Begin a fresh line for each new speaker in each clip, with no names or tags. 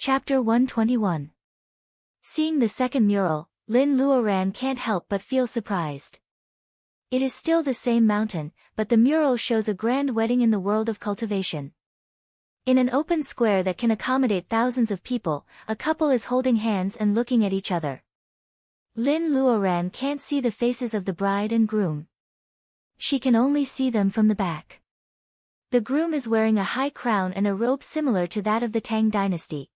Chapter 121. Seeing the second mural, Lin Luoran can't help but feel surprised. It is still the same mountain, but the mural shows a grand wedding in the world of cultivation. In an open square that can accommodate thousands of people, a couple is holding hands and looking at each other. Lin Luoran can't see the faces of the bride and groom. She can only see them from the back. The groom is wearing a high crown and a robe similar to that of the Tang dynasty.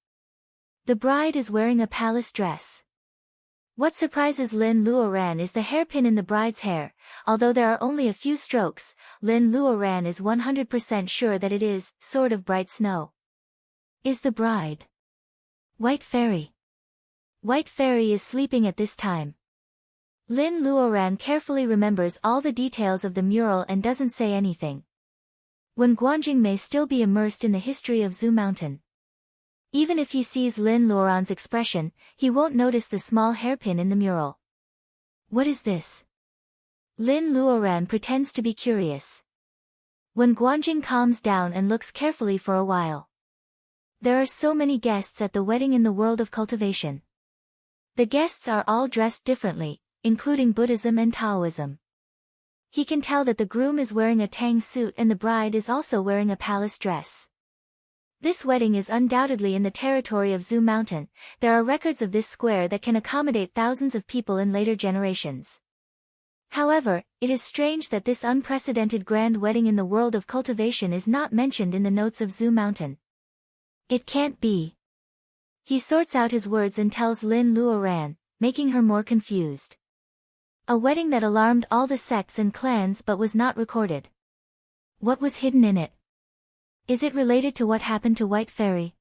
The bride is wearing a palace dress. What surprises Lin Luoran is the hairpin in the bride's hair. Although there are only a few strokes, Lin Luoran is 100% sure that it is sort of bright snow. Is the bride White Fairy? White Fairy is sleeping at this time. Lin Luoran carefully remembers all the details of the mural and doesn't say anything. Wen Guanjing may still be immersed in the history of Zhu Mountain. Even if he sees Lin Luoran's expression, he won't notice the small hairpin in the mural. What is this? Lin Luoran pretends to be curious. Wen Guanjing calms down and looks carefully for a while. There are so many guests at the wedding in the world of cultivation. The guests are all dressed differently, including Buddhism and Taoism. He can tell that the groom is wearing a Tang suit and the bride is also wearing a palace dress. This wedding is undoubtedly in the territory of Zhu Mountain. There are records of this square that can accommodate thousands of people in later generations. However, it is strange that this unprecedented grand wedding in the world of cultivation is not mentioned in the notes of Zhu Mountain. It can't be. He sorts out his words and tells Lin Luoran, making her more confused. A wedding that alarmed all the sects and clans but was not recorded. What was hidden in it? Is it related to what happened to White Fairy?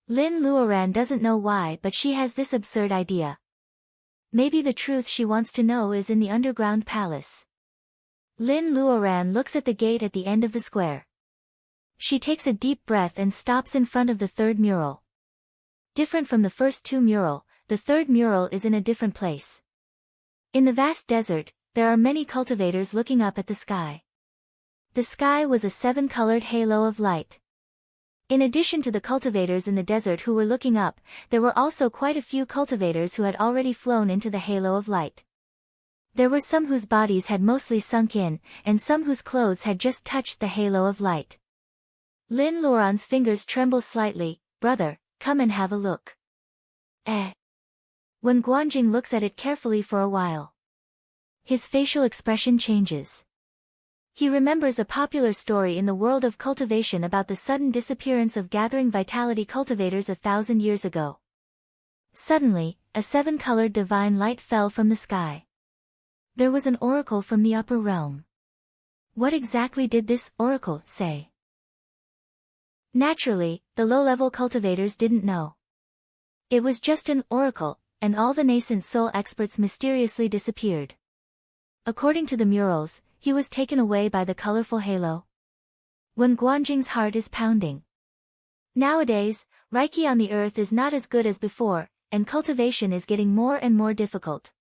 Lin Luoran doesn't know why, but she has this absurd idea. Maybe the truth she wants to know is in the underground palace. Lin Luoran looks at the gate at the end of the square. She takes a deep breath and stops in front of the third mural. Different from the first two mural, the third mural is in a different place. In the vast desert, there are many cultivators looking up at the sky. The sky was a seven-colored halo of light. In addition to the cultivators in the desert who were looking up, there were also quite a few cultivators who had already flown into the halo of light. There were some whose bodies had mostly sunk in, and some whose clothes had just touched the halo of light. Lin Luoran's fingers tremble slightly. Brother, come and have a look. When Guanjing looks at it carefully for a while, his facial expression changes. He remembers a popular story in the world of cultivation about the sudden disappearance of gathering vitality cultivators 1,000 years ago. Suddenly, a seven-colored divine light fell from the sky. There was an oracle from the upper realm. What exactly did this oracle say? Naturally, the low-level cultivators didn't know. It was just an oracle, and all the nascent soul experts mysteriously disappeared. According to the murals, he was taken away by the colorful halo. When Guanjing's heart is pounding. Nowadays, Reiki on the earth is not as good as before, and cultivation is getting more and more difficult.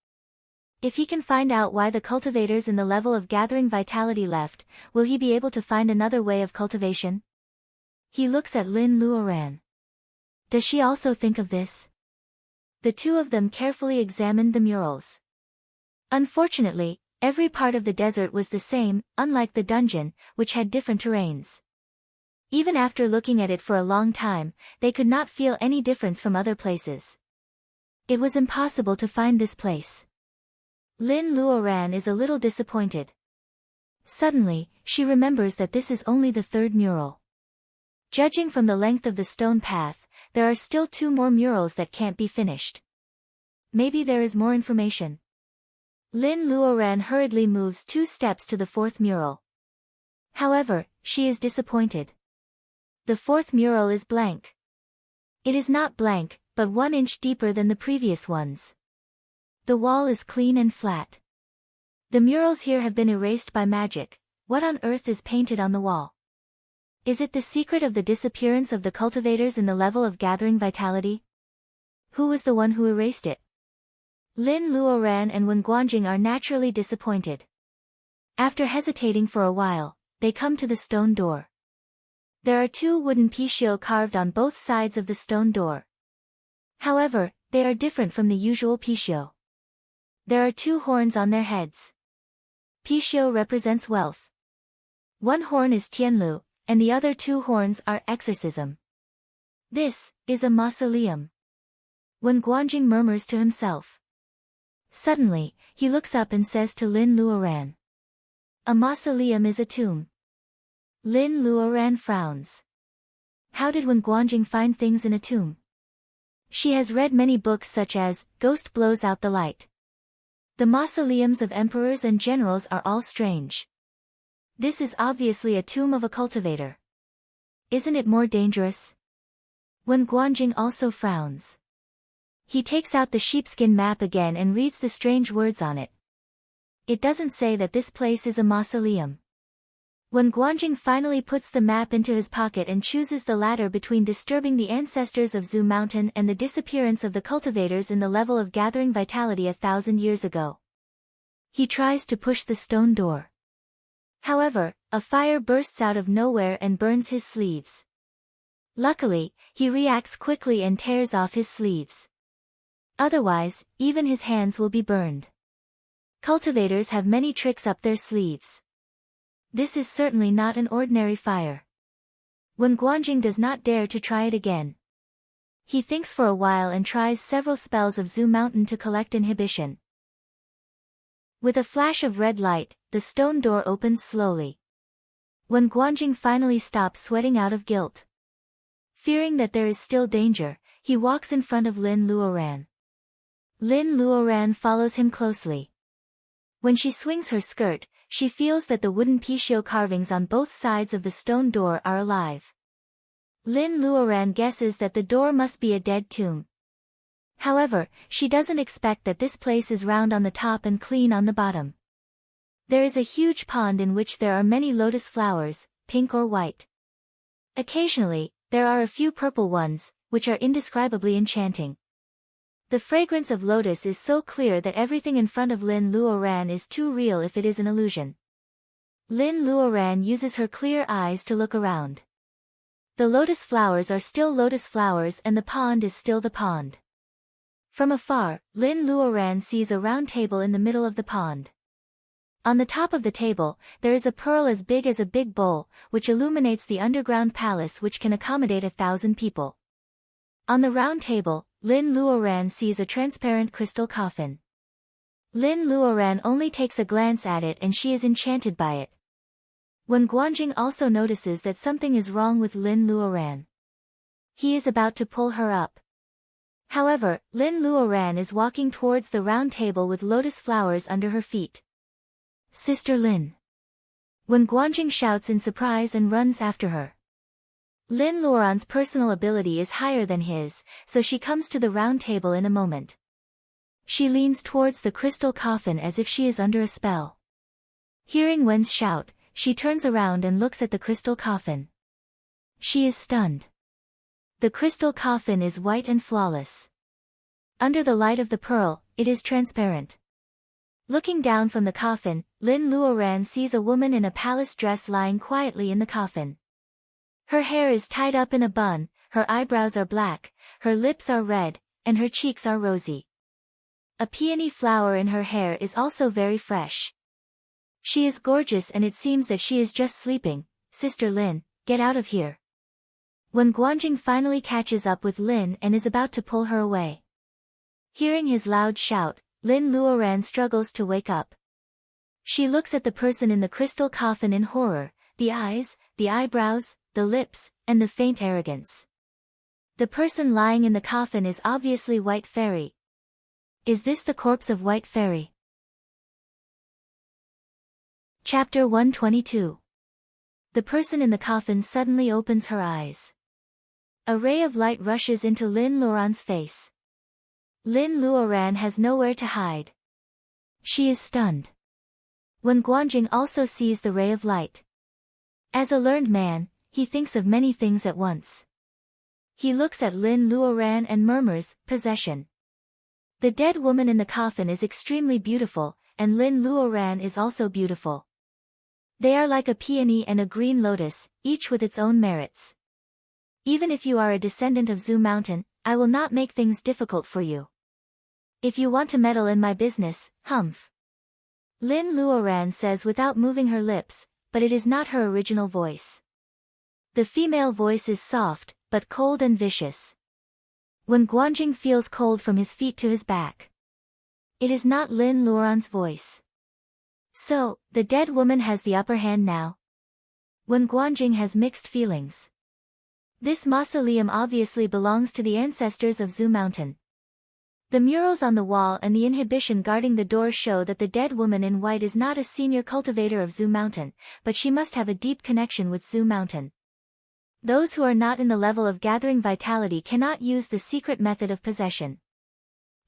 If he can find out why the cultivators in the level of gathering vitality left, will he be able to find another way of cultivation? He looks at Lin Luoran. Does she also think of this? The two of them carefully examined the murals. Unfortunately, every part of the desert was the same, unlike the dungeon, which had different terrains. Even after looking at it for a long time, they could not feel any difference from other places. It was impossible to find this place. Lin Luoran is a little disappointed. Suddenly, she remembers that this is only the third mural. Judging from the length of the stone path, there are still two more murals that can't be finished. Maybe there is more information. Lin Luoran hurriedly moves 2 steps to the fourth mural. However, she is disappointed. The fourth mural is blank. It is not blank, but 1 inch deeper than the previous ones. The wall is clean and flat. The murals here have been erased by magic. What on earth is painted on the wall? Is it the secret of the disappearance of the cultivators in the level of gathering vitality? Who was the one who erased it? Lin Luoran and Wen Guanjing are naturally disappointed. After hesitating for a while, they come to the stone door. There are two wooden pishio carved on both sides of the stone door. However, they are different from the usual pishio. There are two horns on their heads. Pishio represents wealth. One horn is Tianlu, and the other two horns are exorcism. This is a mausoleum. Wen Guanjing murmurs to himself. Suddenly, he looks up and says to Lin Luoran. A mausoleum is a tomb. Lin Luoran frowns. How did Wen Guanjing find things in a tomb? She has read many books such as Ghost Blows Out the Light. The mausoleums of emperors and generals are all strange. This is obviously a tomb of a cultivator. Isn't it more dangerous? Wen Guanjing also frowns. He takes out the sheepskin map again and reads the strange words on it. It doesn't say that this place is a mausoleum. Wen Guanjing finally puts the map into his pocket and chooses the latter between disturbing the ancestors of Zhu Mountain and the disappearance of the cultivators in the level of gathering vitality 1,000 years ago. He tries to push the stone door. However, a fire bursts out of nowhere and burns his sleeves. Luckily, he reacts quickly and tears off his sleeves. Otherwise, even his hands will be burned. Cultivators have many tricks up their sleeves. This is certainly not an ordinary fire. Wen Guanjing does not dare to try it again. He thinks for a while and tries several spells of Zhu Mountain to collect inhibition. With a flash of red light, the stone door opens slowly. Wen Guanjing finally stops sweating out of guilt. Fearing that there is still danger, he walks in front of Lin Luoran. Lin Luoran follows him closely. When she swings her skirt, she feels that the wooden pishio carvings on both sides of the stone door are alive. Lin Luoran guesses that the door must be a dead tomb. However, she doesn't expect that this place is round on the top and clean on the bottom. There is a huge pond in which there are many lotus flowers, pink or white. Occasionally, there are a few purple ones, which are indescribably enchanting. The fragrance of lotus is so clear that everything in front of Lin Luoran is too real if it is an illusion. Lin Luoran uses her clear eyes to look around. The lotus flowers are still lotus flowers and the pond is still the pond. From afar, Lin Luoran sees a round table in the middle of the pond. On the top of the table, there is a pearl as big as a big bowl, which illuminates the underground palace which can accommodate 1,000 people. On the round table, Lin Luoran sees a transparent crystal coffin. Lin Luoran only takes a glance at it and she is enchanted by it. Wen Guanjing also notices that something is wrong with Lin Luoran. He is about to pull her up. However, Lin Luoran is walking towards the round table with lotus flowers under her feet. Sister Lin. Wen Guanjing shouts in surprise and runs after her. Lin Luoran's personal ability is higher than his, so she comes to the round table in a moment. She leans towards the crystal coffin as if she is under a spell. Hearing Wen's shout, she turns around and looks at the crystal coffin. She is stunned. The crystal coffin is white and flawless. Under the light of the pearl, it is transparent. Looking down from the coffin, Lin Luoran sees a woman in a palace dress lying quietly in the coffin. Her hair is tied up in a bun, her eyebrows are black, her lips are red, and her cheeks are rosy. A peony flower in her hair is also very fresh. She is gorgeous and it seems that she is just sleeping. Sister Lin, get out of here. Wen Guanjing finally catches up with Lin and is about to pull her away. Hearing his loud shout, Lin Luoran struggles to wake up. She looks at the person in the crystal coffin in horror, the eyes, the eyebrows, the lips, and the faint arrogance. The person lying in the coffin is obviously White Fairy. Is this the corpse of White Fairy? Chapter 122. The person in the coffin suddenly opens her eyes. A ray of light rushes into Lin Luoran's face. Lin Luoran has nowhere to hide. She is stunned. Wen Guanjing also sees the ray of light. As a learned man, he thinks of many things at once. He looks at Lin Luoran and murmurs, possession. The dead woman in the coffin is extremely beautiful, and Lin Luoran is also beautiful. They are like a peony and a green lotus, each with its own merits. Even if you are a descendant of Zhu Mountain, I will not make things difficult for you. If you want to meddle in my business, humph. Lin Luoran says without moving her lips, but it is not her original voice. The female voice is soft, but cold and vicious. When Guanjing feels cold from his feet to his back. It is not Lin Luoran's voice. So, the dead woman has the upper hand now. When Guanjing has mixed feelings. This mausoleum obviously belongs to the ancestors of Zhu Mountain. The murals on the wall and the inhibition guarding the door show that the dead woman in white is not a senior cultivator of Zhu Mountain, but she must have a deep connection with Zhu Mountain. Those who are not in the level of gathering vitality cannot use the secret method of possession.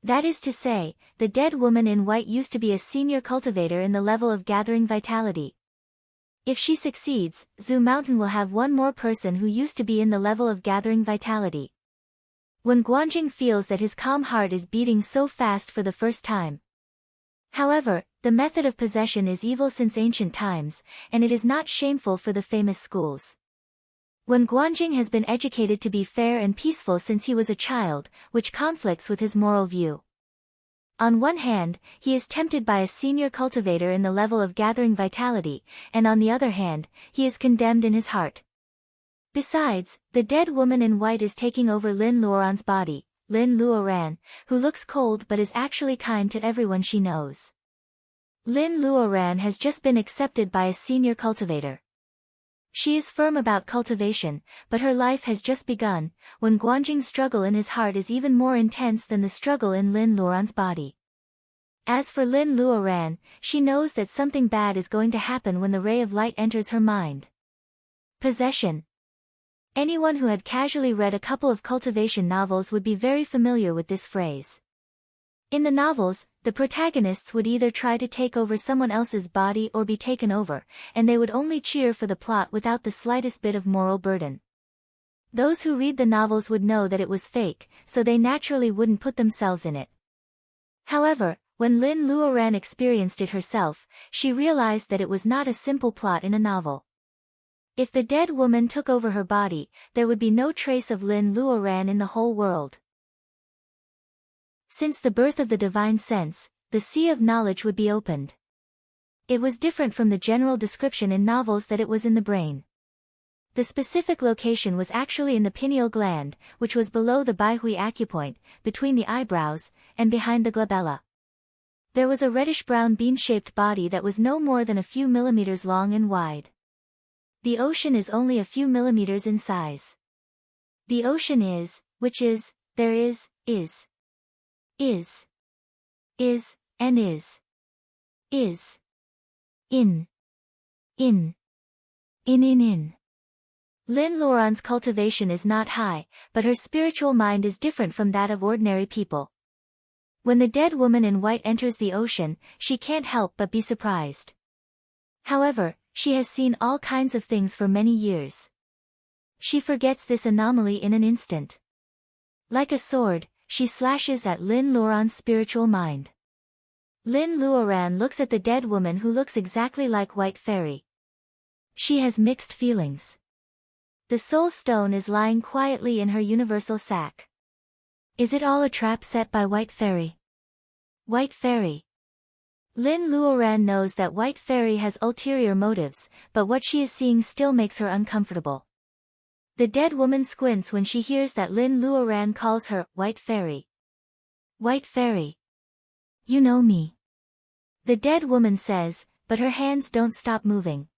That is to say, the dead woman in white used to be a senior cultivator in the level of gathering vitality. If she succeeds, Zhu Mountain will have one more person who used to be in the level of gathering vitality. When Guanjing feels that his calm heart is beating so fast for the first time. However, the method of possession is evil since ancient times, and it is not shameful for the famous schools. When Guanjing has been educated to be fair and peaceful since he was a child, which conflicts with his moral view. On one hand, he is tempted by a senior cultivator in the level of gathering vitality, and on the other hand, he is condemned in his heart. Besides, the dead woman in white is taking over Lin Luoran's body, Lin Luoran, who looks cold but is actually kind to everyone she knows. Lin Luoran has just been accepted by a senior cultivator. She is firm about cultivation, but her life has just begun, when Guanjing's struggle in his heart is even more intense than the struggle in Lin Luoran's body. As for Lin Luoran, she knows that something bad is going to happen when the ray of light enters her mind. Possession. Anyone who had casually read a couple of cultivation novels would be very familiar with this phrase. In the novels, the protagonists would either try to take over someone else's body or be taken over, and they would only cheer for the plot without the slightest bit of moral burden. Those who read the novels would know that it was fake, so they naturally wouldn't put themselves in it. However, when Lin Luoran experienced it herself, she realized that it was not a simple plot in a novel. If the dead woman took over her body, there would be no trace of Lin Luoran in the whole world. Since the birth of the divine sense, the sea of knowledge would be opened. It was different from the general description in novels that it was in the brain. The specific location was actually in the pineal gland, which was below the Baihui acupoint, between the eyebrows, and behind the glabella. There was a reddish-brown bean-shaped body that was no more than a few millimeters long and wide. The ocean is only a few millimeters in size. The ocean is, which is, there is, and is, in. Lin Luoran's cultivation is not high, but her spiritual mind is different from that of ordinary people. When the dead woman in white enters the ocean, she can't help but be surprised. However, she has seen all kinds of things for many years. She forgets this anomaly in an instant. Like a sword, she slashes at Lin Luoran's spiritual mind. Lin Luoran looks at the dead woman who looks exactly like White Fairy. She has mixed feelings. The soul stone is lying quietly in her universal sac. Is it all a trap set by White Fairy? White Fairy. Lin Luoran knows that White Fairy has ulterior motives, but what she is seeing still makes her uncomfortable. The dead woman squints when she hears that Lin Luoran calls her White Fairy. White Fairy. You know me. The dead woman says, but her hands don't stop moving.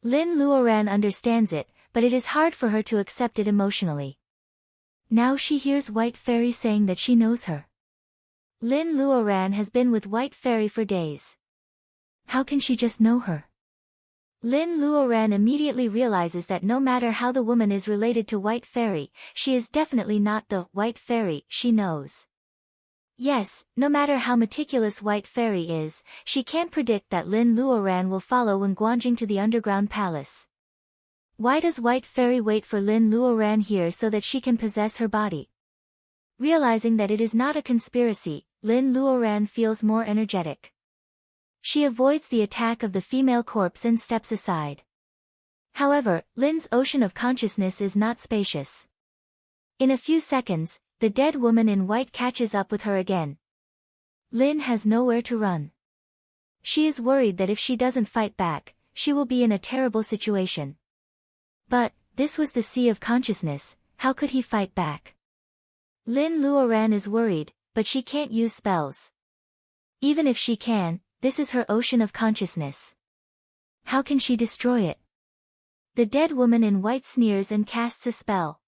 Lin Luoran understands it, but it is hard for her to accept it emotionally. Now she hears White Fairy saying that she knows her. Lin Luoran has been with White Fairy for days. How can she just know her? Lin Luoran immediately realizes that no matter how the woman is related to White Fairy, she is definitely not the White Fairy she knows. Yes, no matter how meticulous White Fairy is, she can't predict that Lin Luoran will follow when Guanjing to the underground palace. Why does White Fairy wait for Lin Luoran here so that she can possess her body? Realizing that it is not a conspiracy, Lin Luoran feels more energetic. She avoids the attack of the female corpse and steps aside. However, Lin's ocean of consciousness is not spacious. In a few seconds, the dead woman in white catches up with her again. Lin has nowhere to run. She is worried that if she doesn't fight back, she will be in a terrible situation. But, this was the sea of consciousness, how could he fight back? Lin Luoran is worried, but she can't use spells. Even if she can, this is her ocean of consciousness. How can she destroy it? The dead woman in white sneers and casts a spell.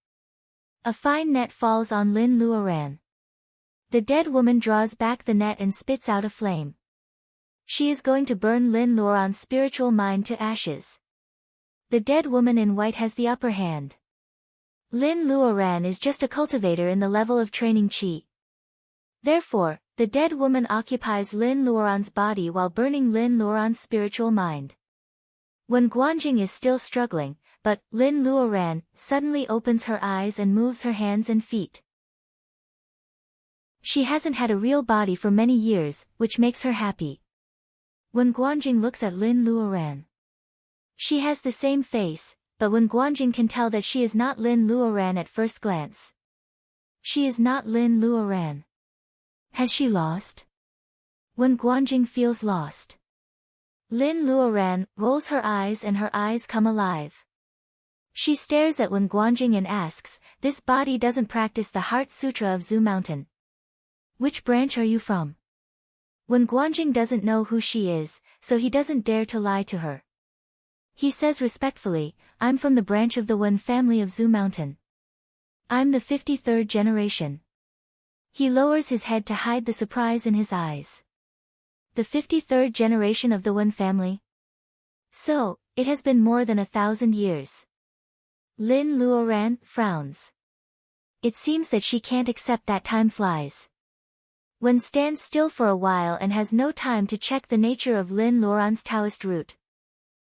A fine net falls on Lin Luoran. The dead woman draws back the net and spits out a flame. She is going to burn Lin Luoran's spiritual mind to ashes. The dead woman in white has the upper hand. Lin Luoran is just a cultivator in the level of training qi. Therefore, the dead woman occupies Lin Luoran's body while burning Lin Luoran's spiritual mind. When Guanjing is still struggling, but Lin Luoran suddenly opens her eyes and moves her hands and feet. She hasn't had a real body for many years, which makes her happy. When Guanjing looks at Lin Luoran, she has the same face, but when Guanjing can tell that she is not Lin Luoran at first glance. She is not Lin Luoran. Has she lost? When Guanjing feels lost, Lin Luoran rolls her eyes and her eyes come alive. She stares at Wen Guanjing and asks, "This body doesn't practice the Heart Sutra of Zhu Mountain. Which branch are you from?" Wen Guanjing doesn't know who she is, so he doesn't dare to lie to her. He says respectfully, "I'm from the branch of the Wen family of Zhu Mountain. I'm the 53rd generation." He lowers his head to hide the surprise in his eyes. The 53rd generation of the Wen family? So, it has been more than 1,000 years. Lin Luoran frowns. It seems that she can't accept that time flies. Wen stands still for a while and has no time to check the nature of Lin Luoran's Taoist root.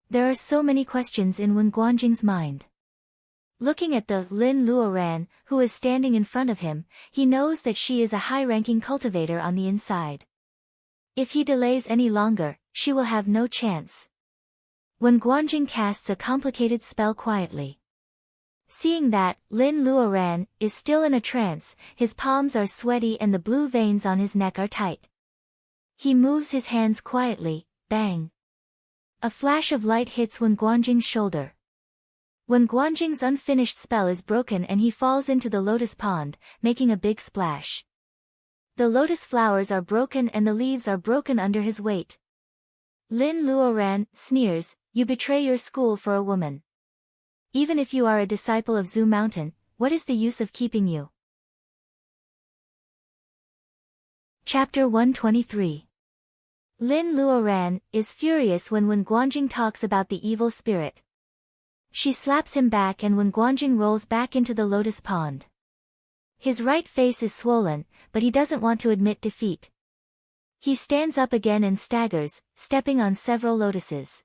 There are so many questions in Wen Guanjing's mind. Looking at the Lin Luoran, who is standing in front of him, he knows that she is a high-ranking cultivator on the inside. If he delays any longer, she will have no chance. Wen Guanjing casts a complicated spell quietly. Seeing that Lin Luoran is still in a trance, his palms are sweaty and the blue veins on his neck are tight. He moves his hands quietly, bang. A flash of light hits Wen Guanjing's shoulder. Wen Guanjing's unfinished spell is broken and he falls into the lotus pond, making a big splash. The lotus flowers are broken and the leaves are broken under his weight. Lin Luoran sneers, "You betray your school for a woman. Even if you are a disciple of Zhu Mountain, what is the use of keeping you?" Chapter 123. Lin Luoran is furious when Wen Guanjing talks about the evil spirit. She slaps him back and Wen Guanjing rolls back into the lotus pond. His right face is swollen, but he doesn't want to admit defeat. He stands up again and staggers, stepping on several lotuses.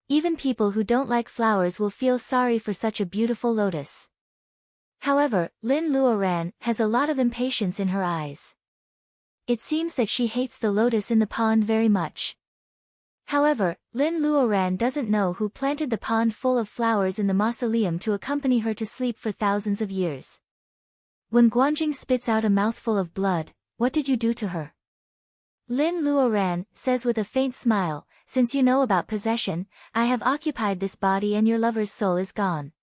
Even people who don't like flowers will feel sorry for such a beautiful lotus. However, Lin Luoran has a lot of impatience in her eyes. It seems that she hates the lotus in the pond very much. However, Lin Luoran doesn't know who planted the pond full of flowers in the mausoleum to accompany her to sleep for thousands of years. When Guanjing spits out a mouthful of blood, "What did you do to her?" Lin Luoran says with a faint smile, "Since you know about possession, I have occupied this body and your lover's soul is gone."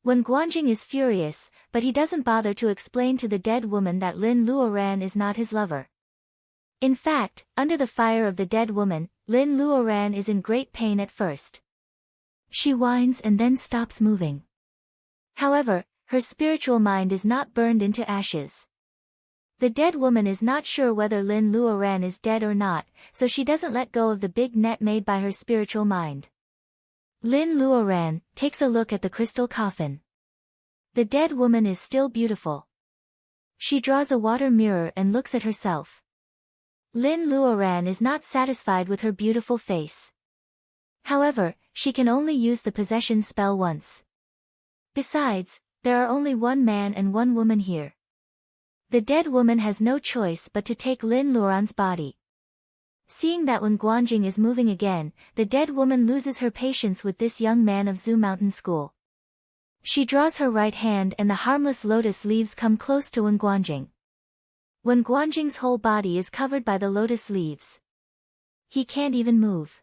When Guanjing is furious, but he doesn't bother to explain to the dead woman that Lin Luoran is not his lover. In fact, under the fire of the dead woman, Lin Luoran is in great pain at first. She whines and then stops moving. However, her spiritual mind is not burned into ashes. The dead woman is not sure whether Lin Luoran is dead or not, so she doesn't let go of the big net made by her spiritual mind. Lin Luoran takes a look at the crystal coffin. The dead woman is still beautiful. She draws a water mirror and looks at herself. Lin Luoran is not satisfied with her beautiful face. However, she can only use the possession spell once. Besides, there are only one man and one woman here. The dead woman has no choice but to take Lin Luoran's body. Seeing that when Guanjing is moving again, the dead woman loses her patience with this young man of Zhu Mountain School. She draws her right hand and the harmless lotus leaves come close to Wen Guanjing. When Guanjing's whole body is covered by the lotus leaves, he can't even move.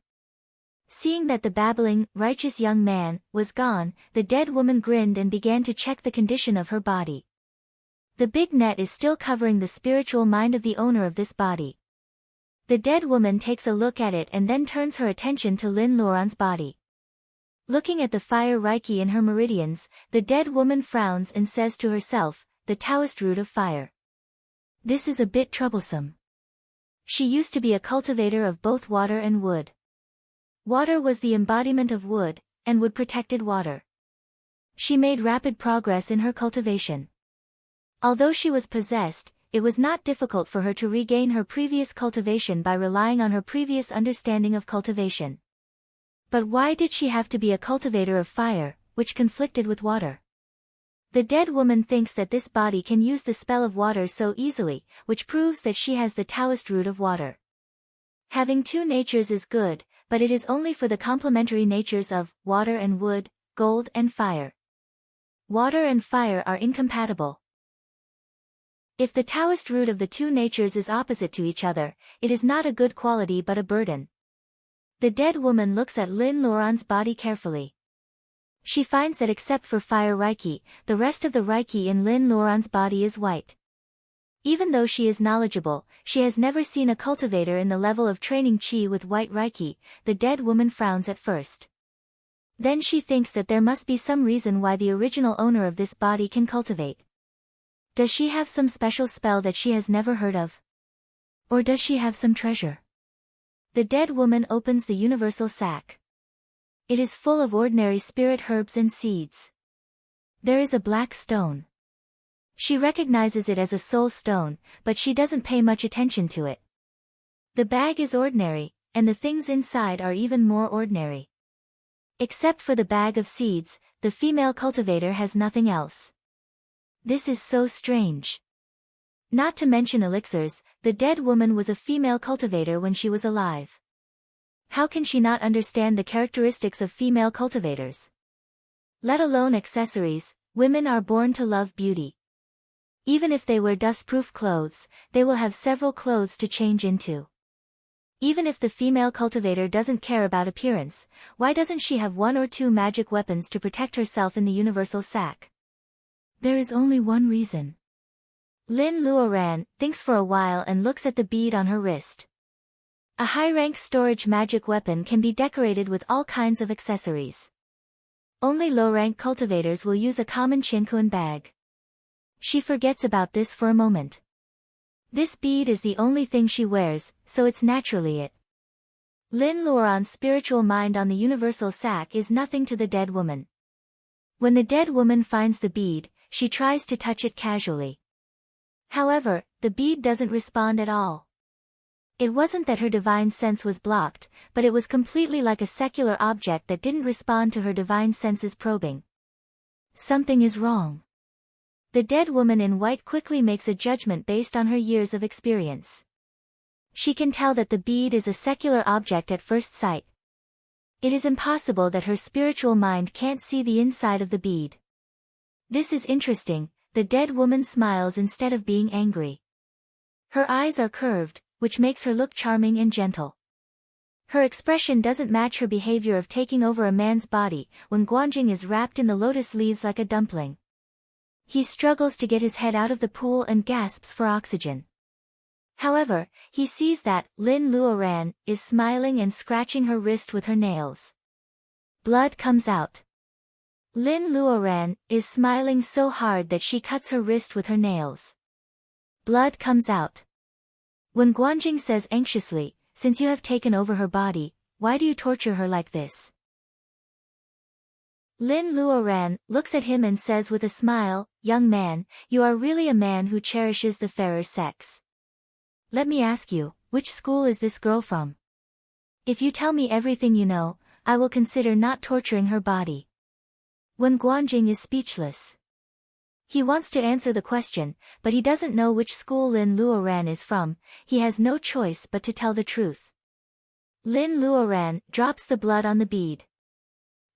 Seeing that the babbling, righteous young man was gone, the dead woman grinned and began to check the condition of her body. The big net is still covering the spiritual mind of the owner of this body. The dead woman takes a look at it and then turns her attention to Lin Luoran's body. Looking at the fire Reiki in her meridians, the dead woman frowns and says to herself, the Taoist root of fire. This is a bit troublesome. She used to be a cultivator of both water and wood. Water was the embodiment of wood, and wood protected water. She made rapid progress in her cultivation. Although she was possessed, it was not difficult for her to regain her previous cultivation by relying on her previous understanding of cultivation. But why did she have to be a cultivator of fire, which conflicted with water? The dead woman thinks that this body can use the spell of water so easily, which proves that she has the Taoist root of water. Having two natures is good, but it is only for the complementary natures of water and wood, gold and fire. Water and fire are incompatible. If the Taoist root of the two natures is opposite to each other, it is not a good quality but a burden. The dead woman looks at Lin Luoran's body carefully. She finds that except for fire Reiki, the rest of the Reiki in Lin Luoran's body is white. Even though she is knowledgeable, she has never seen a cultivator in the level of training Qi with white Reiki. The dead woman frowns at first. Then she thinks that there must be some reason why the original owner of this body can cultivate. Does she have some special spell that she has never heard of? Or does she have some treasure? The dead woman opens the universal sack. It is full of ordinary spirit herbs and seeds. There is a black stone. She recognizes it as a soul stone, but she doesn't pay much attention to it. The bag is ordinary, and the things inside are even more ordinary. Except for the bag of seeds, the female cultivator has nothing else. This is so strange. Not to mention elixirs, the dead woman was a female cultivator when she was alive. How can she not understand the characteristics of female cultivators? Let alone accessories, women are born to love beauty. Even if they wear dust-proof clothes, they will have several clothes to change into. Even if the female cultivator doesn't care about appearance, why doesn't she have one or two magic weapons to protect herself in the universal sack? There is only one reason. Lin Luoran thinks for a while and looks at the bead on her wrist. A high-rank storage magic weapon can be decorated with all kinds of accessories. Only low-rank cultivators will use a common Qinkuan bag. She forgets about this for a moment. This bead is the only thing she wears, so it's naturally it. Lin Luoran's spiritual mind on the universal sack is nothing to the dead woman. When the dead woman finds the bead, she tries to touch it casually. However, the bead doesn't respond at all. It wasn't that her divine sense was blocked, but it was completely like a secular object that didn't respond to her divine sense's probing. Something is wrong. The dead woman in white quickly makes a judgment based on her years of experience. She can tell that the bead is a secular object at first sight. It is impossible that her spiritual mind can't see the inside of the bead. This is interesting. The dead woman smiles instead of being angry. Her eyes are curved, which makes her look charming and gentle. Her expression doesn't match her behavior of taking over a man's body when Guanjing is wrapped in the lotus leaves like a dumpling. He struggles to get his head out of the pool and gasps for oxygen. However, he sees that Lin Luoran is smiling and scratching her wrist with her nails. Blood comes out. Lin Luoran is smiling so hard that she cuts her wrist with her nails. Blood comes out. When Guanjing says anxiously, "Since you have taken over her body, why do you torture her like this?" Lin Luoran looks at him and says with a smile, "Young man, you are really a man who cherishes the fairer sex. Let me ask you, which school is this girl from? If you tell me everything you know, I will consider not torturing her body." When Guanjing is speechless. He wants to answer the question, but he doesn't know which school Lin Luoran is from. He has no choice but to tell the truth. Lin Luoran drops the blood on the bead.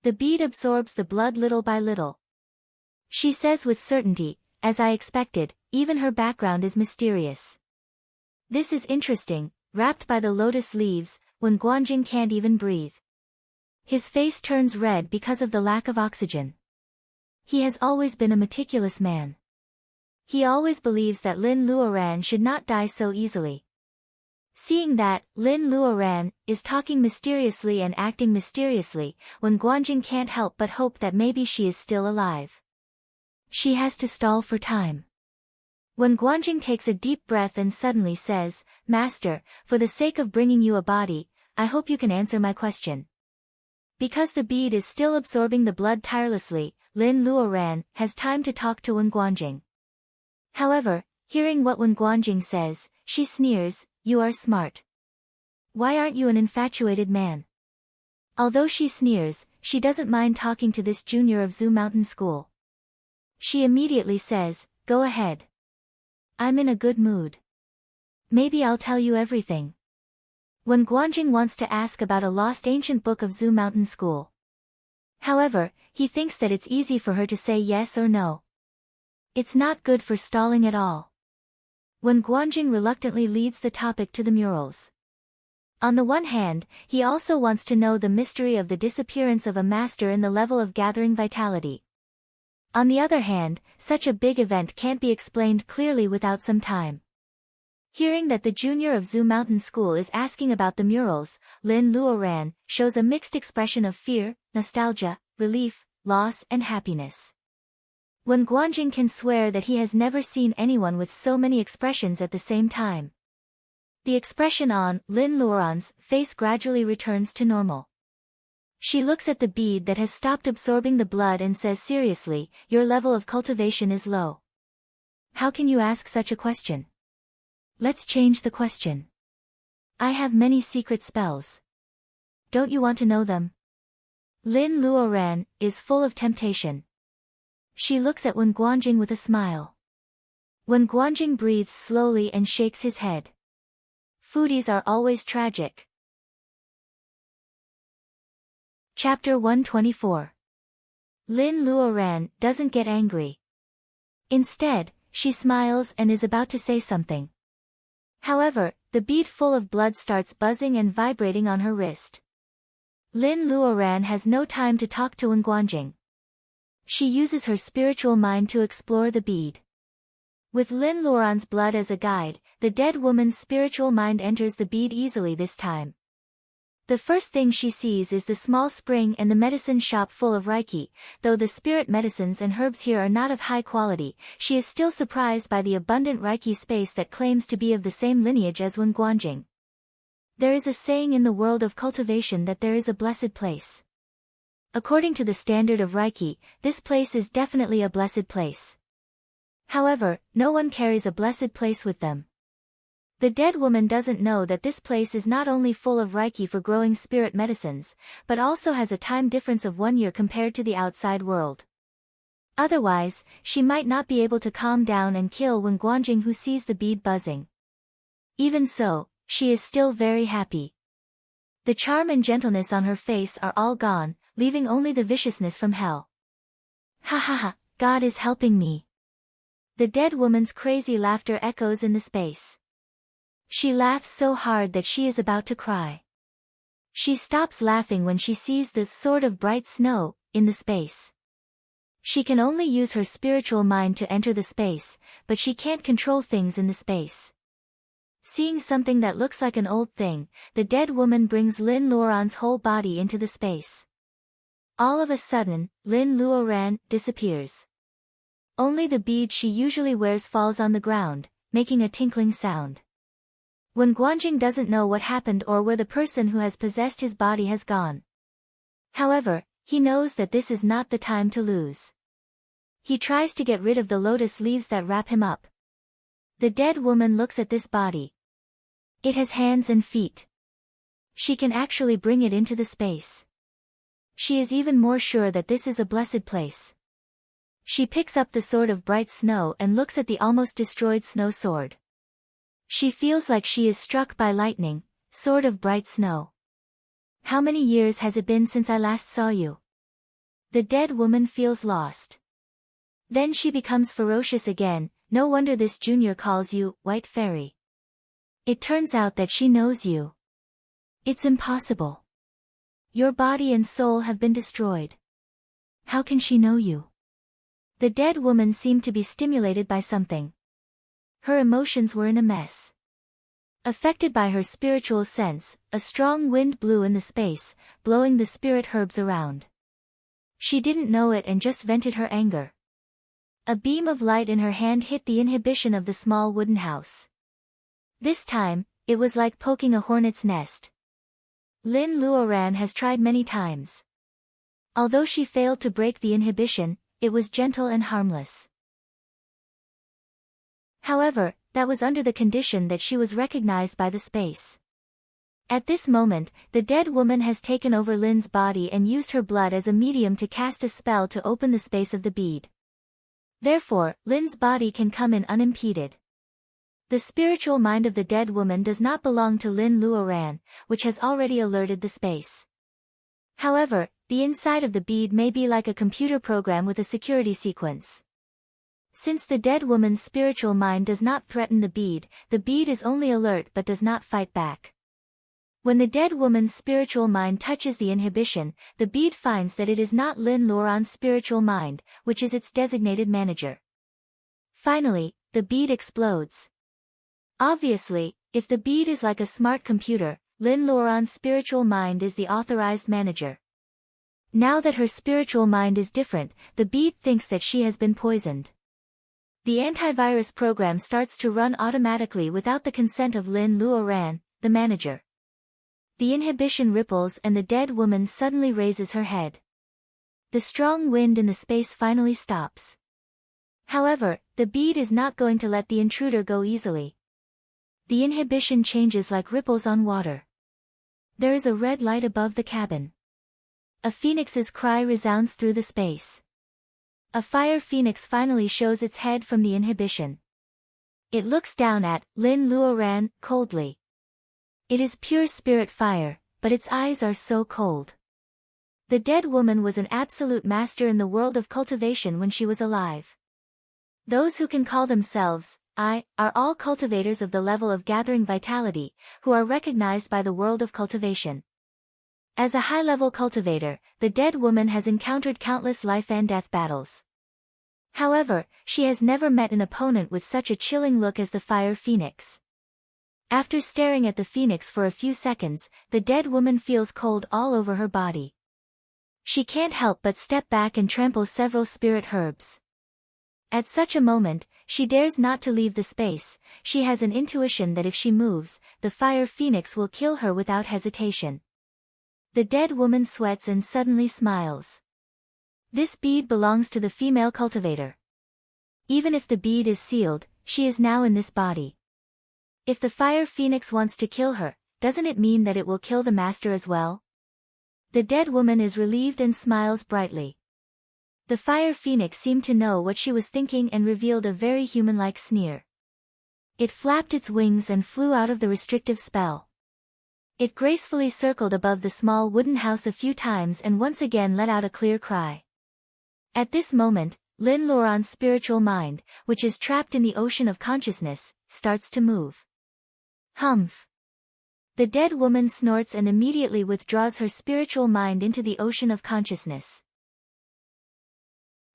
The bead absorbs the blood little by little. She says with certainty, as I expected, even her background is mysterious. This is interesting, wrapped by the lotus leaves, when Guanjing can't even breathe. His face turns red because of the lack of oxygen. He has always been a meticulous man. He always believes that Lin Luoran should not die so easily. Seeing that, Lin Luoran is talking mysteriously and acting mysteriously, when Guanjing can't help but hope that maybe she is still alive. She has to stall for time. When Guanjing takes a deep breath and suddenly says, Master, for the sake of bringing you a body, I hope you can answer my question. Because the bead is still absorbing the blood tirelessly, Lin Luoran has time to talk to Wen Guanjing. However, hearing what Wen Guanjing says, she sneers, You are smart. Why aren't you an infatuated man? Although she sneers, she doesn't mind talking to this junior of Zhu Mountain School. She immediately says, Go ahead. I'm in a good mood. Maybe I'll tell you everything. When Guanjing wants to ask about a lost ancient book of Zhu Mountain School. However, he thinks that it's easy for her to say yes or no. It's not good for stalling at all. When Guanjing reluctantly leads the topic to the murals. On the one hand, he also wants to know the mystery of the disappearance of a master in the level of gathering vitality. On the other hand, such a big event can't be explained clearly without some time. Hearing that the junior of Zhu Mountain School is asking about the murals, Lin Luoran shows a mixed expression of fear, nostalgia, relief, loss and happiness. When Guanjing can swear that he has never seen anyone with so many expressions at the same time. The expression on Lin Luoran's face gradually returns to normal. She looks at the bead that has stopped absorbing the blood and says seriously, Your level of cultivation is low. How can you ask such a question? Let's change the question. I have many secret spells. Don't you want to know them? Lin Luoran is full of temptation. She looks at Wen Guanjing with a smile. Wen Guanjing breathes slowly and shakes his head. Foodies are always tragic. Chapter 124. Lin Luoran doesn't get angry. Instead, she smiles and is about to say something. However, the bead full of blood starts buzzing and vibrating on her wrist. Lin Luoran has no time to talk to Wen Guanjing. She uses her spiritual mind to explore the bead. With Lin Luoran's blood as a guide, the dead woman's spiritual mind enters the bead easily this time. The first thing she sees is the small spring and the medicine shop full of Reiki. Though the spirit medicines and herbs here are not of high quality, she is still surprised by the abundant Reiki space that claims to be of the same lineage as Wen Guanjing. There is a saying in the world of cultivation that there is a blessed place. According to the standard of Reiki, this place is definitely a blessed place. However, no one carries a blessed place with them. The dead woman doesn't know that this place is not only full of Reiki for growing spirit medicines, but also has a time difference of 1 year compared to the outside world. Otherwise, she might not be able to calm down and kill Wen Guanjing who sees the bead buzzing. Even so, she is still very happy. The charm and gentleness on her face are all gone, leaving only the viciousness from hell. Ha ha ha, God is helping me. The dead woman's crazy laughter echoes in the space. She laughs so hard that she is about to cry. She stops laughing when she sees the sword of bright snow in the space. She can only use her spiritual mind to enter the space, but she can't control things in the space. Seeing something that looks like an old thing, the dead woman brings Lin Luoran's whole body into the space. All of a sudden, Lin Luoran disappears. Only the bead she usually wears falls on the ground, making a tinkling sound. Wen Guanjing doesn't know what happened or where the person who has possessed his body has gone. However, he knows that this is not the time to lose. He tries to get rid of the lotus leaves that wrap him up. The dead woman looks at this body. It has hands and feet. She can actually bring it into the space. She is even more sure that this is a blessed place. She picks up the sword of bright snow and looks at the almost destroyed snow sword. She feels like she is struck by lightning, sword of bright snow. How many years has it been since I last saw you? The dead woman feels lost. Then she becomes ferocious again. No wonder this junior calls you, White Fairy. It turns out that she knows you. It's impossible. Your body and soul have been destroyed. How can she know you? The dead woman seemed to be stimulated by something. Her emotions were in a mess. Affected by her spiritual sense, a strong wind blew in the space, blowing the spirit herbs around. She didn't know it and just vented her anger. A beam of light in her hand hit the inhibition of the small wooden house. This time, it was like poking a hornet's nest. Lin Luoran has tried many times. Although she failed to break the inhibition, it was gentle and harmless. However, that was under the condition that she was recognized by the space. At this moment, the dead woman has taken over Lin's body and used her blood as a medium to cast a spell to open the space of the bead. Therefore, Lin's body can come in unimpeded. The spiritual mind of the dead woman does not belong to Lin Luoran, which has already alerted the space. However, the inside of the bead may be like a computer program with a security sequence. Since the dead woman's spiritual mind does not threaten the bead is only alert but does not fight back. When the dead woman's spiritual mind touches the inhibition, the bead finds that it is not Lin Luoran's spiritual mind, which is its designated manager. Finally, the bead explodes. Obviously, if the bead is like a smart computer, Lin Luoran's spiritual mind is the authorized manager. Now that her spiritual mind is different, the bead thinks that she has been poisoned. The antivirus program starts to run automatically without the consent of Lin Luoran, the manager. The inhibition ripples and the dead woman suddenly raises her head. The strong wind in the space finally stops. However, the bead is not going to let the intruder go easily. The inhibition changes like ripples on water. There is a red light above the cabin. A phoenix's cry resounds through the space. A fire phoenix finally shows its head from the inhibition. It looks down at Lin Luoran coldly. It is pure spirit fire, but its eyes are so cold. The dead woman was an absolute master in the world of cultivation when she was alive. Those who can call themselves I are all cultivators of the level of gathering vitality, who are recognized by the world of cultivation. As a high-level cultivator, the dead woman has encountered countless life and death battles. However, she has never met an opponent with such a chilling look as the fire phoenix. After staring at the phoenix for a few seconds, the dead woman feels cold all over her body. She can't help but step back and trample several spirit herbs. At such a moment, she dares not to leave the space. She has an intuition that if she moves, the fire phoenix will kill her without hesitation. The dead woman sweats and suddenly smiles. This bead belongs to the female cultivator. Even if the bead is sealed, she is now in this body. If the fire phoenix wants to kill her, doesn't it mean that it will kill the master as well? The dead woman is relieved and smiles brightly. The fire phoenix seemed to know what she was thinking and revealed a very human-like sneer. It flapped its wings and flew out of the restrictive spell. It gracefully circled above the small wooden house a few times and once again let out a clear cry. At this moment, Lin Luoran's spiritual mind, which is trapped in the ocean of consciousness, starts to move. Humph! The dead woman snorts and immediately withdraws her spiritual mind into the ocean of consciousness.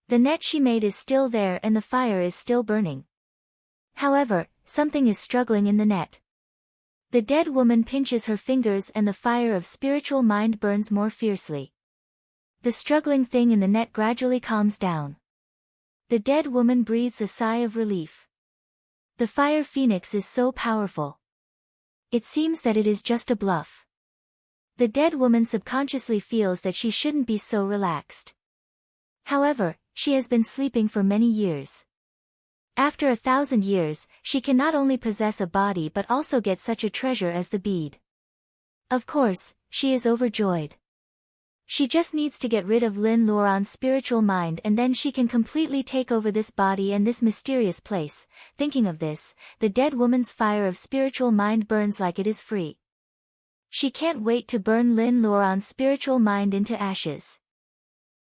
The net she made is still there and the fire is still burning. However, something is struggling in the net. The dead woman pinches her fingers and the fire of spiritual mind burns more fiercely. The struggling thing in the net gradually calms down. The dead woman breathes a sigh of relief. The fire phoenix is so powerful. It seems that it is just a bluff. The dead woman subconsciously feels that she shouldn't be so relaxed. However, she has been sleeping for many years. After 1,000 years, she can not only possess a body but also get such a treasure as the bead. Of course, she is overjoyed. She just needs to get rid of Lin Luoran's spiritual mind and then she can completely take over this body and this mysterious place. Thinking of this, the dead woman's fire of spiritual mind burns like it is free. She can't wait to burn Lin Luoran's spiritual mind into ashes.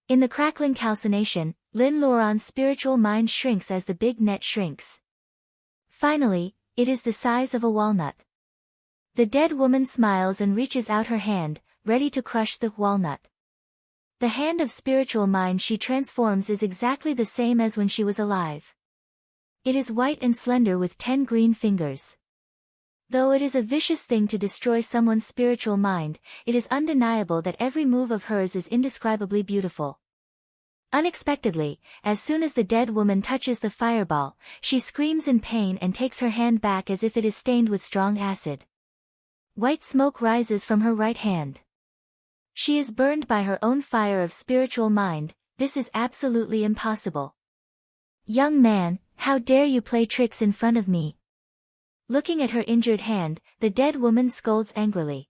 In the crackling calcination, Lin Luoran's spiritual mind shrinks as the big net shrinks. Finally, it is the size of a walnut. The dead woman smiles and reaches out her hand, ready to crush the walnut. The hand of spiritual mind she transforms is exactly the same as when she was alive. It is white and slender with 10 green fingers. Though it is a vicious thing to destroy someone's spiritual mind, it is undeniable that every move of hers is indescribably beautiful. Unexpectedly, as soon as the dead woman touches the fireball, she screams in pain and takes her hand back as if it is stained with strong acid. White smoke rises from her right hand. She is burned by her own fire of spiritual mind. This is absolutely impossible. Young man, how dare you play tricks in front of me? Looking at her injured hand, the dead woman scolds angrily.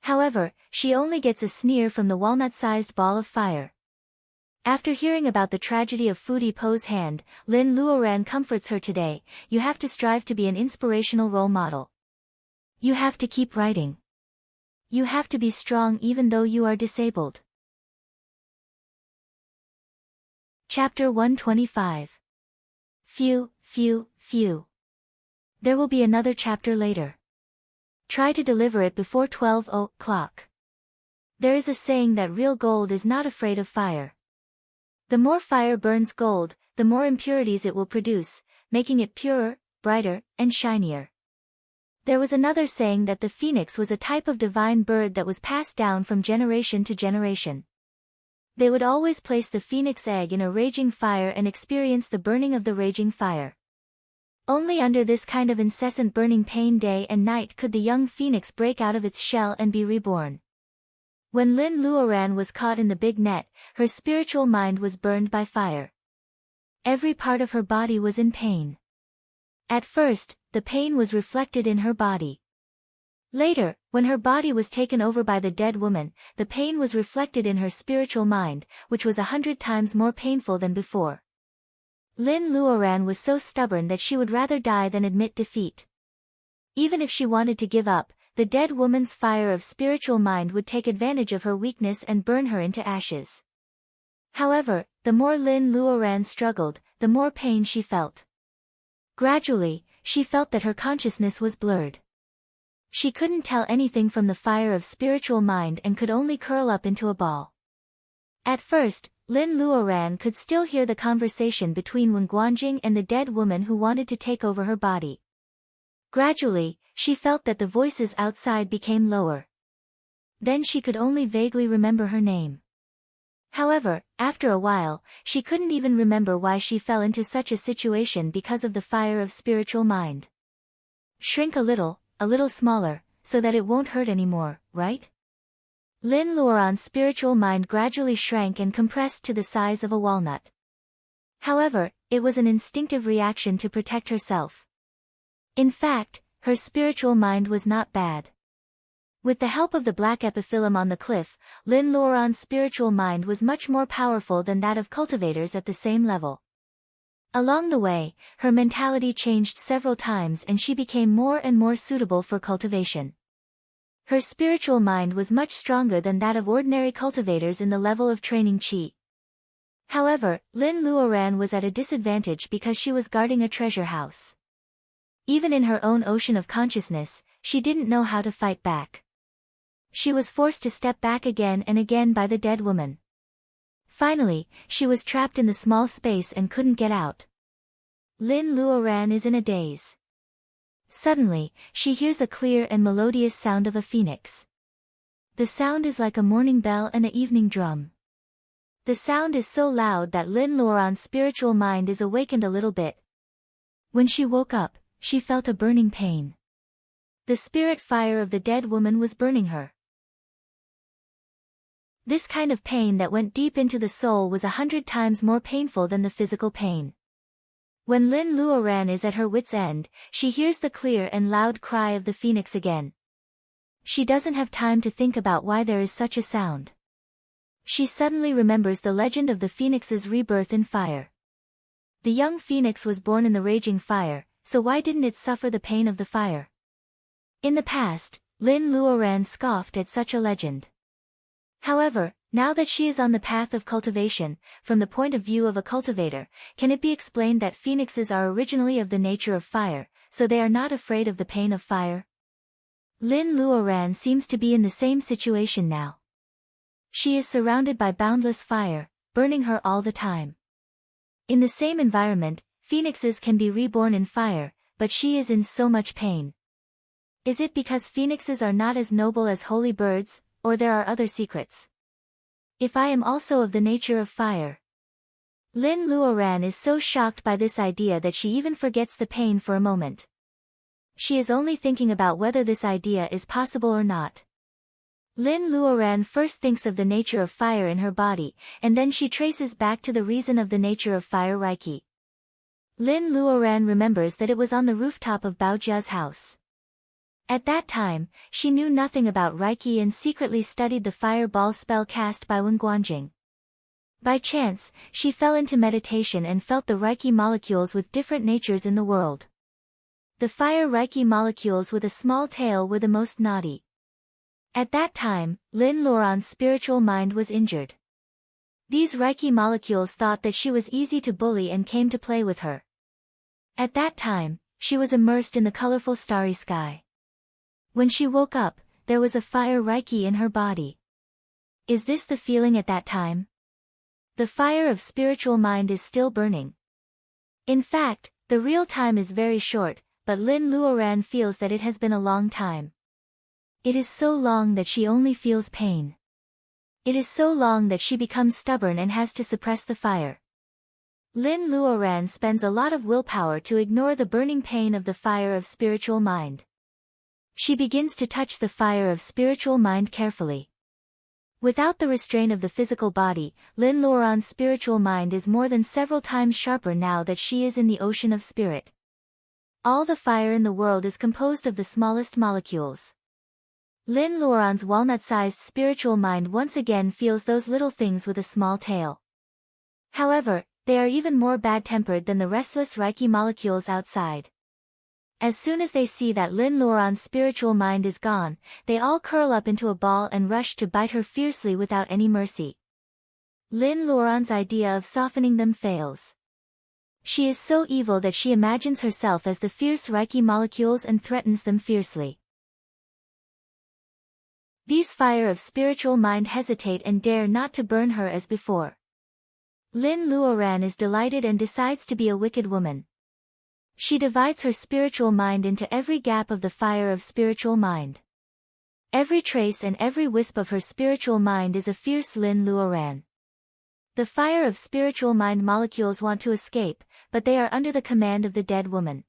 However, she only gets a sneer from the walnut-sized ball of fire. After hearing about the tragedy of Foodie Po's hand, Lin Luoran comforts her today. You have to strive to be an inspirational role model. You have to keep writing. You have to be strong even though you are disabled. Chapter 125. Phew, phew, phew. There will be another chapter later. Try to deliver it before 12 o'clock. There is a saying that real gold is not afraid of fire. The more fire burns gold, the more impurities it will produce, making it purer, brighter, and shinier. There was another saying that the phoenix was a type of divine bird that was passed down from generation to generation. They would always place the phoenix egg in a raging fire and experience the burning of the raging fire. Only under this kind of incessant burning pain day and night could the young phoenix break out of its shell and be reborn. When Lin Luoran was caught in the big net, her spiritual mind was burned by fire. Every part of her body was in pain. At first, the pain was reflected in her body. Later, when her body was taken over by the dead woman, the pain was reflected in her spiritual mind, which was 100 times more painful than before. Lin Luoran was so stubborn that she would rather die than admit defeat. Even if she wanted to give up, the dead woman's fire of spiritual mind would take advantage of her weakness and burn her into ashes. However, the more Lin Luoran struggled, the more pain she felt. Gradually, she felt that her consciousness was blurred. She couldn't tell anything from the fire of spiritual mind and could only curl up into a ball. At first, Lin Luoran could still hear the conversation between Wen Guanjing and the dead woman who wanted to take over her body. Gradually, she felt that the voices outside became lower. Then she could only vaguely remember her name. However, after a while, she couldn't even remember why she fell into such a situation because of the fire of spiritual mind. Shrink a little smaller, so that it won't hurt anymore, right? Lin Luoran's spiritual mind gradually shrank and compressed to the size of a walnut. However, it was an instinctive reaction to protect herself. In fact, her spiritual mind was not bad. With the help of the black epiphyllum on the cliff, Lin Luoran's spiritual mind was much more powerful than that of cultivators at the same level. Along the way, her mentality changed several times and she became more and more suitable for cultivation. Her spiritual mind was much stronger than that of ordinary cultivators in the level of training qi. However, Lin Luoran was at a disadvantage because she was guarding a treasure house. Even in her own ocean of consciousness, she didn't know how to fight back. She was forced to step back again and again by the dead woman. Finally, she was trapped in the small space and couldn't get out. Lin Luoran is in a daze. Suddenly, she hears a clear and melodious sound of a phoenix. The sound is like a morning bell and an evening drum. The sound is so loud that Lin Luoran's spiritual mind is awakened a little bit. When she woke up, she felt a burning pain. The spirit fire of the dead woman was burning her. This kind of pain that went deep into the soul was 100 times more painful than the physical pain. When Lin Luoran is at her wit's end, she hears the clear and loud cry of the phoenix again. She doesn't have time to think about why there is such a sound. She suddenly remembers the legend of the phoenix's rebirth in fire. The young phoenix was born in the raging fire, so why didn't it suffer the pain of the fire? In the past, Lin Luoran scoffed at such a legend. However, now that she is on the path of cultivation, from the point of view of a cultivator, can it be explained that phoenixes are originally of the nature of fire, so they are not afraid of the pain of fire? Lin Luoran seems to be in the same situation now. She is surrounded by boundless fire, burning her all the time. In the same environment, phoenixes can be reborn in fire, but she is in so much pain. Is it because phoenixes are not as noble as holy birds, or there are other secrets? If I am also of the nature of fire. Lin Luoran is so shocked by this idea that she even forgets the pain for a moment. She is only thinking about whether this idea is possible or not. Lin Luoran first thinks of the nature of fire in her body, and then she traces back to the reason of the nature of fire Reiki. Lin Luoran remembers that it was on the rooftop of Baojia's house. At that time, she knew nothing about Reiki and secretly studied the fireball spell cast by Wen Guanjing. By chance, she fell into meditation and felt the Reiki molecules with different natures in the world. The fire Reiki molecules with a small tail were the most naughty. At that time, Lin Luoran's spiritual mind was injured. These Reiki molecules thought that she was easy to bully and came to play with her. At that time, she was immersed in the colorful starry sky. When she woke up, there was a fire Reiki in her body. Is this the feeling at that time? The fire of spiritual mind is still burning. In fact, the real time is very short, but Lin Luoran feels that it has been a long time. It is so long that she only feels pain. It is so long that she becomes stubborn and has to suppress the fire. Lin Luoran spends a lot of willpower to ignore the burning pain of the fire of spiritual mind. She begins to touch the fire of spiritual mind carefully. Without the restraint of the physical body, Lin Luoran's spiritual mind is more than several times sharper now that she is in the ocean of spirit. All the fire in the world is composed of the smallest molecules. Lin Luoran's walnut-sized spiritual mind once again feels those little things with a small tail. However, they are even more bad-tempered than the restless Reiki molecules outside. As soon as they see that Lin Luoran's spiritual mind is gone, they all curl up into a ball and rush to bite her fiercely without any mercy. Lin Luoran's idea of softening them fails. She is so evil that she imagines herself as the fierce Reiki molecules and threatens them fiercely. These fire of spiritual mind hesitate and dare not to burn her as before. Lin Luoran is delighted and decides to be a wicked woman. She divides her spiritual mind into every gap of the fire of spiritual mind. Every trace and every wisp of her spiritual mind is a fierce Lin Luoran. The fire of spiritual mind molecules want to escape, but they are under the command of the dead woman.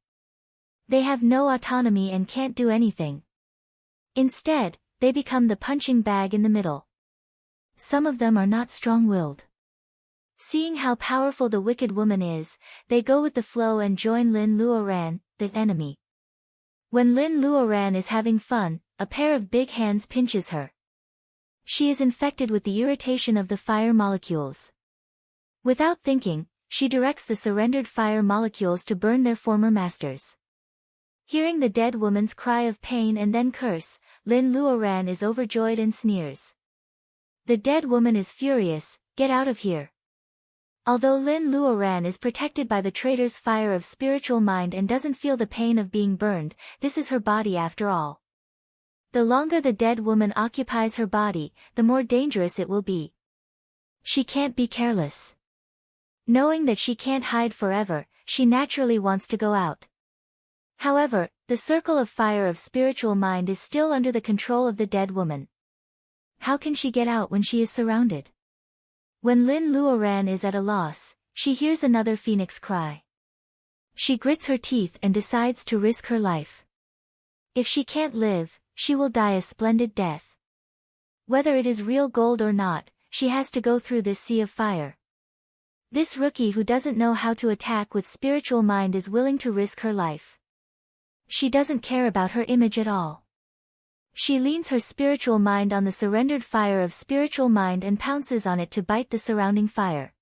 They have no autonomy and can't do anything. Instead, they become the punching bag in the middle. Some of them are not strong-willed. Seeing how powerful the wicked woman is, they go with the flow and join Lin Luoran, the enemy. When Lin Luoran is having fun, a pair of big hands pinches her. She is infected with the irritation of the fire molecules. Without thinking, she directs the surrendered fire molecules to burn their former masters. Hearing the dead woman's cry of pain and then curse, Lin Luoran is overjoyed and sneers. The dead woman is furious, "Get out of here." Although Lin Luoran is protected by the traitor's fire of spiritual mind and doesn't feel the pain of being burned, this is her body after all. The longer the dead woman occupies her body, the more dangerous it will be. She can't be careless. Knowing that she can't hide forever, she naturally wants to go out. However, the circle of fire of spiritual mind is still under the control of the dead woman. How can she get out when she is surrounded? When Lin Luoran is at a loss, she hears another phoenix cry. She grits her teeth and decides to risk her life. If she can't live, she will die a splendid death. Whether it is real gold or not, she has to go through this sea of fire. This rookie who doesn't know how to attack with spiritual mind is willing to risk her life. She doesn't care about her image at all. She leans her spiritual mind on the surrendered fire of spiritual mind and pounces on it to bite the surrounding fire.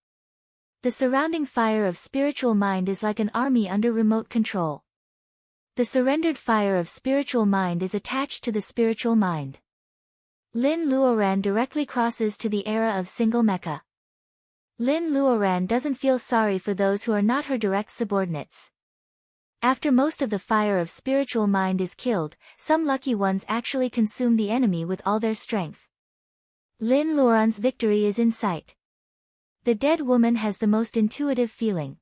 The surrounding fire of spiritual mind is like an army under remote control. The surrendered fire of spiritual mind is attached to the spiritual mind. Lin Luoran directly crosses to the era of single mecha. Lin Luoran doesn't feel sorry for those who are not her direct subordinates. After most of the fire of spiritual mind is killed, some lucky ones actually consume the enemy with all their strength. Lin Luoran's victory is in sight. The dead woman has the most intuitive feeling.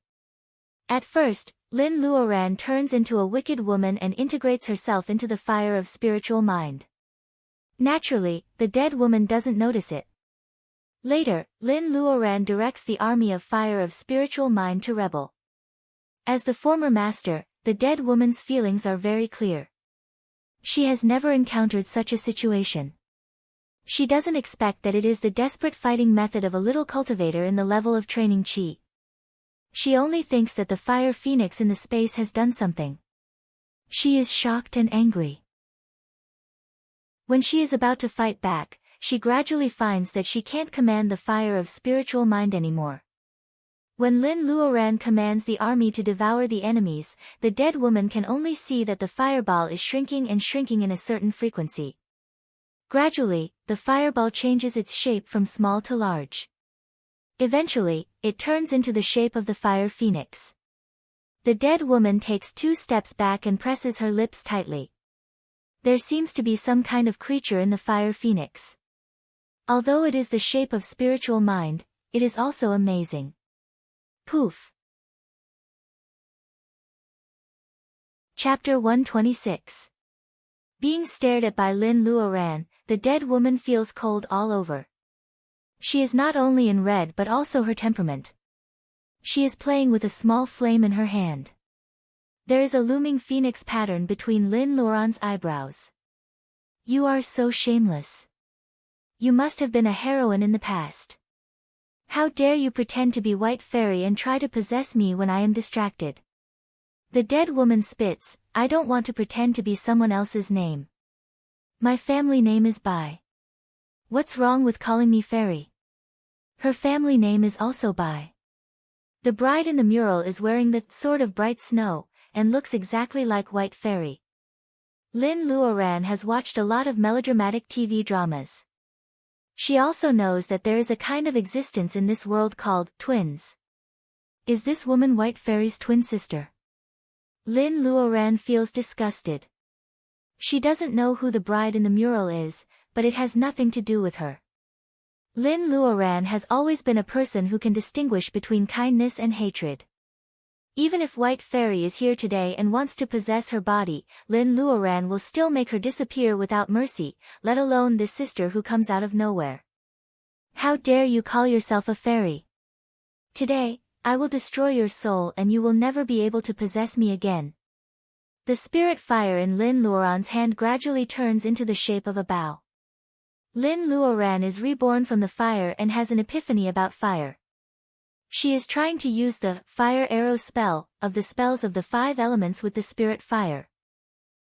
At first, Lin Luoran turns into a wicked woman and integrates herself into the fire of spiritual mind. Naturally, the dead woman doesn't notice it. Later, Lin Luoran directs the army of fire of spiritual mind to rebel. As the former master, the dead woman's feelings are very clear. She has never encountered such a situation. She doesn't expect that it is the desperate fighting method of a little cultivator in the level of training chi. She only thinks that the fire phoenix in the space has done something. She is shocked and angry. When she is about to fight back, she gradually finds that she can't command the fire of spiritual mind anymore. When Lin Luoran commands the army to devour the enemies, the dead woman can only see that the fireball is shrinking and shrinking in a certain frequency. Gradually, the fireball changes its shape from small to large. Eventually, it turns into the shape of the fire phoenix. The dead woman takes 2 steps back and presses her lips tightly. There seems to be some kind of creature in the fire phoenix. Although it is the shape of spiritual mind, it is also amazing. Poof. Chapter 126. Being stared at by Lin Luoran, the dead woman feels cold all over. She is not only in red but also her temperament. She is playing with a small flame in her hand. There is a looming phoenix pattern between Lin Luoran's eyebrows. You are so shameless. You must have been a heroine in the past. How dare you pretend to be White Fairy and try to possess me when I am distracted? The dead woman spits, I don't want to pretend to be someone else's name. My family name is Bai. What's wrong with calling me Fairy? Her family name is also Bai. The bride in the mural is wearing the sword of bright snow, and looks exactly like White Fairy. Lin Luoran has watched a lot of melodramatic TV dramas. She also knows that there is a kind of existence in this world called twins. Is this woman White Fairy's twin sister? Lin Luoran feels disgusted. She doesn't know who the bride in the mural is, but it has nothing to do with her. Lin Luoran has always been a person who can distinguish between kindness and hatred. Even if White Fairy is here today and wants to possess her body, Lin Luoran will still make her disappear without mercy, let alone this sister who comes out of nowhere. How dare you call yourself a fairy? Today, I will destroy your soul and you will never be able to possess me again. The spirit fire in Lin Luoran's hand gradually turns into the shape of a bow. Lin Luoran is reborn from the fire and has an epiphany about fire. She is trying to use the fire arrow spell of the spells of the 5 elements with the spirit fire.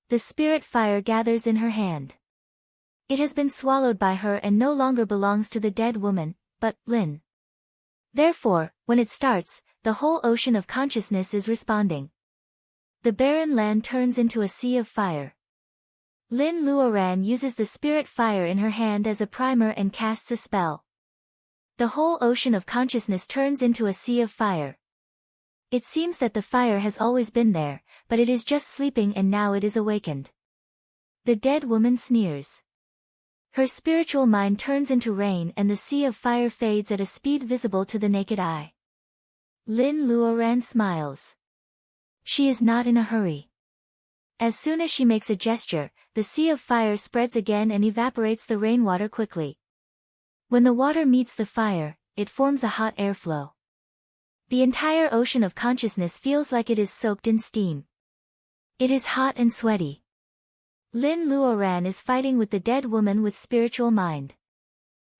The spirit fire gathers in her hand. It has been swallowed by her and no longer belongs to the dead woman, but Lin. Therefore, when it starts, the whole ocean of consciousness is responding. The barren land turns into a sea of fire. Lin Luoran uses the spirit fire in her hand as a primer and casts a spell. The whole ocean of consciousness turns into a sea of fire. It seems that the fire has always been there, but it is just sleeping and now it is awakened. The dead woman sneers. Her spiritual mind turns into rain and the sea of fire fades at a speed visible to the naked eye. Lin Luoran smiles. She is not in a hurry. As soon as she makes a gesture, the sea of fire spreads again and evaporates the rainwater quickly. When the water meets the fire, it forms a hot airflow. The entire ocean of consciousness feels like it is soaked in steam. It is hot and sweaty. Lin Luoran is fighting with the dead woman with spiritual mind.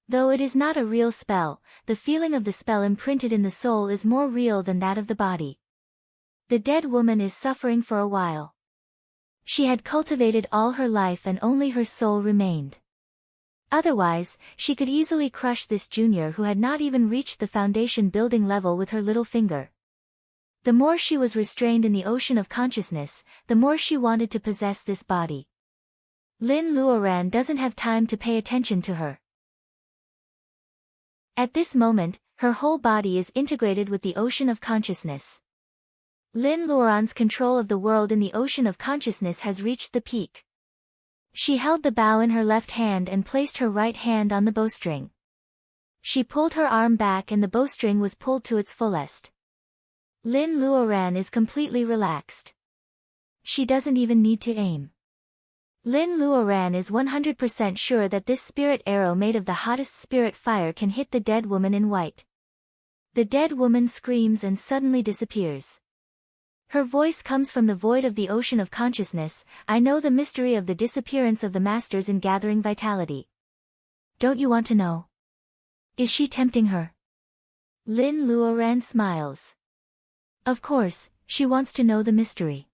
Though it is not a real spell, the feeling of the spell imprinted in the soul is more real than that of the body. The dead woman is suffering for a while. She had cultivated all her life and only her soul remained. Otherwise, she could easily crush this junior who had not even reached the foundation building level with her little finger. The more she was restrained in the ocean of consciousness, the more she wanted to possess this body. Lin Luoran doesn't have time to pay attention to her. At this moment, her whole body is integrated with the ocean of consciousness. Lin Luoran's control of the world in the ocean of consciousness has reached the peak. She held the bow in her left hand and placed her right hand on the bowstring. She pulled her arm back and the bowstring was pulled to its fullest. Lin Luoran is completely relaxed. She doesn't even need to aim. Lin Luoran is 100% sure that this spirit arrow made of the hottest spirit fire can hit the dead woman in white. The dead woman screams and suddenly disappears. Her voice comes from the void of the ocean of consciousness. I know the mystery of the disappearance of the masters in gathering vitality. Don't you want to know? Is she tempting her? Lin Luoran smiles. Of course, she wants to know the mystery.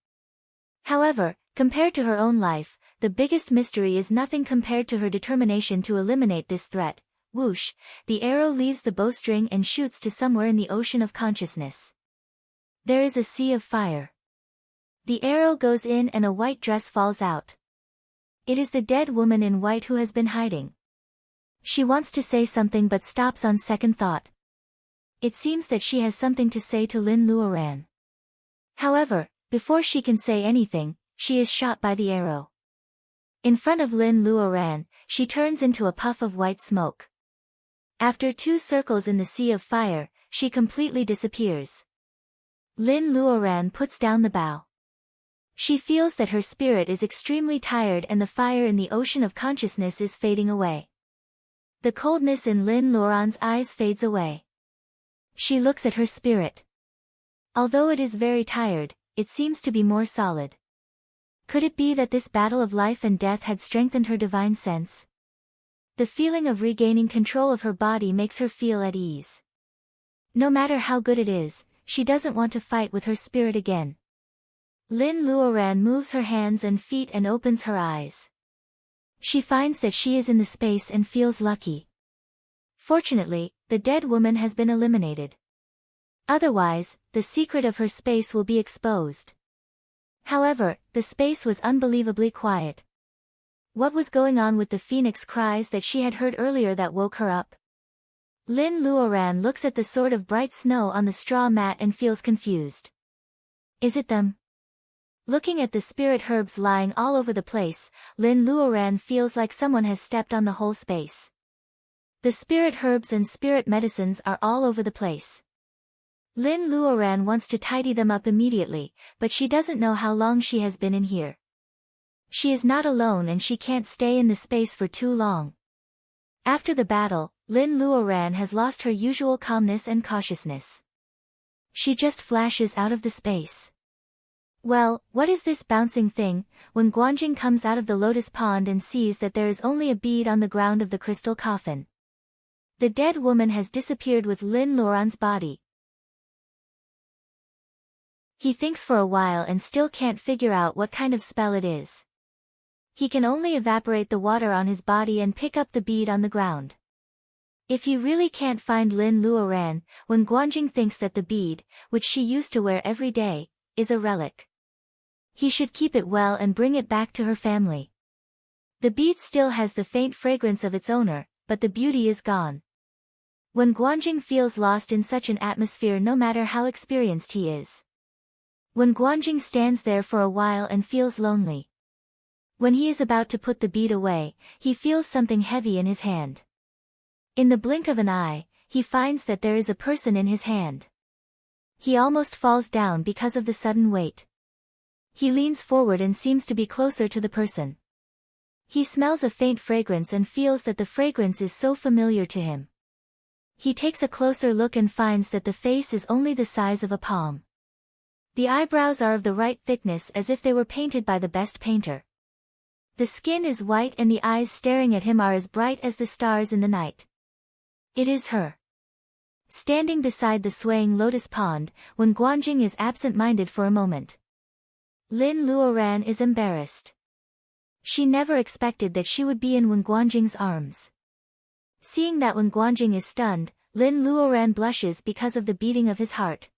However, compared to her own life, the biggest mystery is nothing compared to her determination to eliminate this threat. Whoosh, the arrow leaves the bowstring and shoots to somewhere in the ocean of consciousness. There is a sea of fire. The arrow goes in and a white dress falls out. It is the dead woman in white who has been hiding. She wants to say something but stops on second thought. It seems that she has something to say to Lin Luoran. However, before she can say anything, she is shot by the arrow. In front of Lin Luoran, she turns into a puff of white smoke. After 2 circles in the sea of fire, she completely disappears. Lin Luoran puts down the bow. She feels that her spirit is extremely tired and the fire in the ocean of consciousness is fading away. The coldness in Lin Luoran's eyes fades away. She looks at her spirit. Although it is very tired, it seems to be more solid. Could it be that this battle of life and death had strengthened her divine sense? The feeling of regaining control of her body makes her feel at ease. No matter how good it is, she doesn't want to fight with her spirit again. Lin Luoran moves her hands and feet and opens her eyes. She finds that she is in the space and feels lucky. Fortunately, the dead woman has been eliminated. Otherwise, the secret of her space will be exposed. However, the space was unbelievably quiet. What was going on with the phoenix cries that she had heard earlier that woke her up? Lin Luoran looks at the sort of bright snow on the straw mat and feels confused. Is it them? Looking at the spirit herbs lying all over the place, Lin Luoran feels like someone has stepped on the whole space. The spirit herbs and spirit medicines are all over the place. Lin Luoran wants to tidy them up immediately, but she doesn't know how long she has been in here. She is not alone and she can't stay in the space for too long. After the battle, Lin Luoran has lost her usual calmness and cautiousness. She just flashes out of the space. Well, what is this bouncing thing? When Guanjing comes out of the lotus pond and sees that there is only a bead on the ground of the crystal coffin. The dead woman has disappeared with Lin Luoran's body. He thinks for a while and still can't figure out what kind of spell it is. He can only evaporate the water on his body and pick up the bead on the ground. If he really can't find Lin Luoran, when Guanjing thinks that the bead, which she used to wear every day, is a relic. He should keep it well and bring it back to her family. The bead still has the faint fragrance of its owner, but the beauty is gone. When Guanjing feels lost in such an atmosphere no matter how experienced he is. When Guanjing stands there for a while and feels lonely. When he is about to put the bead away, he feels something heavy in his hand. In the blink of an eye, he finds that there is a person in his hand. He almost falls down because of the sudden weight. He leans forward and seems to be closer to the person. He smells a faint fragrance and feels that the fragrance is so familiar to him. He takes a closer look and finds that the face is only the size of a palm. The eyebrows are of the right thickness as if they were painted by the best painter. The skin is white and the eyes staring at him are as bright as the stars in the night. It is her. Standing beside the swaying lotus pond, when Guanjing is absent-minded for a moment. Lin Luoran is embarrassed. She never expected that she would be in Wen Guanjing's arms. Seeing that Wen Guanjing is stunned, Lin Luoran blushes because of the beating of his heart.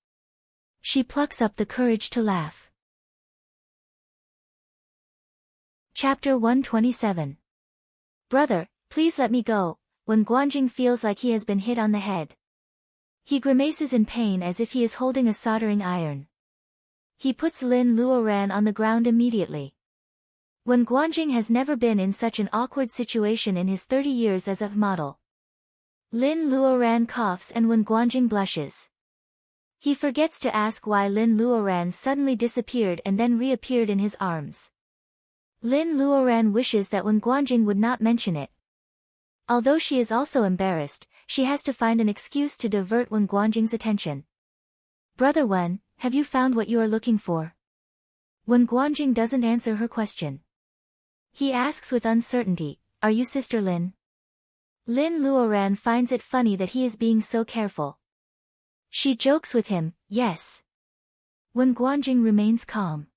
She plucks up the courage to laugh. Chapter 127. Brother, please let me go, when Guanjing feels like he has been hit on the head. He grimaces in pain as if he is holding a soldering iron. He puts Lin Luoran on the ground immediately. When Guanjing has never been in such an awkward situation in his 30 years as a model. Lin Luoran coughs and when Guanjing blushes. He forgets to ask why Lin Luoran suddenly disappeared and then reappeared in his arms. Lin Luoran wishes that when Guanjing would not mention it. Although she is also embarrassed, she has to find an excuse to divert Wen Guanjing's attention. Brother Wen, have you found what you are looking for? When Guanjing doesn't answer her question. He asks with uncertainty, are you Sister Lin? Lin Luoran finds it funny that he is being so careful. She jokes with him, yes. When Guanjing remains calm.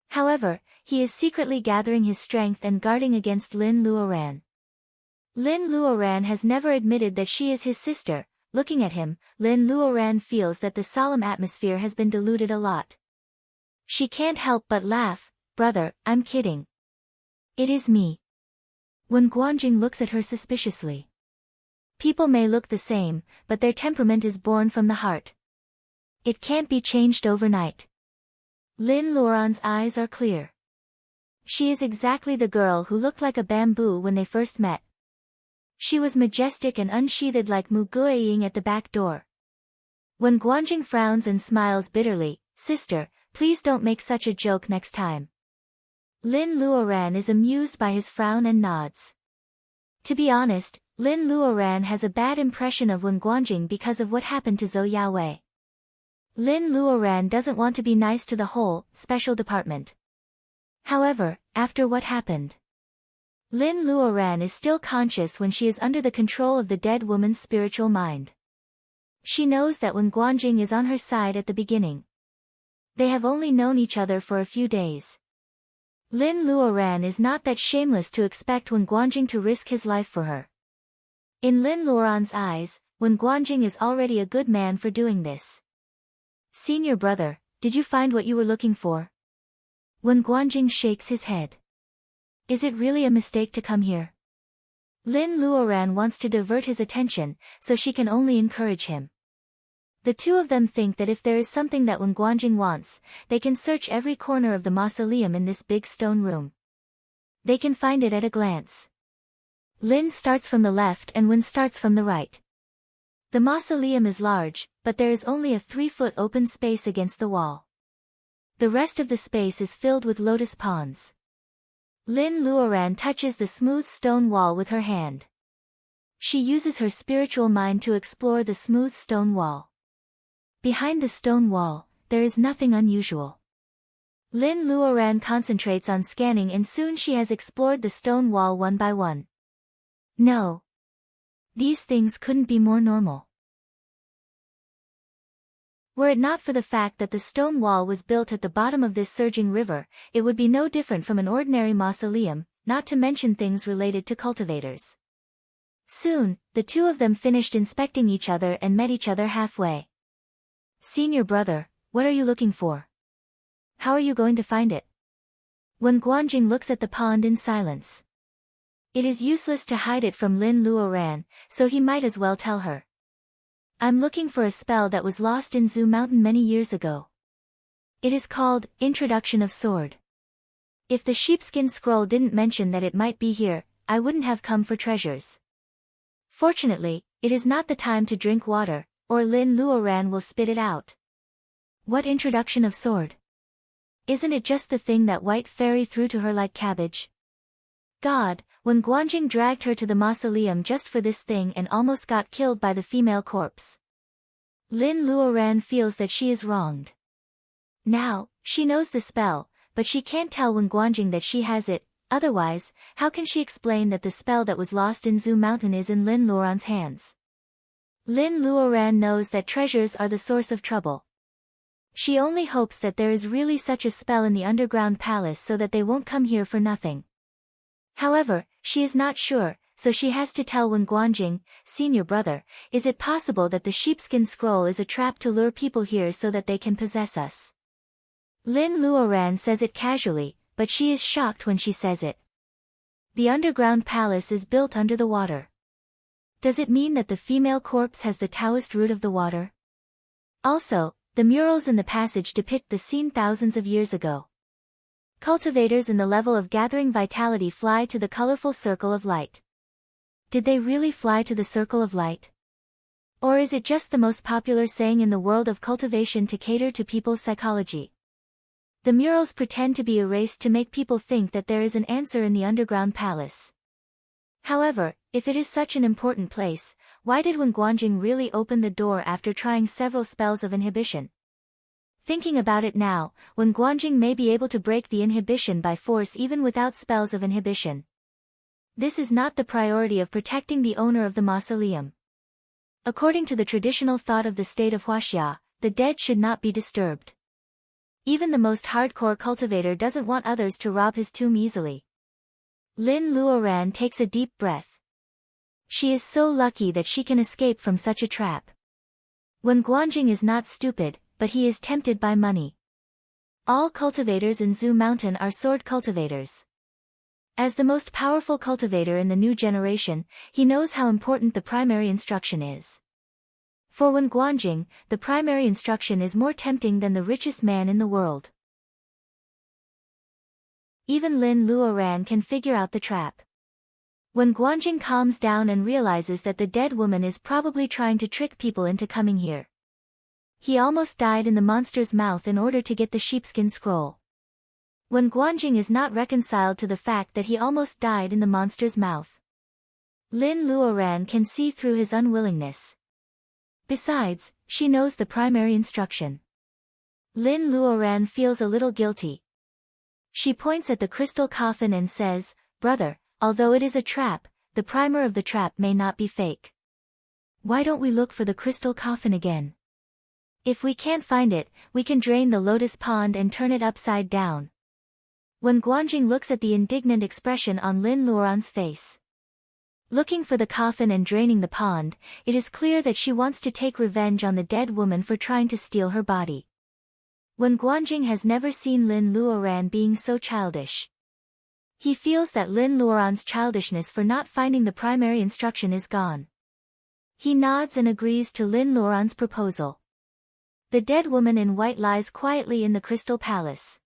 However, he is secretly gathering his strength and guarding against Lin Luoran. Lin Luoran has never admitted that she is his sister. Looking at him, Lin Luoran feels that the solemn atmosphere has been diluted a lot. She can't help but laugh, brother, I'm kidding. It is me. When Guanjing looks at her suspiciously. People may look the same, but their temperament is born from the heart. It can't be changed overnight. Lin Luoran's eyes are clear. She is exactly the girl who looked like a bamboo when they first met. She was majestic and unsheathed like Mu Guiying at the back door. When Guanjing frowns and smiles bitterly, sister, please don't make such a joke next time. Lin Luoran is amused by his frown and nods. To be honest, Lin Luoran has a bad impression of Wen Guanjing because of what happened to Zhou Yaowei. Lin Luoran doesn't want to be nice to the whole, special department. However, after what happened, Lin Luoran is still conscious when she is under the control of the dead woman's spiritual mind. She knows that Wen Guanjing is on her side at the beginning. They have only known each other for a few days. Lin Luoran is not that shameless to expect Wen Guanjing to risk his life for her. In Lin Luoran's eyes, Wen Guanjing is already a good man for doing this. Senior brother, did you find what you were looking for? Wen Guanjing shakes his head. Is it really a mistake to come here? Lin Luoran wants to divert his attention, so she can only encourage him. The two of them think that if there is something that Wen Guanjing wants, they can search every corner of the mausoleum in this big stone room. They can find it at a glance. Lin starts from the left and Wen starts from the right. The mausoleum is large, but there is only a 3-foot open space against the wall. The rest of the space is filled with lotus ponds. Lin Luoran touches the smooth stone wall with her hand. She uses her spiritual mind to explore the smooth stone wall. Behind the stone wall, there is nothing unusual. Lin Luoran concentrates on scanning and soon she has explored the stone wall one by one. No. These things couldn't be more normal. Were it not for the fact that the stone wall was built at the bottom of this surging river, it would be no different from an ordinary mausoleum, not to mention things related to cultivators. Soon, the two of them finished inspecting each other and met each other halfway. Senior brother, what are you looking for? How are you going to find it? When Guanjing looks at the pond in silence. It is useless to hide it from Lin Luoran, so he might as well tell her. I'm looking for a spell that was lost in Zhu Mountain many years ago. It is called Introduction of Sword. If the sheepskin scroll didn't mention that it might be here, I wouldn't have come for treasures. Fortunately, it is not the time to drink water, or Lin Luoran will spit it out. What introduction of sword? Isn't it just the thing that white fairy threw to her like cabbage? God, when Guanjing dragged her to the mausoleum just for this thing and almost got killed by the female corpse. Lin Luoran feels that she is wronged. Now, she knows the spell, but she can't tell Wen Guanjing that she has it, otherwise, how can she explain that the spell that was lost in Zhu Mountain is in Lin Luoran's hands? Lin Luoran knows that treasures are the source of trouble. She only hopes that there is really such a spell in the underground palace so that they won't come here for nothing. However, she is not sure, so she has to tell Wen Guanjing, senior brother, is it possible that the sheepskin scroll is a trap to lure people here so that they can possess us? Lin Luoran says it casually, but she is shocked when she says it. The underground palace is built under the water. Does it mean that the female corpse has the Taoist root of the water? Also, the murals in the passage depict the scene thousands of years ago. Cultivators in the level of gathering vitality fly to the colorful circle of light. Did they really fly to the circle of light? Or is it just the most popular saying in the world of cultivation to cater to people's psychology? The murals pretend to be erased to make people think that there is an answer in the underground palace. However, if it is such an important place, why did Wen Guanjing really open the door after trying several spells of inhibition? Thinking about it now, Wen Guanjing may be able to break the inhibition by force even without spells of inhibition. This is not the priority of protecting the owner of the mausoleum. According to the traditional thought of the state of Huaxia, the dead should not be disturbed. Even the most hardcore cultivator doesn't want others to rob his tomb easily. Lin Luoran takes a deep breath. She is so lucky that she can escape from such a trap. Wen Guanjing is not stupid, but he is tempted by money. All cultivators in Zhu Mountain are sword cultivators. As the most powerful cultivator in the new generation, he knows how important the primary instruction is. For Wen Guanjing, the primary instruction is more tempting than the richest man in the world. Even Lin Luoran can figure out the trap. When Guanjing calms down and realizes that the dead woman is probably trying to trick people into coming here. He almost died in the monster's mouth in order to get the sheepskin scroll. When Guanjing is not reconciled to the fact that he almost died in the monster's mouth. Lin Luoran can see through his unwillingness. Besides, she knows the primary instruction. Lin Luoran feels a little guilty. She points at the crystal coffin and says, "Brother, although it is a trap, the primer of the trap may not be fake. Why don't we look for the crystal coffin again? If we can't find it, we can drain the lotus pond and turn it upside down." When Guanjing looks at the indignant expression on Lin Luoran's face. Looking for the coffin and draining the pond, it is clear that she wants to take revenge on the dead woman for trying to steal her body. When Guanjing has never seen Lin Luoran being so childish. He feels that Lin Luoran's childishness for not finding the primary instruction is gone. He nods and agrees to Lin Luoran's proposal. The dead woman in white lies quietly in the crystal palace.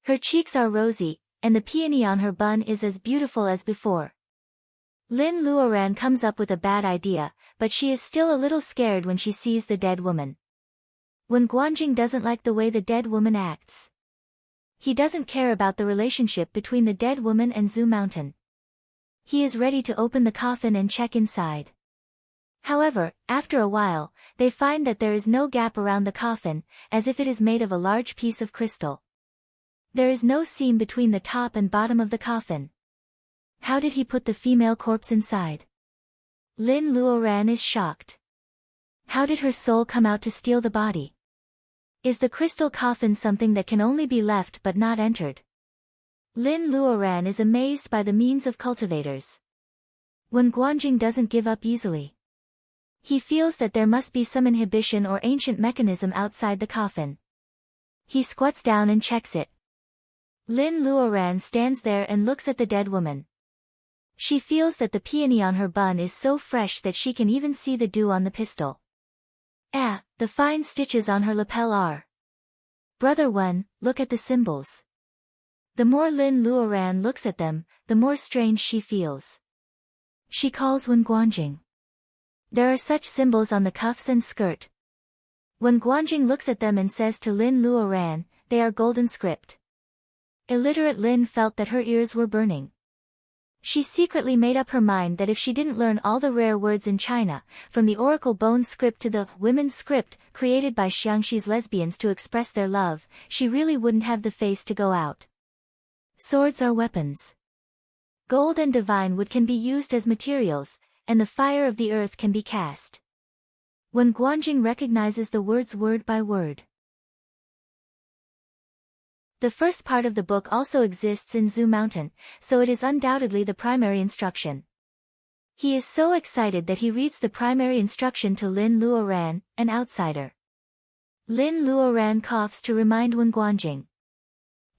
Her cheeks are rosy, and the peony on her bun is as beautiful as before. Lin Luoran comes up with a bad idea, but she is still a little scared when she sees the dead woman. When Guanjing doesn't like the way the dead woman acts. He doesn't care about the relationship between the dead woman and Zhu Mountain. He is ready to open the coffin and check inside. However, after a while, they find that there is no gap around the coffin, as if it is made of a large piece of crystal. There is no seam between the top and bottom of the coffin. How did he put the female corpse inside? Lin Luoran is shocked. How did her soul come out to steal the body? Is the crystal coffin something that can only be left but not entered? Lin Luoran is amazed by the means of cultivators. When Guanjing doesn't give up easily. He feels that there must be some inhibition or ancient mechanism outside the coffin. He squats down and checks it. Lin Luoran stands there and looks at the dead woman. She feels that the peony on her bun is so fresh that she can even see the dew on the pistol. The fine stitches on her lapel are. Brother Wen, look at the symbols. The more Lin Luoran looks at them, the more strange she feels. She calls Wen Guanjing. There are such symbols on the cuffs and skirt. When Guanjing looks at them and says to Lin Luoran, they are golden script. Illiterate Lin felt that her ears were burning. She secretly made up her mind that if she didn't learn all the rare words in China, from the oracle bone script to the women's script created by Xiangxi's lesbians to express their love, she really wouldn't have the face to go out. Swords are weapons. Gold and divine wood can be used as materials, and the fire of the earth can be cast. When Guanjing recognizes the words word by word. The first part of the book also exists in Zhu Mountain, so it is undoubtedly the primary instruction. He is so excited that he reads the primary instruction to Lin Luoran, an outsider. Lin Luoran coughs to remind Wen Guanjing.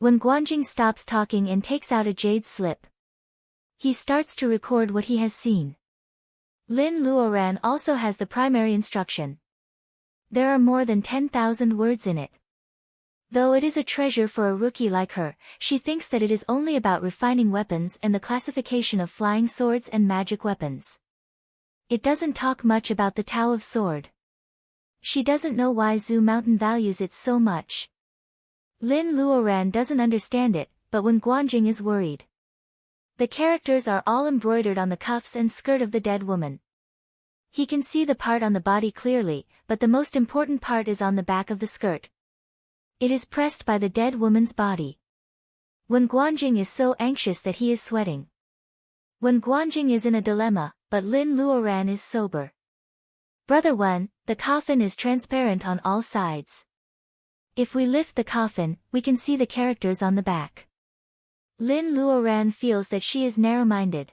When Guanjing stops talking and takes out a jade slip, he starts to record what he has seen. Lin Luoran also has the primary instruction. There are more than 10,000 words in it. Though it is a treasure for a rookie like her, she thinks that it is only about refining weapons and the classification of flying swords and magic weapons. It doesn't talk much about the Tao of Sword. She doesn't know why Zhu Mountain values it so much. Lin Luoran doesn't understand it, but Wen Guanjing is worried. The characters are all embroidered on the cuffs and skirt of the dead woman. He can see the part on the body clearly, but the most important part is on the back of the skirt. It is pressed by the dead woman's body. Wen Guanjing is so anxious that he is sweating. Wen Guanjing is in a dilemma, but Lin Luoran is sober. Brother Wen, the coffin is transparent on all sides. If we lift the coffin, we can see the characters on the back. Lin Luoran feels that she is narrow-minded.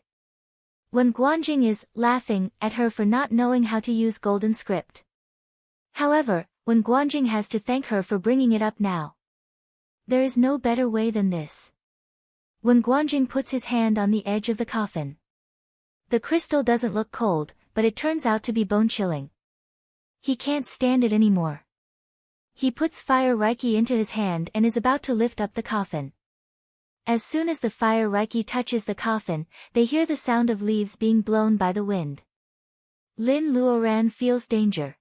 Wen Guanjing is laughing at her for not knowing how to use golden script. However, Wen Guanjing has to thank her for bringing it up now. There is no better way than this. Wen Guanjing puts his hand on the edge of the coffin. The crystal doesn't look cold, but it turns out to be bone-chilling. He can't stand it anymore. He puts fire reiki into his hand and is about to lift up the coffin. As soon as the fire reiki touches the coffin, they hear the sound of leaves being blown by the wind. Lin Luoran feels danger.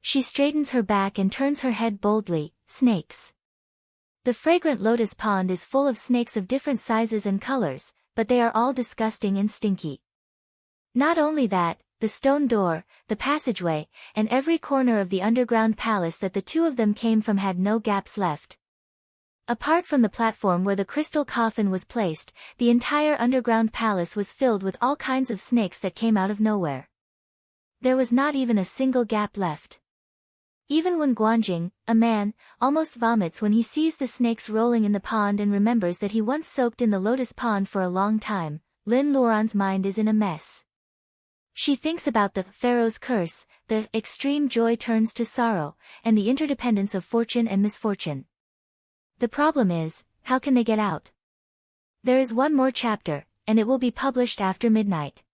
She straightens her back and turns her head boldly. Snakes. The fragrant lotus pond is full of snakes of different sizes and colors, but they are all disgusting and stinky. Not only that, the stone door, the passageway, and every corner of the underground palace that the two of them came from had no gaps left. Apart from the platform where the crystal coffin was placed, the entire underground palace was filled with all kinds of snakes that came out of nowhere. There was not even a single gap left. Even Wen Guanjing, a man, almost vomits when he sees the snakes rolling in the pond and remembers that he once soaked in the lotus pond for a long time. Lin Luoran's mind is in a mess. She thinks about the Pharaoh's curse, the extreme joy turns to sorrow, and the interdependence of fortune and misfortune. The problem is, how can they get out? There is one more chapter, and it will be published after midnight.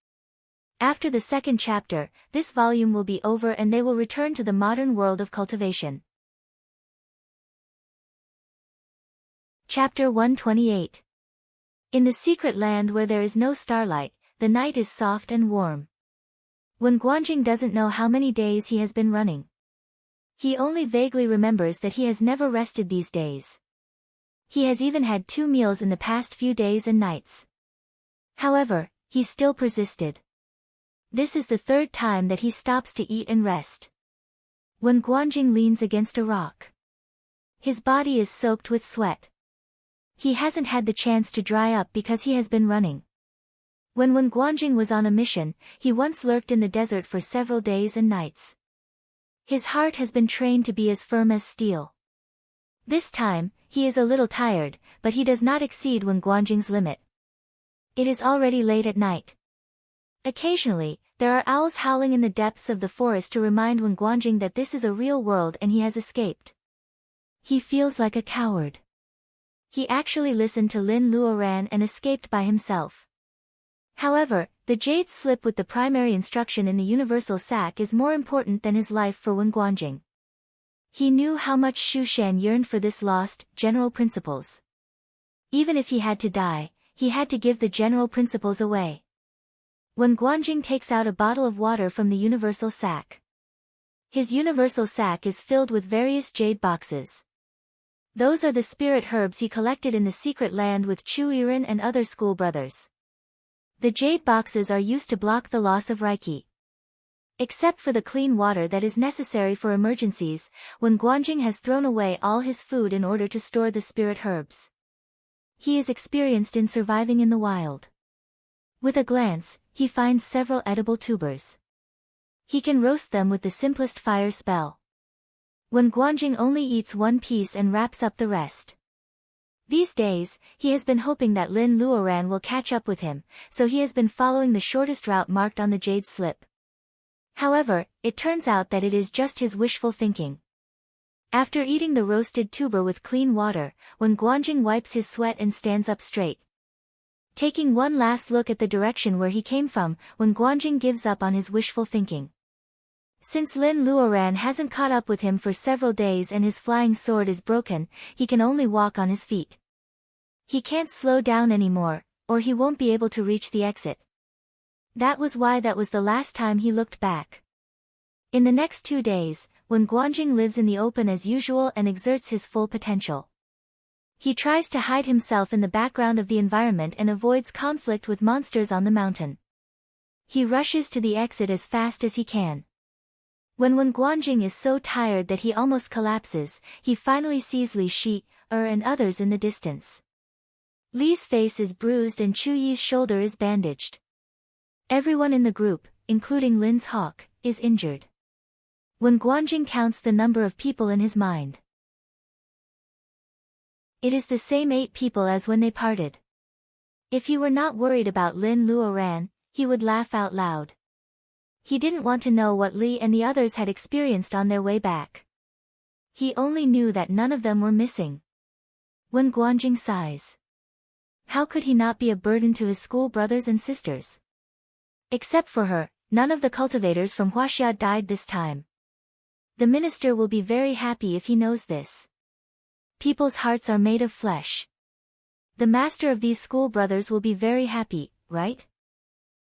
After the second chapter, this volume will be over and they will return to the modern world of cultivation. Chapter 128. In the secret land where there is no starlight, the night is soft and warm. Wen Guanjing doesn't know how many days he has been running. He only vaguely remembers that he has never rested these days. He has even had 2 meals in the past few days and nights. However, he still persisted. This is the 3rd time that he stops to eat and rest. Wen Guanjing leans against a rock. His body is soaked with sweat. He hasn't had the chance to dry up because he has been running. When Wen Guanjing was on a mission, he once lurked in the desert for several days and nights. His heart has been trained to be as firm as steel. This time, he is a little tired, but he does not exceed Wen Guanjing's limit. It is already late at night. Occasionally, there are owls howling in the depths of the forest to remind Wen Guanjing that this is a real world and he has escaped. He feels like a coward. He actually listened to Lin Luoran and escaped by himself. However, the jade slip with the primary instruction in the universal sack is more important than his life for Wen Guanjing. He knew how much Xu Shan yearned for this lost, general principles. Even if he had to die, he had to give the general principles away. Wen Guanjing takes out a bottle of water from the universal sack. His universal sack is filled with various jade boxes. Those are the spirit herbs he collected in the secret land with Chu Yiren and other school brothers. The jade boxes are used to block the loss of Reiki. Except for the clean water that is necessary for emergencies, Wen Guanjing has thrown away all his food in order to store the spirit herbs. He is experienced in surviving in the wild. With a glance, he finds several edible tubers. He can roast them with the simplest fire spell. Wen Guanjing only eats one piece and wraps up the rest. These days, he has been hoping that Lin Luoran will catch up with him, so he has been following the shortest route marked on the jade slip. However, it turns out that it is just his wishful thinking. After eating the roasted tuber with clean water, when Guanjing wipes his sweat and stands up straight, taking one last look at the direction where he came from, when Guanjing gives up on his wishful thinking. Since Lin Luoran hasn't caught up with him for several days and his flying sword is broken, he can only walk on his feet. He can't slow down anymore, or he won't be able to reach the exit. That was the last time he looked back. In the next 2 days, when Guanjing lives in the open as usual and exerts his full potential, he tries to hide himself in the background of the environment and avoids conflict with monsters on the mountain. He rushes to the exit as fast as he can. When Guanjing is so tired that he almost collapses, he finally sees Li Shi, and others in the distance. Li's face is bruised and Chu Yi's shoulder is bandaged. Everyone in the group, including Lin's hawk, is injured. When Guanjing counts the number of people in his mind, it is the same 8 people as when they parted. If he were not worried about Lin Luoran, he would laugh out loud. He didn't want to know what Li and the others had experienced on their way back. He only knew that none of them were missing. When Guanjing sighs, how could he not be a burden to his school brothers and sisters? Except for her, none of the cultivators from Huaxia died this time. The minister will be very happy if he knows this. People's hearts are made of flesh. The master of these school brothers will be very happy, right?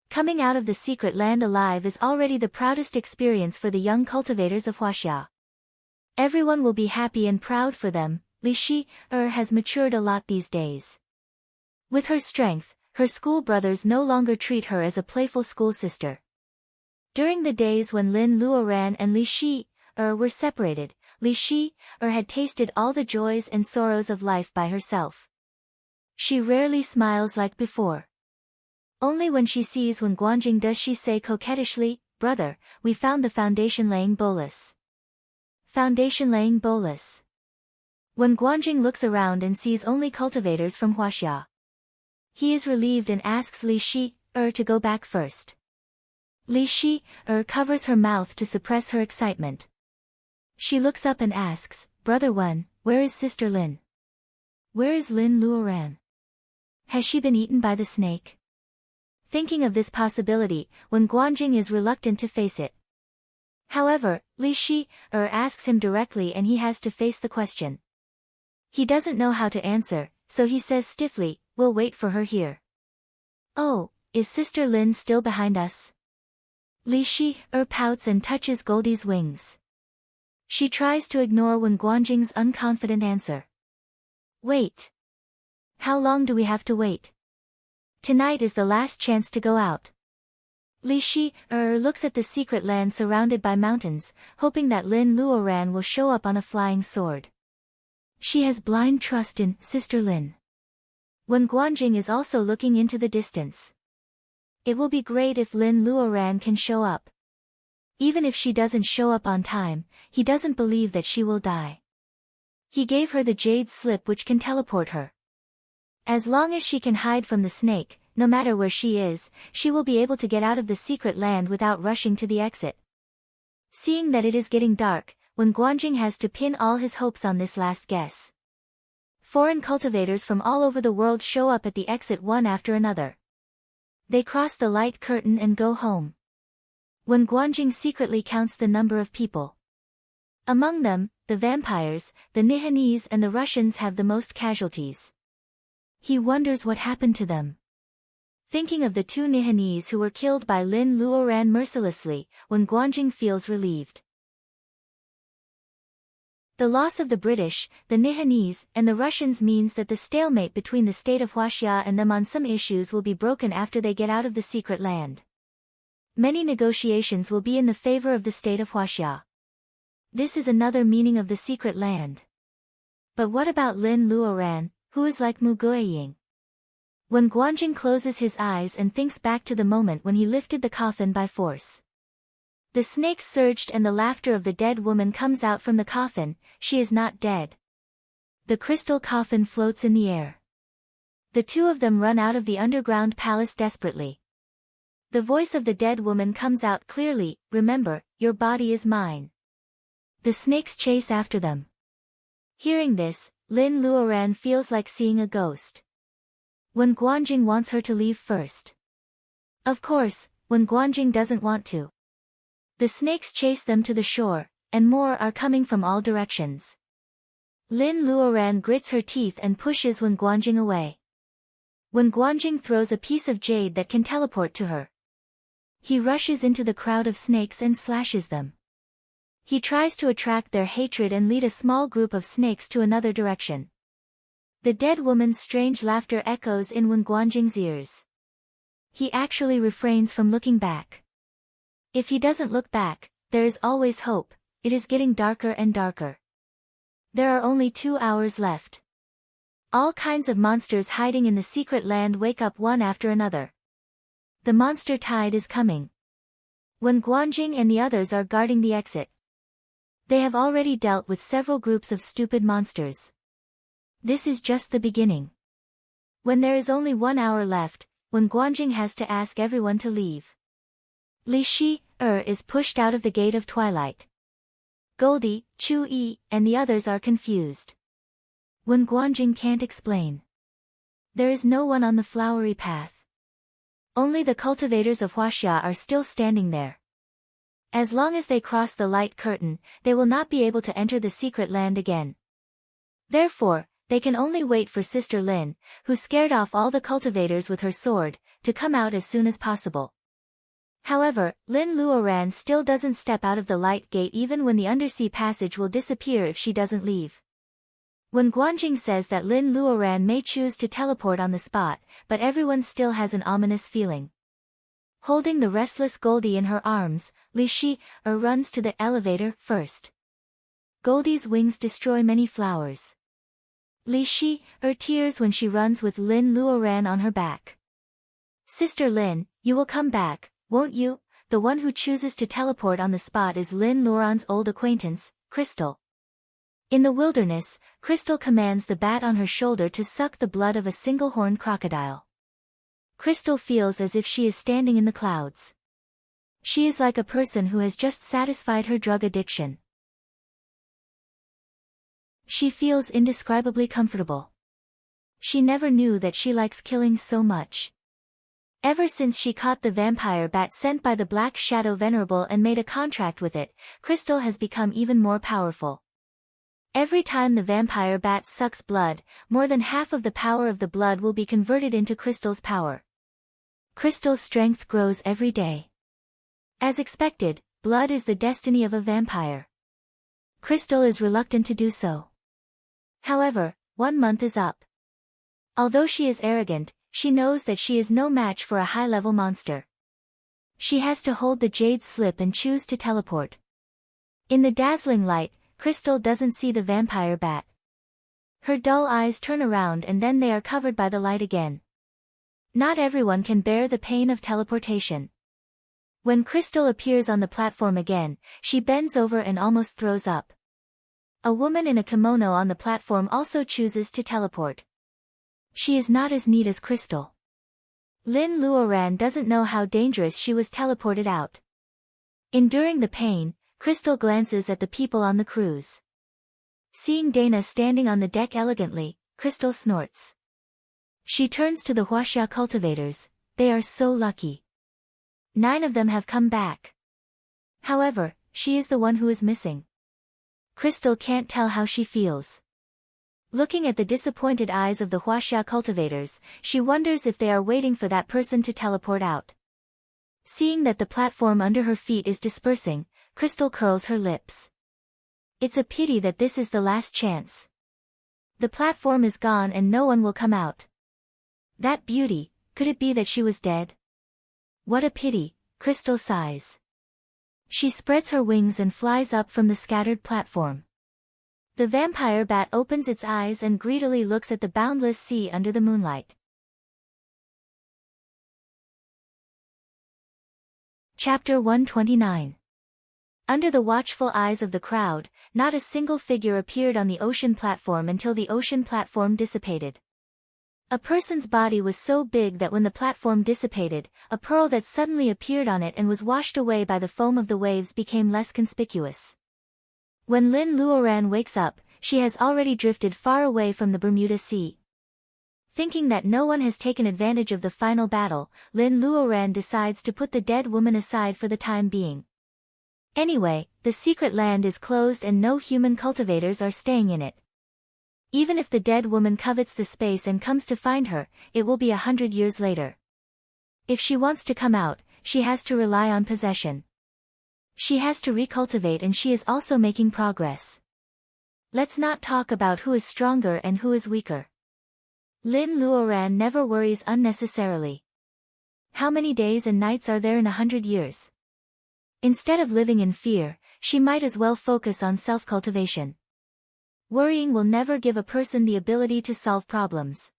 Coming out of the secret land alive is already the proudest experience for the young cultivators of Huaxia. Everyone will be happy and proud for them. Li Shi has matured a lot these days. With her strength, her school brothers no longer treat her as a playful school sister. During the days when Lin Luoran and Li Shi were separated, Li Shi had tasted all the joys and sorrows of life by herself. She rarely smiles like before. Only when she sees when Guanjing does she say coquettishly, "Brother, we found the foundation-laying bolus." Foundation-laying bolus. When Guanjing looks around and sees only cultivators from Huaxia, he is relieved and asks Li Shi to go back first. Li Shi covers her mouth to suppress her excitement. She looks up and asks, "Brother Wen, where is Sister Lin? Where is Lin Luoran? Has she been eaten by the snake?" Thinking of this possibility, when Guanjing is reluctant to face it. However, Li Shi asks him directly and he has to face the question. He doesn't know how to answer, so he says stiffly, "We'll wait for her here." "Oh, is Sister Lin still behind us?" Li Shi pouts and touches Goldie's wings. She tries to ignore when Guanjing's unconfident answer. "Wait. How long do we have to wait? Tonight is the last chance to go out." Li Shi looks at the secret land surrounded by mountains, hoping that Lin Luoran will show up on a flying sword. She has blind trust in Sister Lin. When Guanjing is also looking into the distance. It will be great if Lin Luoran can show up. Even if she doesn't show up on time, he doesn't believe that she will die. He gave her the jade slip which can teleport her. As long as she can hide from the snake, no matter where she is, she will be able to get out of the secret land without rushing to the exit. Seeing that it is getting dark, when Guanjing has to pin all his hopes on this last guess. Foreign cultivators from all over the world show up at the exit one after another. They cross the light curtain and go home. When Guanjing secretly counts the number of people. Among them, the vampires, the Nihanese and the Russians have the most casualties. He wonders what happened to them. Thinking of the 2 Nihanese who were killed by Lin Luoran mercilessly, when Guanjing feels relieved. The loss of the British, the Nihanese, and the Russians means that the stalemate between the state of Huaxia and them on some issues will be broken after they get out of the secret land. Many negotiations will be in the favor of the state of Huaxia. This is another meaning of the secret land. But what about Lin Luoran, who is like Mu Guiying? When Guanjing closes his eyes and thinks back to the moment when he lifted the coffin by force. The snakes surged and the laughter of the dead woman comes out from the coffin. She is not dead. The crystal coffin floats in the air. The two of them run out of the underground palace desperately. The voice of the dead woman comes out clearly, "Remember, your body is mine." The snakes chase after them. Hearing this, Lin Luoran feels like seeing a ghost. When Guanjing wants her to leave first. Of course, when Guanjing doesn't want to. The snakes chase them to the shore, and more are coming from all directions. Lin Luoran grits her teeth and pushes When Guanjing away. When Guanjing throws a piece of jade that can teleport to her. He rushes into the crowd of snakes and slashes them. He tries to attract their hatred and lead a small group of snakes to another direction. The dead woman's strange laughter echoes in When Guanjing's ears. He actually refrains from looking back. If he doesn't look back, there is always hope. It is getting darker and darker. There are only 2 hours left. All kinds of monsters hiding in the secret land wake up one after another. The monster tide is coming. When Guanjing and the others are guarding the exit. They have already dealt with several groups of stupid monsters. This is just the beginning. When there is only 1 hour left, When Guanjing has to ask everyone to leave. Li Shi is pushed out of the Gate of Twilight. Goldie, Chu Yi, and the others are confused. When Guanjing can't explain. There is no one on the flowery path. Only the cultivators of Huaxia are still standing there. As long as they cross the light curtain, they will not be able to enter the secret land again. Therefore, they can only wait for Sister Lin, who scared off all the cultivators with her sword, to come out as soon as possible. However, Lin Luoran still doesn't step out of the light gate even when the undersea passage will disappear if she doesn't leave. When Guanjing says that Lin Luoran may choose to teleport on the spot, but everyone still has an ominous feeling. Holding the restless Goldie in her arms, Li Shi runs to the elevator first. Goldie's wings destroy many flowers. Li Shi tears when she runs with Lin Luoran on her back. Sister Lin, you will come back, won't you? The one who chooses to teleport on the spot is Lin Luoran's old acquaintance, Crystal. In the wilderness, Crystal commands the bat on her shoulder to suck the blood of a single-horned crocodile. Crystal feels as if she is standing in the clouds. She is like a person who has just satisfied her drug addiction. She feels indescribably comfortable. She never knew that she likes killing so much. Ever since she caught the vampire bat sent by the Black Shadow Venerable and made a contract with it, Crystal has become even more powerful. Every time the vampire bat sucks blood, more than half of the power of the blood will be converted into Crystal's power. Crystal's strength grows every day. As expected, blood is the destiny of a vampire. Crystal is reluctant to do so. However, 1 month is up. Although she is arrogant, she knows that she is no match for a high-level monster. She has to hold the jade slip and choose to teleport. In the dazzling light, Crystal doesn't see the vampire bat. Her dull eyes turn around and then they are covered by the light again. Not everyone can bear the pain of teleportation. When Crystal appears on the platform again, she bends over and almost throws up. A woman in a kimono on the platform also chooses to teleport. She is not as neat as Crystal. Lin Luoran doesn't know how dangerous she was teleported out. Enduring the pain, Crystal glances at the people on the cruise. Seeing Dana standing on the deck elegantly, Crystal snorts. She turns to the Huaxia cultivators. They are so lucky. 9 of them have come back. However, she is the one who is missing. Crystal can't tell how she feels. Looking at the disappointed eyes of the Huaxia cultivators, she wonders if they are waiting for that person to teleport out. Seeing that the platform under her feet is dispersing, Crystal curls her lips. It's a pity that this is the last chance. The platform is gone and no one will come out. That beauty, could it be that she was dead? What a pity, Crystal sighs. She spreads her wings and flies up from the scattered platform. The vampire bat opens its eyes and greedily looks at the boundless sea under the moonlight. Chapter 129. Under the watchful eyes of the crowd, not a single figure appeared on the ocean platform until the ocean platform dissipated. A person's body was so big that when the platform dissipated, a pearl that suddenly appeared on it and was washed away by the foam of the waves became less conspicuous. When Lin Luoran wakes up, she has already drifted far away from the Bermuda Sea. Thinking that no one has taken advantage of the final battle, Lin Luoran decides to put the dead woman aside for the time being. Anyway, the secret land is closed and no human cultivators are staying in it. Even if the dead woman covets the space and comes to find her, it will be 100 years later. If she wants to come out, she has to rely on possession. She has to recultivate, and she is also making progress. Let's not talk about who is stronger and who is weaker. Lin Luoran never worries unnecessarily. How many days and nights are there in 100 years? Instead of living in fear, she might as well focus on self-cultivation. Worrying will never give a person the ability to solve problems.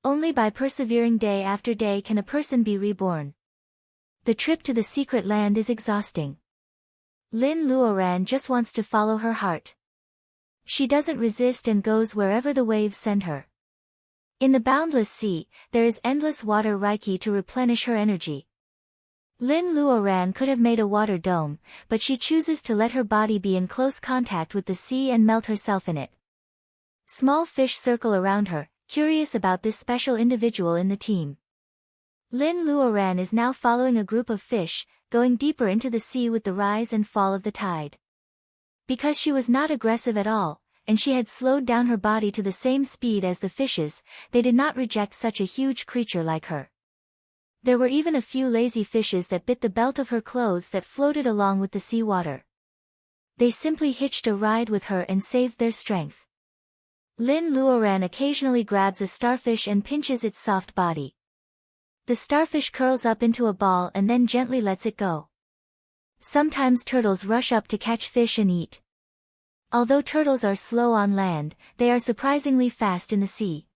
Only by persevering day after day can a person be reborn. The trip to the secret land is exhausting. Lin Luoran just wants to follow her heart. She doesn't resist and goes wherever the waves send her. In the boundless sea, there is endless water reiki to replenish her energy. Lin Luoran could have made a water dome, but she chooses to let her body be in close contact with the sea and melt herself in it. Small fish circle around her, curious about this special individual in the team. Lin Luoran is now following a group of fish, going deeper into the sea with the rise and fall of the tide. Because she was not aggressive at all, and she had slowed down her body to the same speed as the fishes, they did not reject such a huge creature like her. There were even a few lazy fishes that bit the belt of her clothes that floated along with the sea water. They simply hitched a ride with her and saved their strength. Lin Luoran occasionally grabs a starfish and pinches its soft body. The starfish curls up into a ball and then gently lets it go. Sometimes turtles rush up to catch fish and eat. Although turtles are slow on land, they are surprisingly fast in the sea.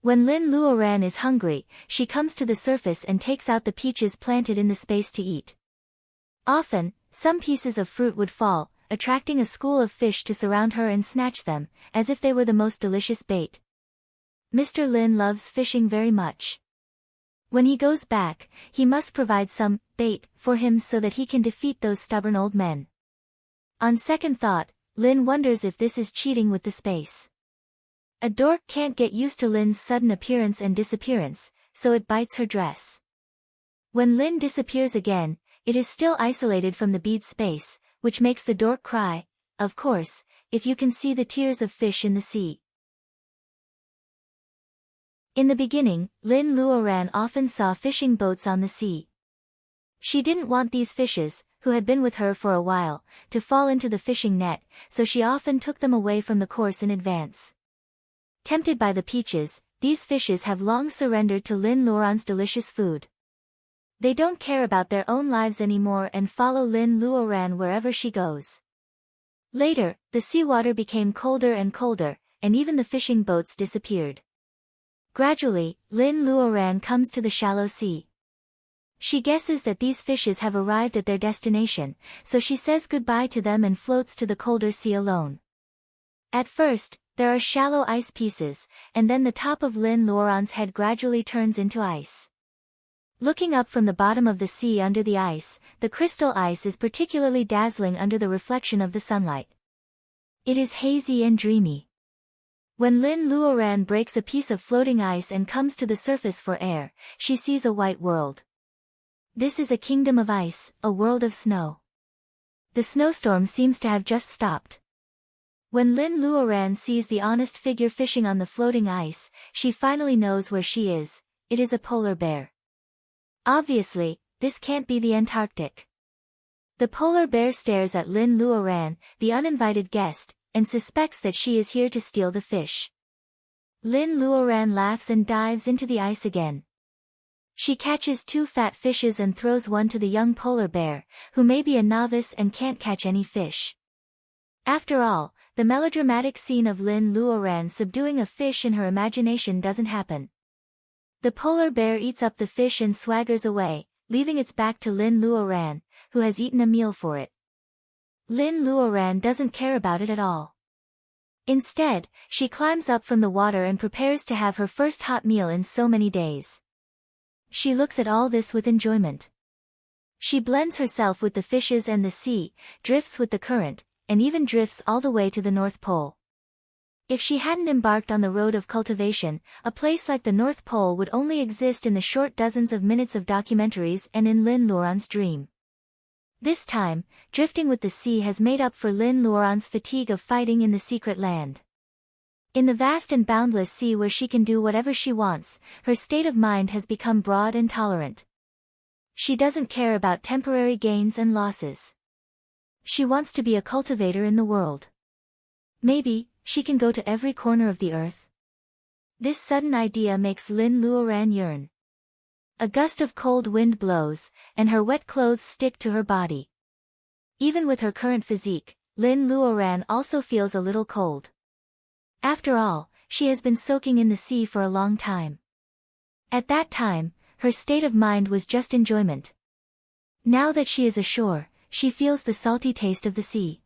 When Lin Luoran is hungry, she comes to the surface and takes out the peaches planted in the space to eat. Often, some pieces of fruit would fall, attracting a school of fish to surround her and snatch them, as if they were the most delicious bait. Mr. Lin loves fishing very much. When he goes back, he must provide some bait for him so that he can defeat those stubborn old men. On second thought, Lin wonders if this is cheating with the space. A dork can't get used to Lin's sudden appearance and disappearance, so it bites her dress. When Lin disappears again, it is still isolated from the bead space, which makes the dork cry, of course, if you can see the tears of fish in the sea. In the beginning, Lin Luoran often saw fishing boats on the sea. She didn't want these fishes, who had been with her for a while, to fall into the fishing net, so she often took them away from the course in advance. Tempted by the peaches, these fishes have long surrendered to Lin Luoran's delicious food. They don't care about their own lives anymore and follow Lin Luoran wherever she goes. Later, the seawater became colder and colder, and even the fishing boats disappeared. Gradually, Lin Luoran comes to the shallow sea. She guesses that these fishes have arrived at their destination, so she says goodbye to them and floats to the colder sea alone. At first, there are shallow ice pieces, and then the top of Lin Luoran's head gradually turns into ice. Looking up from the bottom of the sea under the ice, the crystal ice is particularly dazzling under the reflection of the sunlight. It is hazy and dreamy. When Lin Luoran breaks a piece of floating ice and comes to the surface for air, she sees a white world. This is a kingdom of ice, a world of snow. The snowstorm seems to have just stopped. When Lin Luoran sees the honest figure fishing on the floating ice, she finally knows where she is. It is a polar bear. Obviously, this can't be the Antarctic. The polar bear stares at Lin Luoran, the uninvited guest, and suspects that she is here to steal the fish. Lin Luoran laughs and dives into the ice again. She catches 2 fat fishes and throws one to the young polar bear, who may be a novice and can't catch any fish. After all, the melodramatic scene of Lin Luoran subduing a fish in her imagination doesn't happen. The polar bear eats up the fish and swaggers away, leaving its back to Lin Luoran, who has eaten a meal for it. Lin Luoran doesn't care about it at all. Instead, she climbs up from the water and prepares to have her first hot meal in so many days. She looks at all this with enjoyment. She blends herself with the fishes and the sea, drifts with the current, and even drifts all the way to the North Pole. If she hadn't embarked on the road of cultivation, a place like the North Pole would only exist in the short dozens of minutes of documentaries and in Lin Luoran's dream. This time, drifting with the sea has made up for Lin Luoran's fatigue of fighting in the secret land. In the vast and boundless sea where she can do whatever she wants, her state of mind has become broad and tolerant. She doesn't care about temporary gains and losses. She wants to be a cultivator in the world. Maybe, she can go to every corner of the earth. This sudden idea makes Lin Luoran yearn. A gust of cold wind blows, and her wet clothes stick to her body. Even with her current physique, Lin Luoran also feels a little cold. After all, she has been soaking in the sea for a long time. At that time, her state of mind was just enjoyment. Now that she is ashore, she feels the salty taste of the sea.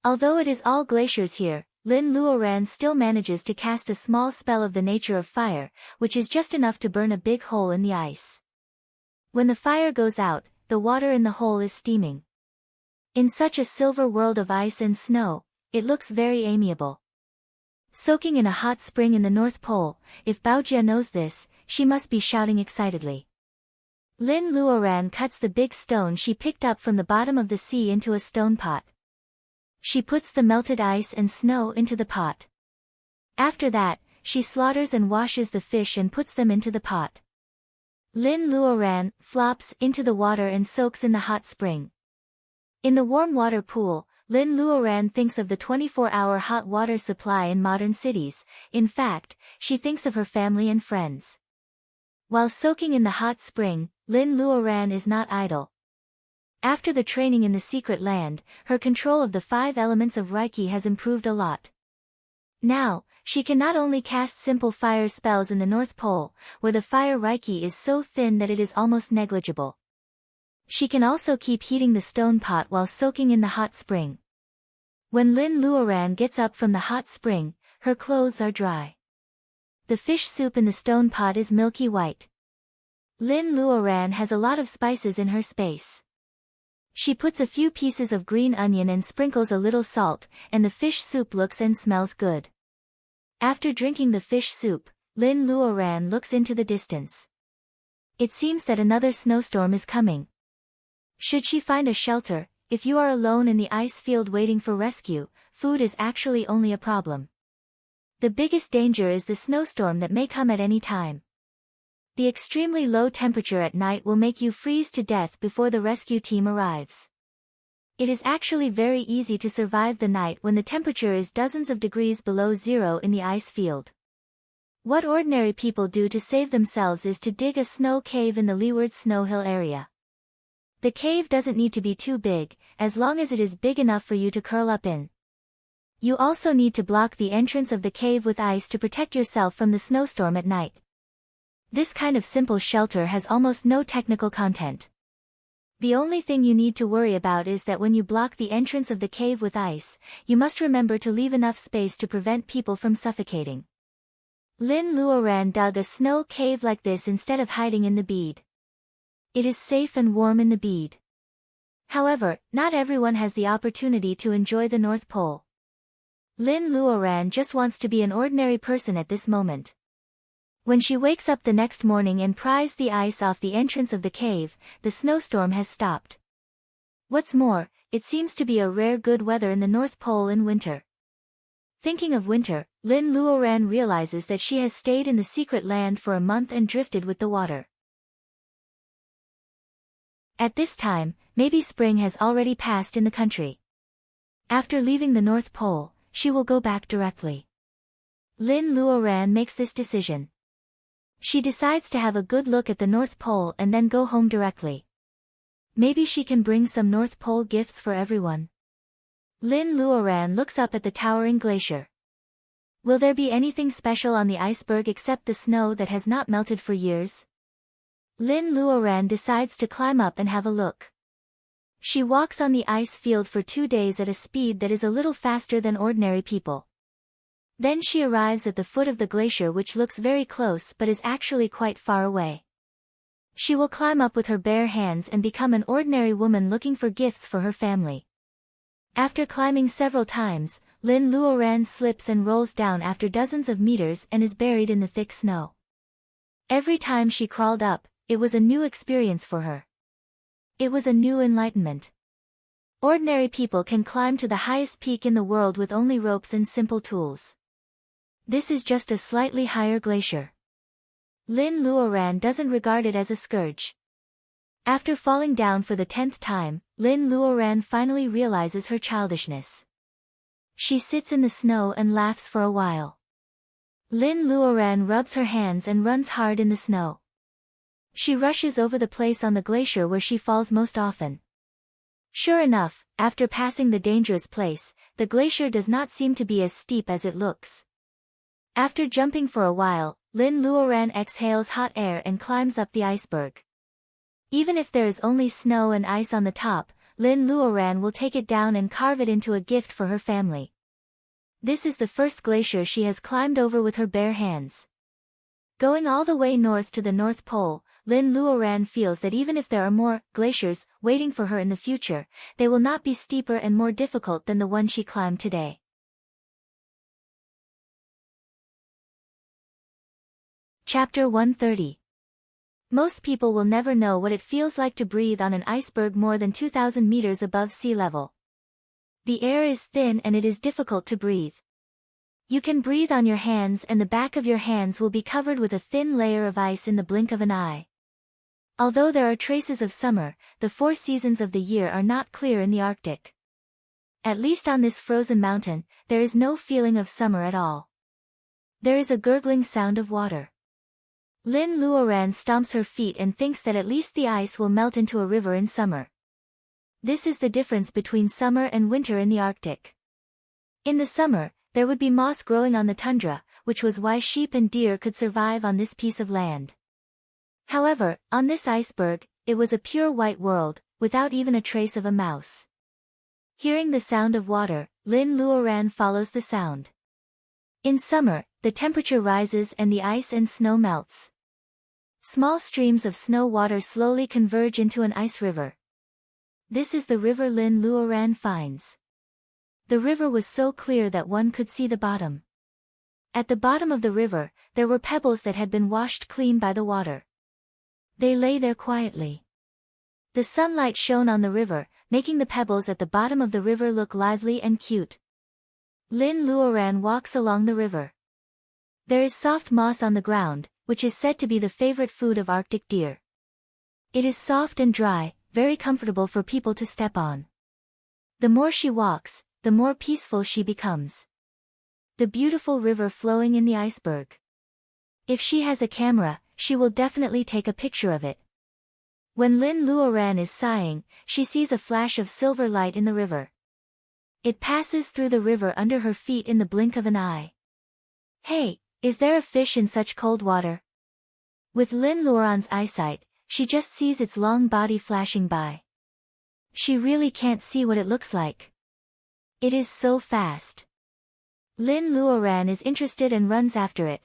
Although it is all glaciers here, Lin Luoran still manages to cast a small spell of the nature of fire, which is just enough to burn a big hole in the ice. When the fire goes out, the water in the hole is steaming. In such a silver world of ice and snow, it looks very amiable. Soaking in a hot spring in the North Pole, if Baojia knows this, she must be shouting excitedly. Lin Luoran cuts the big stone she picked up from the bottom of the sea into a stone pot. She puts the melted ice and snow into the pot. After that, she slaughters and washes the fish and puts them into the pot. Lin Luoran flops into the water and soaks in the hot spring. In the warm water pool, Lin Luoran thinks of the 24-hour hot water supply in modern cities. In fact, she thinks of her family and friends. While soaking in the hot spring, Lin Luoran is not idle. After the training in the secret land, her control of the 5 elements of Reiki has improved a lot. Now, she can not only cast simple fire spells in the North Pole, where the fire Reiki is so thin that it is almost negligible. She can also keep heating the stone pot while soaking in the hot spring. When Lin Luoran gets up from the hot spring, her clothes are dry. The fish soup in the stone pot is milky white. Lin Luoran has a lot of spices in her space. She puts a few pieces of green onion and sprinkles a little salt, and the fish soup looks and smells good. After drinking the fish soup, Lin Luoran looks into the distance. It seems that another snowstorm is coming. Should she find a shelter? If you are alone in the ice field waiting for rescue, food is actually only a problem. The biggest danger is the snowstorm that may come at any time. The extremely low temperature at night will make you freeze to death before the rescue team arrives. It is actually very easy to survive the night when the temperature is dozens of degrees below zero in the ice field. What ordinary people do to save themselves is to dig a snow cave in the leeward snow hill area. The cave doesn't need to be too big, as long as it is big enough for you to curl up in. You also need to block the entrance of the cave with ice to protect yourself from the snowstorm at night. This kind of simple shelter has almost no technical content. The only thing you need to worry about is that when you block the entrance of the cave with ice, you must remember to leave enough space to prevent people from suffocating. Lin Luoran dug a snow cave like this instead of hiding in the bead. It is safe and warm in the bead. However, not everyone has the opportunity to enjoy the North Pole. Lin Luoran just wants to be an ordinary person at this moment. When she wakes up the next morning and pries the ice off the entrance of the cave, the snowstorm has stopped. What's more, it seems to be a rare good weather in the North Pole in winter. Thinking of winter, Lin Luoran realizes that she has stayed in the secret land for a month and drifted with the water. At this time, maybe spring has already passed in the country. After leaving the North Pole, she will go back directly. Lin Luoran makes this decision. She decides to have a good look at the North Pole and then go home directly. Maybe she can bring some North Pole gifts for everyone. Lin Luoran looks up at the towering glacier. Will there be anything special on the iceberg except the snow that has not melted for years? Lin Luoran decides to climb up and have a look. She walks on the ice field for 2 days at a speed that is a little faster than ordinary people. Then she arrives at the foot of the glacier, which looks very close but is actually quite far away. She will climb up with her bare hands and become an ordinary woman looking for gifts for her family. After climbing several times, Lin Luoran slips and rolls down after dozens of meters and is buried in the thick snow. Every time she crawled up, it was a new experience for her. It was a new enlightenment. Ordinary people can climb to the highest peak in the world with only ropes and simple tools. This is just a slightly higher glacier. Lin Luoran doesn't regard it as a scourge. After falling down for the 10th time, Lin Luoran finally realizes her childishness. She sits in the snow and laughs for a while. Lin Luoran rubs her hands and runs hard in the snow. She rushes over the place on the glacier where she falls most often. Sure enough, after passing the dangerous place, the glacier does not seem to be as steep as it looks. After jumping for a while, Lin Luoran exhales hot air and climbs up the iceberg. Even if there is only snow and ice on the top, Lin Luoran will take it down and carve it into a gift for her family. This is the first glacier she has climbed over with her bare hands. Going all the way north to the North Pole, Lin Luoran feels that even if there are more glaciers waiting for her in the future, they will not be steeper and more difficult than the one she climbed today. Chapter 130. Most people will never know what it feels like to breathe on an iceberg more than 2,000 meters above sea level. The air is thin and it is difficult to breathe. You can breathe on your hands and the back of your hands will be covered with a thin layer of ice in the blink of an eye. Although there are traces of summer, the 4 seasons of the year are not clear in the Arctic. At least on this frozen mountain, there is no feeling of summer at all. There is a gurgling sound of water. Lin Luoran stomps her feet and thinks that at least the ice will melt into a river in summer. This is the difference between summer and winter in the Arctic. In the summer, there would be moss growing on the tundra, which was why sheep and deer could survive on this piece of land. However, on this iceberg, it was a pure white world, without even a trace of a mouse. Hearing the sound of water, Lin Luoran follows the sound. In summer, the temperature rises and the ice and snow melts. Small streams of snow water slowly converge into an ice river. This is the river Lin Luoran finds. The river was so clear that one could see the bottom. At the bottom of the river, there were pebbles that had been washed clean by the water. They lay there quietly. The sunlight shone on the river, making the pebbles at the bottom of the river look lively and cute. Lin Luoran walks along the river. There is soft moss on the ground, which is said to be the favorite food of Arctic deer. It is soft and dry, very comfortable for people to step on. The more she walks, the more peaceful she becomes. The beautiful river flowing in the iceberg. If she has a camera, she will definitely take a picture of it. When Lin Luoran is sighing, she sees a flash of silver light in the river. It passes through the river under her feet in the blink of an eye. Hey, is there a fish in such cold water? With Lin Luoran's eyesight, she just sees its long body flashing by. She really can't see what it looks like. It is so fast. Lin Luoran is interested and runs after it.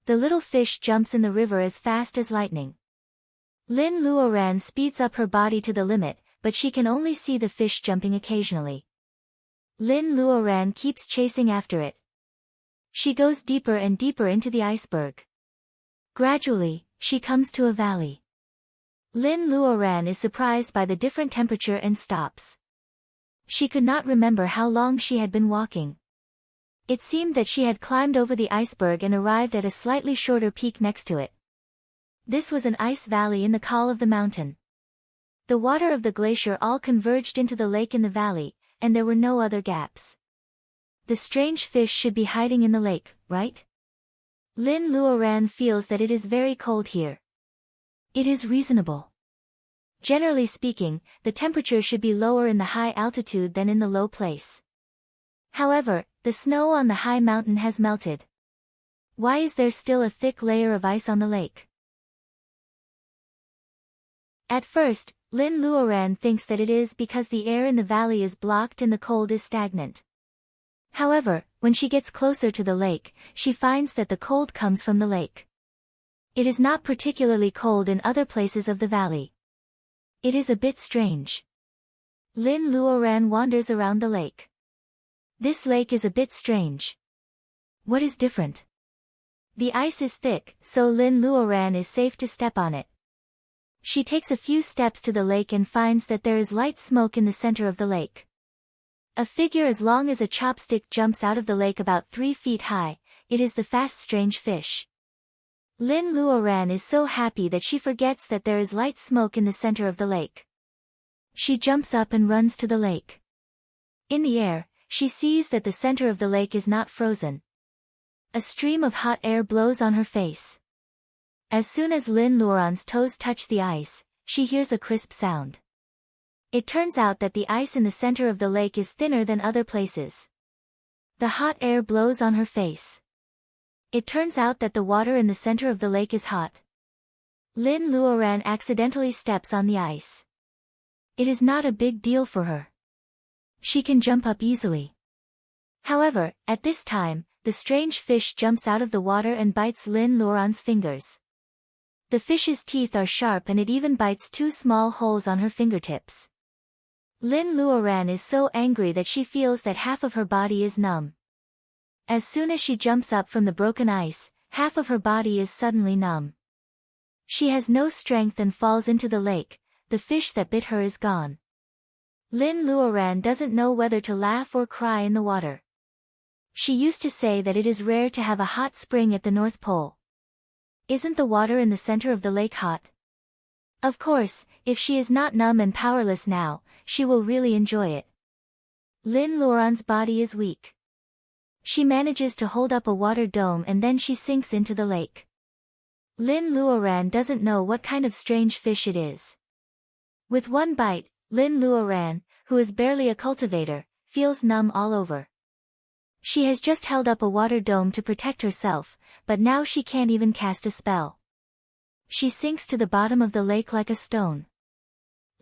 The little fish jumps in the river as fast as lightning. Lin Luoran speeds up her body to the limit, but she can only see the fish jumping occasionally. Lin Luoran keeps chasing after it. She goes deeper and deeper into the iceberg. Gradually, she comes to a valley. Lin Luoran is surprised by the different temperature and stops. She could not remember how long she had been walking. It seemed that she had climbed over the iceberg and arrived at a slightly shorter peak next to it. This was an ice valley in the col of the mountain. The water of the glacier all converged into the lake in the valley, and there were no other gaps. The strange fish should be hiding in the lake, right? Lin Luoran feels that it is very cold here. It is reasonable. Generally speaking, the temperature should be lower in the high altitude than in the low place. However, the snow on the high mountain has melted. Why is there still a thick layer of ice on the lake? At first, Lin Luoran thinks that it is because the air in the valley is blocked and the cold is stagnant. However, when she gets closer to the lake, she finds that the cold comes from the lake. It is not particularly cold in other places of the valley. It is a bit strange. Lin Luoran wanders around the lake. This lake is a bit strange. What is different? The ice is thick, so Lin Luoran is safe to step on it. She takes a few steps to the lake and finds that there is light smoke in the center of the lake. A figure as long as a chopstick jumps out of the lake about 3 feet high. It is the fast strange fish. Lin Luoran is so happy that she forgets that there is light smoke in the center of the lake. She jumps up and runs to the lake. In the air, she sees that the center of the lake is not frozen. A stream of hot air blows on her face. As soon as Lin Luoran's toes touch the ice, she hears a crisp sound. It turns out that the ice in the center of the lake is thinner than other places. The hot air blows on her face. It turns out that the water in the center of the lake is hot. Lin Luoran accidentally steps on the ice. It is not a big deal for her. She can jump up easily. However, at this time, the strange fish jumps out of the water and bites Lin Luoran's fingers. The fish's teeth are sharp and it even bites 2 small holes on her fingertips. Lin Luoran is so angry that she feels that half of her body is numb. As soon as she jumps up from the broken ice, half of her body is suddenly numb. She has no strength and falls into the lake. The fish that bit her is gone. Lin Luoran doesn't know whether to laugh or cry in the water. She used to say that it is rare to have a hot spring at the North Pole. Isn't the water in the center of the lake hot? Of course, if she is not numb and powerless now, she will really enjoy it. Lin Luoran's body is weak. She manages to hold up a water dome and then she sinks into the lake. Lin Luoran doesn't know what kind of strange fish it is. With one bite, Lin Luoran, who is barely a cultivator, feels numb all over. She has just held up a water dome to protect herself, but now she can't even cast a spell. She sinks to the bottom of the lake like a stone.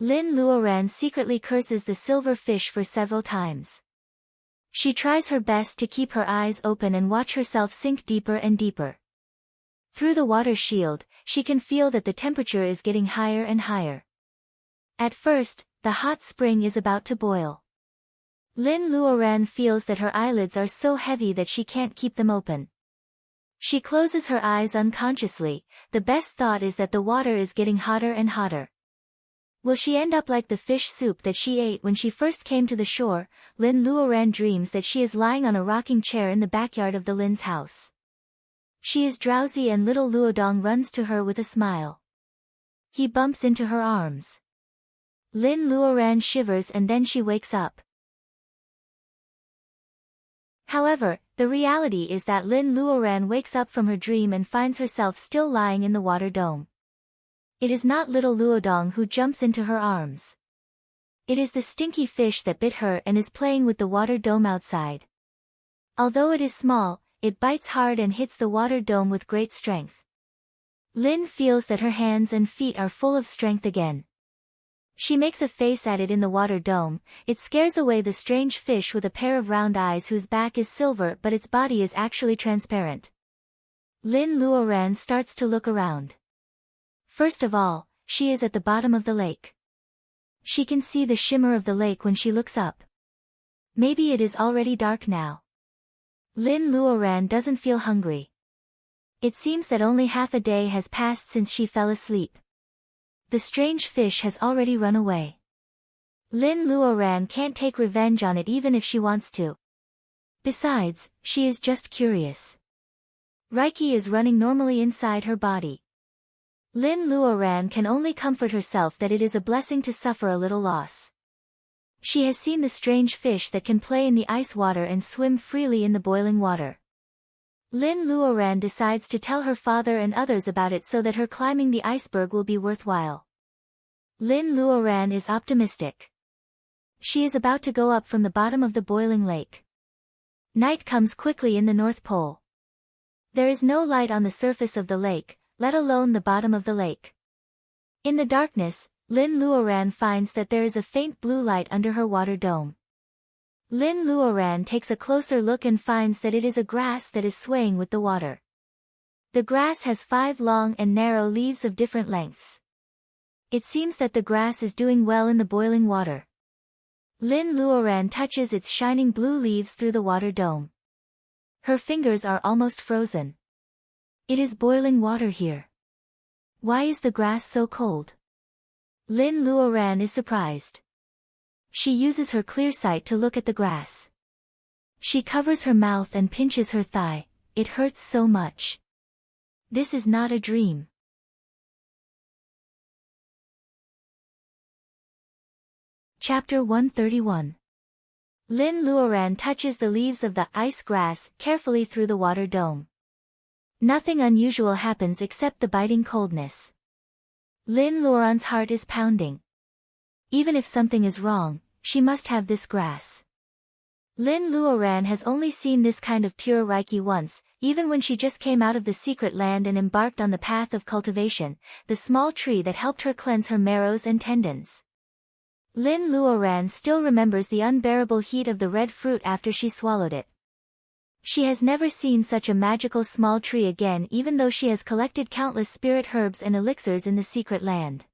Lin Luoran secretly curses the silver fish for several times. She tries her best to keep her eyes open and watch herself sink deeper and deeper. Through the water shield, she can feel that the temperature is getting higher and higher. At first, the hot spring is about to boil. Lin Luoran feels that her eyelids are so heavy that she can't keep them open. She closes her eyes unconsciously. The best thought is that the water is getting hotter and hotter. Will she end up like the fish soup that she ate when she first came to the shore? Lin Luoran dreams that she is lying on a rocking chair in the backyard of the Lin's house. She is drowsy and little Luodong runs to her with a smile. He bumps into her arms. Lin Luoran shivers and then she wakes up. However, the reality is that Lin Luoran wakes up from her dream and finds herself still lying in the water dome. It is not little Luodong who jumps into her arms. It is the stinky fish that bit her and is playing with the water dome outside. Although it is small, it bites hard and hits the water dome with great strength. Lin feels that her hands and feet are full of strength again. She makes a face at it in the water dome. It scares away the strange fish with a pair of round eyes whose back is silver but its body is actually transparent. Lin Luoran starts to look around. First of all, she is at the bottom of the lake. She can see the shimmer of the lake when she looks up. Maybe it is already dark now. Lin Luoran doesn't feel hungry. It seems that only half a day has passed since she fell asleep. The strange fish has already run away. Lin Luoran can't take revenge on it even if she wants to. Besides, she is just curious. Reiki is running normally inside her body. Lin Luoran can only comfort herself that it is a blessing to suffer a little loss. She has seen the strange fish that can play in the ice water and swim freely in the boiling water. Lin Luoran decides to tell her father and others about it so that her climbing the iceberg will be worthwhile. Lin Luoran is optimistic. She is about to go up from the bottom of the boiling lake. Night comes quickly in the North Pole. There is no light on the surface of the lake, let alone the bottom of the lake. In the darkness, Lin Luoran finds that there is a faint blue light under her water dome. Lin Luoran takes a closer look and finds that it is a grass that is swaying with the water. The grass has 5 long and narrow leaves of different lengths. It seems that the grass is doing well in the boiling water. Lin Luoran touches its shining blue leaves through the water dome. Her fingers are almost frozen. It is boiling water here. Why is the grass so cold? Lin Luoran is surprised. She uses her clear sight to look at the grass. She covers her mouth and pinches her thigh. It hurts so much. This is not a dream. Chapter 131. Lin Luoran touches the leaves of the ice grass carefully through the water dome. Nothing unusual happens except the biting coldness. Lin Luoran's heart is pounding. Even if something is wrong, she must have this grass. Lin Luoran has only seen this kind of pure Reiki once, even when she just came out of the secret land and embarked on the path of cultivation, the small tree that helped her cleanse her marrows and tendons. Lin Luoran still remembers the unbearable heat of the red fruit after she swallowed it. She has never seen such a magical small tree again, even though she has collected countless spirit herbs and elixirs in the secret land.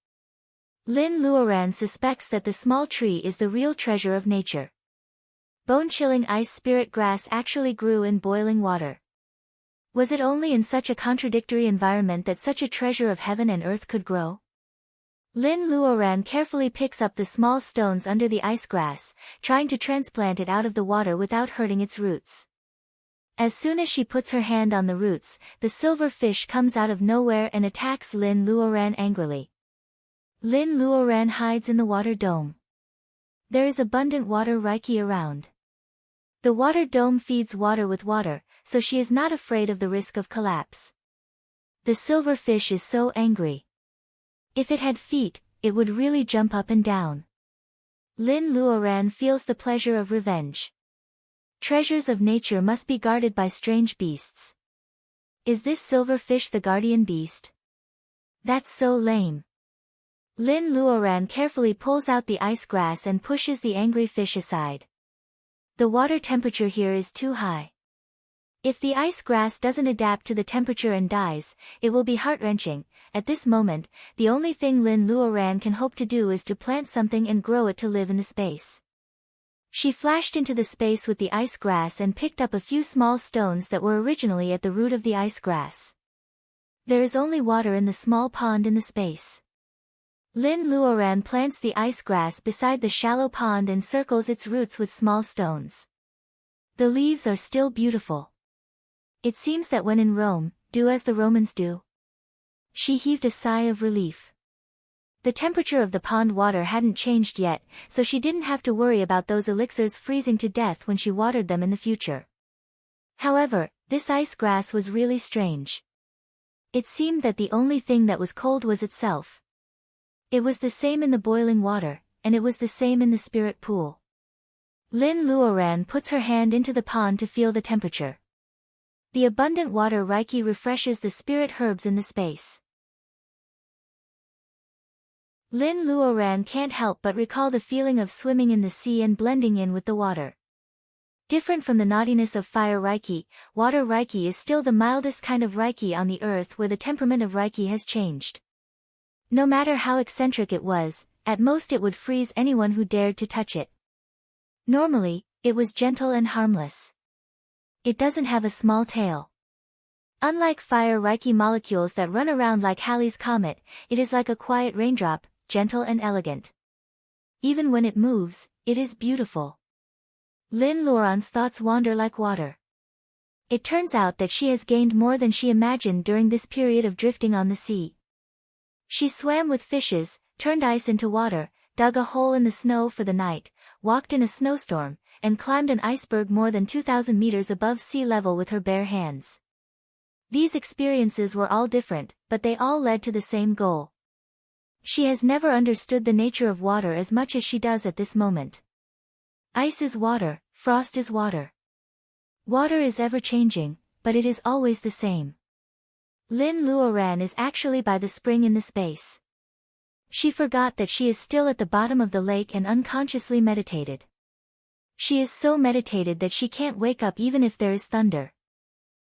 Lin Luoran suspects that the small tree is the real treasure of nature. Bone-chilling ice spirit grass actually grew in boiling water. Was it only in such a contradictory environment that such a treasure of heaven and earth could grow? Lin Luoran carefully picks up the small stones under the ice grass, trying to transplant it out of the water without hurting its roots. As soon as she puts her hand on the roots, the silver fish comes out of nowhere and attacks Lin Luoran angrily. Lin Luoran hides in the water dome. There is abundant water Reiki around. The water dome feeds water with water, so she is not afraid of the risk of collapse. The silver fish is so angry. If it had feet, it would really jump up and down. Lin Luoran feels the pleasure of revenge. Treasures of nature must be guarded by strange beasts. Is this silver fish the guardian beast? That's so lame. Lin Luoran carefully pulls out the ice grass and pushes the angry fish aside. The water temperature here is too high. If the ice grass doesn't adapt to the temperature and dies, it will be heart-wrenching. At this moment, the only thing Lin Luoran can hope to do is to plant something and grow it to live in the space. She flashed into the space with the ice grass and picked up a few small stones that were originally at the root of the ice grass. There is only water in the small pond in the space. Lin Luoran plants the ice grass beside the shallow pond and circles its roots with small stones. The leaves are still beautiful. It seems that when in Rome, do as the Romans do. She heaved a sigh of relief. The temperature of the pond water hadn't changed yet, so she didn't have to worry about those elixirs freezing to death when she watered them in the future. However, this ice grass was really strange. It seemed that the only thing that was cold was itself. It was the same in the boiling water, and it was the same in the spirit pool. Lin Luoran puts her hand into the pond to feel the temperature. The abundant water Reiki refreshes the spirit herbs in the space. Lin Luoran can't help but recall the feeling of swimming in the sea and blending in with the water. Different from the naughtiness of fire Reiki, water Reiki is still the mildest kind of Reiki on the earth where the temperament of Reiki has changed. No matter how eccentric it was, at most it would freeze anyone who dared to touch it. Normally, it was gentle and harmless. It doesn't have a small tail. Unlike fire Reiki molecules that run around like Halley's Comet, it is like a quiet raindrop, gentle and elegant. Even when it moves, it is beautiful. Lin Luoran's thoughts wander like water. It turns out that she has gained more than she imagined during this period of drifting on the sea. She swam with fishes, turned ice into water, dug a hole in the snow for the night, walked in a snowstorm, and climbed an iceberg more than 2,000 meters above sea level with her bare hands. These experiences were all different, but they all led to the same goal. She has never understood the nature of water as much as she does at this moment. Ice is water, frost is water. Water is ever-changing, but it is always the same. Lin Luoran is actually by the spring in the space. She forgot that she is still at the bottom of the lake and unconsciously meditated. She is so meditated that she can't wake up even if there is thunder.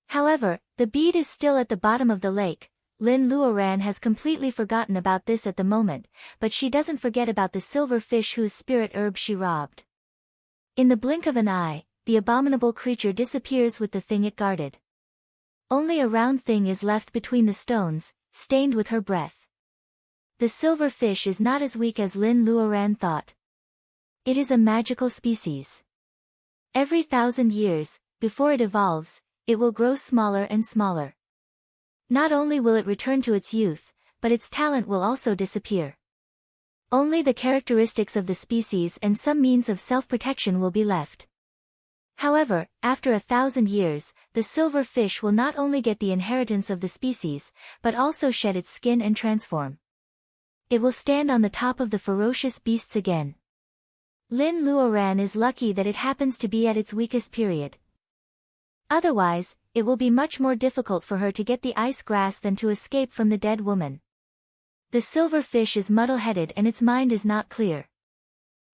However, the bead is still at the bottom of the lake. Lin Luoran has completely forgotten about this at the moment, but she doesn't forget about the silver fish whose spirit herb she robbed. In the blink of an eye, the abominable creature disappears with the thing it guarded. Only a round thing is left between the stones, stained with her breath. The silver fish is not as weak as Lin Luoran thought. It is a magical species. Every 1,000 years, before it evolves, it will grow smaller and smaller. Not only will it return to its youth, but its talent will also disappear. Only the characteristics of the species and some means of self-protection will be left. However, after 1,000 years, the silver fish will not only get the inheritance of the species, but also shed its skin and transform. It will stand on the top of the ferocious beasts again. Lin Luoran is lucky that it happens to be at its weakest period. Otherwise, it will be much more difficult for her to get the ice grass than to escape from the dead woman. The silver fish is muddle-headed and its mind is not clear.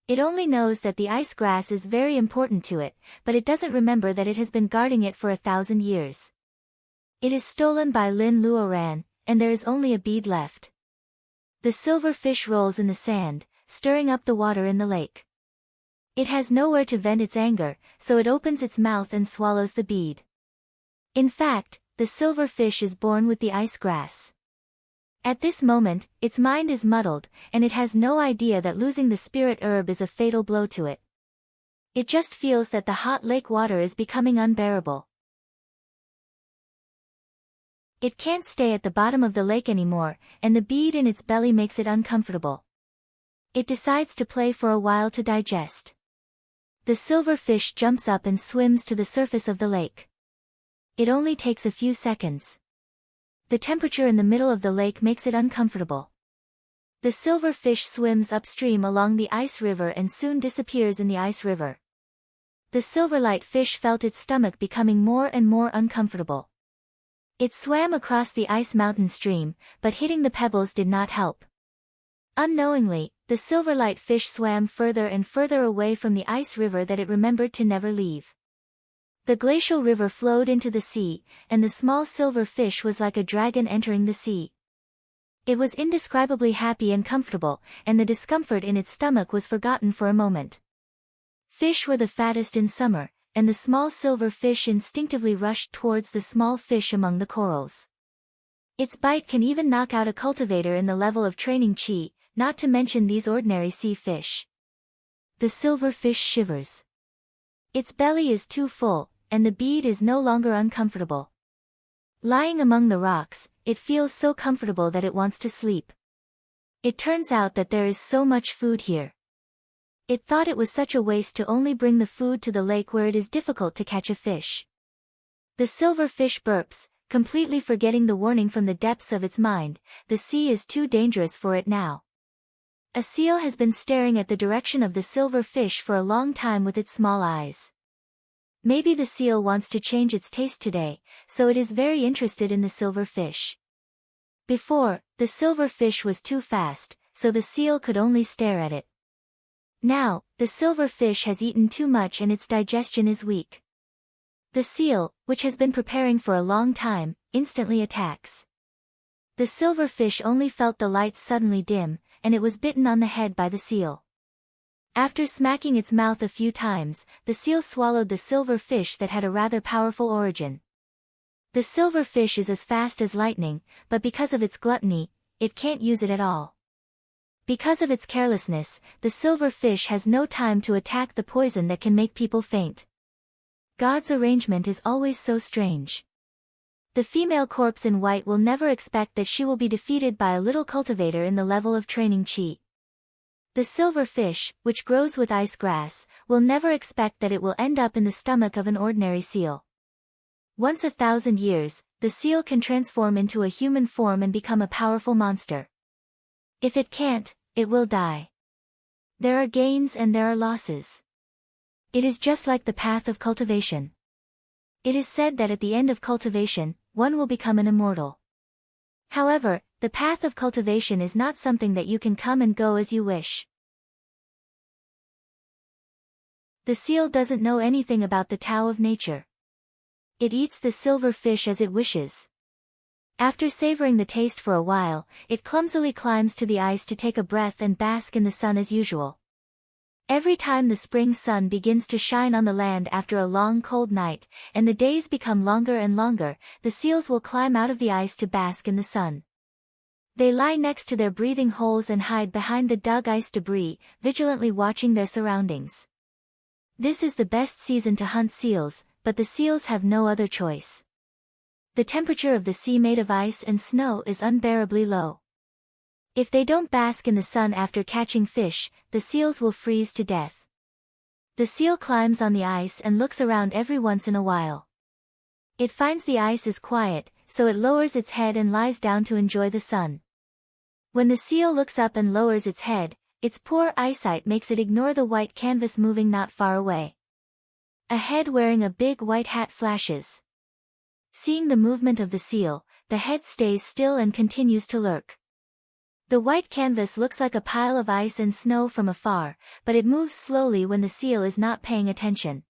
It only knows that the ice grass is very important to it, but it doesn't remember that it has been guarding it for 1,000 years. It is stolen by Lin Luoran, and there is only a bead left. The silver fish rolls in the sand, stirring up the water in the lake. It has nowhere to vent its anger, so it opens its mouth and swallows the bead. In fact, the silver fish is born with the ice grass. At this moment, its mind is muddled, and it has no idea that losing the spirit herb is a fatal blow to it. It just feels that the hot lake water is becoming unbearable. It can't stay at the bottom of the lake anymore, and the bead in its belly makes it uncomfortable. It decides to play for a while to digest. The silver fish jumps up and swims to the surface of the lake. It only takes a few seconds. The temperature in the middle of the lake makes it uncomfortable. The silver fish swims upstream along the ice river and soon disappears in the ice river. The silverlight fish felt its stomach becoming more and more uncomfortable. It swam across the ice mountain stream, but hitting the pebbles did not help. Unknowingly, the silverlight fish swam further and further away from the ice river that it remembered to never leave. The glacial river flowed into the sea, and the small silver fish was like a dragon entering the sea. It was indescribably happy and comfortable, and the discomfort in its stomach was forgotten for a moment. Fish were the fattest in summer, and the small silver fish instinctively rushed towards the small fish among the corals. Its bite can even knock out a cultivator in the level of training chi, not to mention these ordinary sea fish. The silver fish shivers. Its belly is too full, and the bead is no longer uncomfortable. Lying among the rocks, it feels so comfortable that it wants to sleep. It turns out that there is so much food here. It thought it was such a waste to only bring the food to the lake where it is difficult to catch a fish. The silver fish burps, completely forgetting the warning from the depths of its mind. The sea is too dangerous for it now. A seal has been staring at the direction of the silver fish for a long time with its small eyes. Maybe the seal wants to change its taste today, so it is very interested in the silver fish. Before, the silver fish was too fast, so the seal could only stare at it. Now, the silver fish has eaten too much and its digestion is weak. The seal, which has been preparing for a long time, instantly attacks. The silver fish only felt the lights suddenly dim, and it was bitten on the head by the seal. After smacking its mouth a few times, the seal swallowed the silver fish that had a rather powerful origin. The silver fish is as fast as lightning, but because of its gluttony, it can't use it at all. Because of its carelessness, the silver fish has no time to attack the poison that can make people faint. God's arrangement is always so strange. The female corpse in white will never expect that she will be defeated by a little cultivator in the level of training chi. The silver fish, which grows with ice grass, will never expect that it will end up in the stomach of an ordinary seal. Once 1,000 years, the seal can transform into a human form and become a powerful monster. If it can't, it will die. There are gains and there are losses. It is just like the path of cultivation. It is said that at the end of cultivation, one will become an immortal. However, the path of cultivation is not something that you can come and go as you wish. The seal doesn't know anything about the Tao of nature. It eats the silver fish as it wishes. After savoring the taste for a while, it clumsily climbs to the ice to take a breath and bask in the sun as usual. Every time the spring sun begins to shine on the land after a long cold night, and the days become longer and longer, the seals will climb out of the ice to bask in the sun. They lie next to their breathing holes and hide behind the dug ice debris, vigilantly watching their surroundings. This is the best season to hunt seals, but the seals have no other choice. The temperature of the sea made of ice and snow is unbearably low. If they don't bask in the sun after catching fish, the seals will freeze to death. The seal climbs on the ice and looks around every once in a while. It finds the ice is quiet, so it lowers its head and lies down to enjoy the sun. When the seal looks up and lowers its head, its poor eyesight makes it ignore the white canvas moving not far away. A head wearing a big white hat flashes. Seeing the movement of the seal, the head stays still and continues to lurk. The white canvas looks like a pile of ice and snow from afar, but it moves slowly when the seal is not paying attention.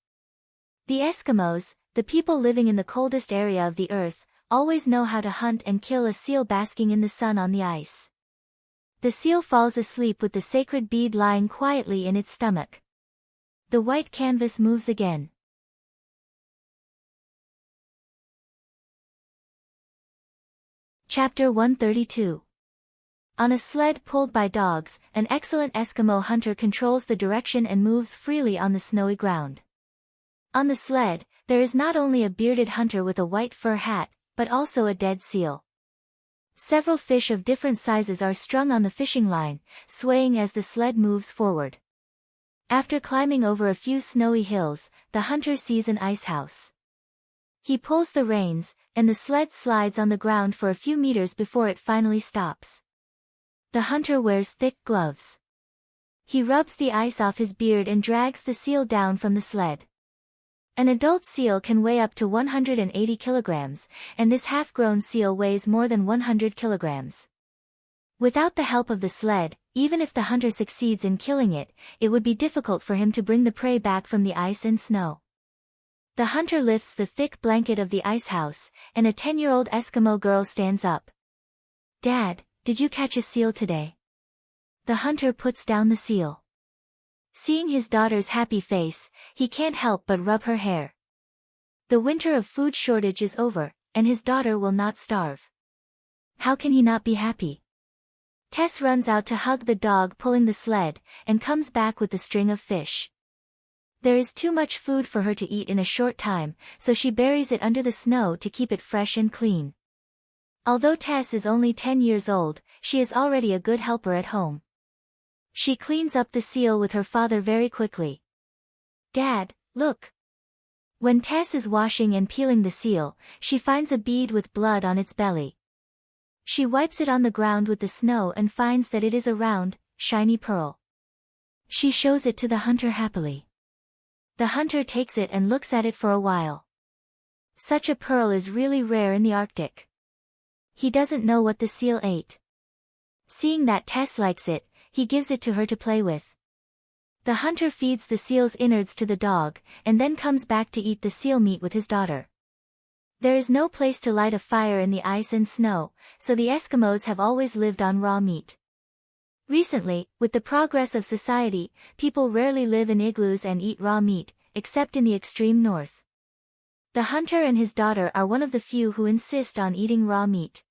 The Eskimos, the people living in the coldest area of the earth, always know how to hunt and kill a seal basking in the sun on the ice. The seal falls asleep with the sacred bead lying quietly in its stomach. The white canvas moves again. Chapter 132. On a sled pulled by dogs, an excellent Eskimo hunter controls the direction and moves freely on the snowy ground. On the sled, there is not only a bearded hunter with a white fur hat, but also a dead seal. Several fish of different sizes are strung on the fishing line, swaying as the sled moves forward. After climbing over a few snowy hills, the hunter sees an ice house. He pulls the reins, and the sled slides on the ground for a few meters before it finally stops. The hunter wears thick gloves. He rubs the ice off his beard and drags the seal down from the sled. An adult seal can weigh up to 180 kilograms, and this half-grown seal weighs more than 100 kilograms. Without the help of the sled, even if the hunter succeeds in killing it, it would be difficult for him to bring the prey back from the ice and snow. The hunter lifts the thick blanket of the ice house, and a 10-year-old Eskimo girl stands up. "Dad, did you catch a seal today?" The hunter puts down the seal. Seeing his daughter's happy face, he can't help but rub her hair. The winter of food shortage is over, and his daughter will not starve. How can he not be happy? Tess runs out to hug the dog pulling the sled, and comes back with the string of fish. There is too much food for her to eat in a short time, so she buries it under the snow to keep it fresh and clean. Although Tess is only 10 years old, she is already a good helper at home. She cleans up the seal with her father very quickly. "Dad, look." When Tess is washing and peeling the seal, she finds a bead with blood on its belly. She wipes it on the ground with the snow and finds that it is a round, shiny pearl. She shows it to the hunter happily. The hunter takes it and looks at it for a while. Such a pearl is really rare in the Arctic. He doesn't know what the seal ate. Seeing that Tess likes it, he gives it to her to play with. The hunter feeds the seal's innards to the dog, and then comes back to eat the seal meat with his daughter. There is no place to light a fire in the ice and snow, so the Eskimos have always lived on raw meat. Recently, with the progress of society, people rarely live in igloos and eat raw meat, except in the extreme north. The hunter and his daughter are one of the few who insist on eating raw meat.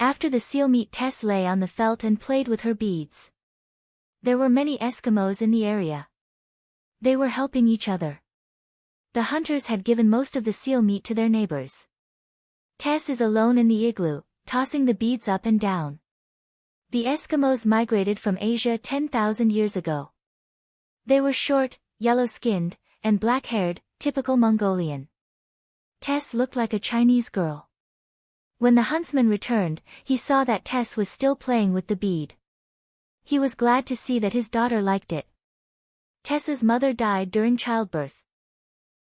After the seal meat, Tess lay on the felt and played with her beads. There were many Eskimos in the area. They were helping each other. The hunters had given most of the seal meat to their neighbors. Tess is alone in the igloo, tossing the beads up and down. The Eskimos migrated from Asia 10,000 years ago. They were short, yellow-skinned, and black-haired, typical Mongolian. Tess looked like a Chinese girl. When the huntsman returned, he saw that Tess was still playing with the bead. He was glad to see that his daughter liked it. Tess's mother died during childbirth.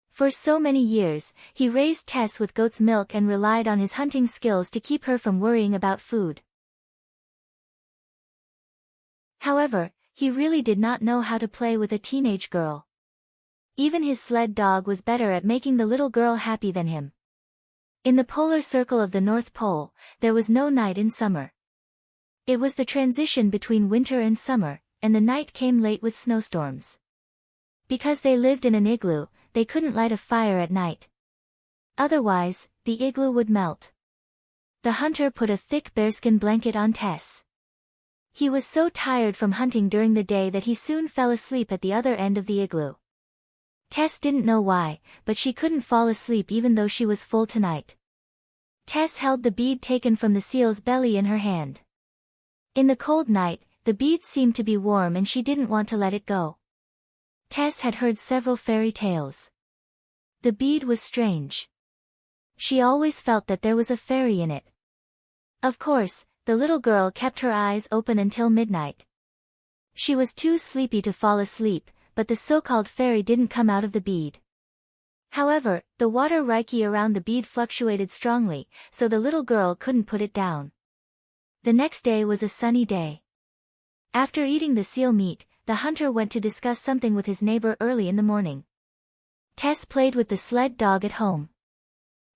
For so many years, he raised Tess with goat's milk and relied on his hunting skills to keep her from worrying about food. However, he really did not know how to play with a teenage girl. Even his sled dog was better at making the little girl happy than him. In the polar circle of the North Pole, there was no night in summer. It was the transition between winter and summer, and the night came late with snowstorms. Because they lived in an igloo, they couldn't light a fire at night. Otherwise, the igloo would melt. The hunter put a thick bearskin blanket on Tess. He was so tired from hunting during the day that he soon fell asleep at the other end of the igloo. Tess didn't know why, but she couldn't fall asleep even though she was full tonight. Tess held the bead taken from the seal's belly in her hand. In the cold night, the bead seemed to be warm and she didn't want to let it go. Tess had heard several fairy tales. The bead was strange. She always felt that there was a fairy in it. Of course, the little girl kept her eyes open until midnight. She was too sleepy to fall asleep, but the so-called fairy didn't come out of the bead. However, the water reiki around the bead fluctuated strongly, so the little girl couldn't put it down. The next day was a sunny day. After eating the seal meat, the hunter went to discuss something with his neighbor early in the morning. Tess played with the sled dog at home.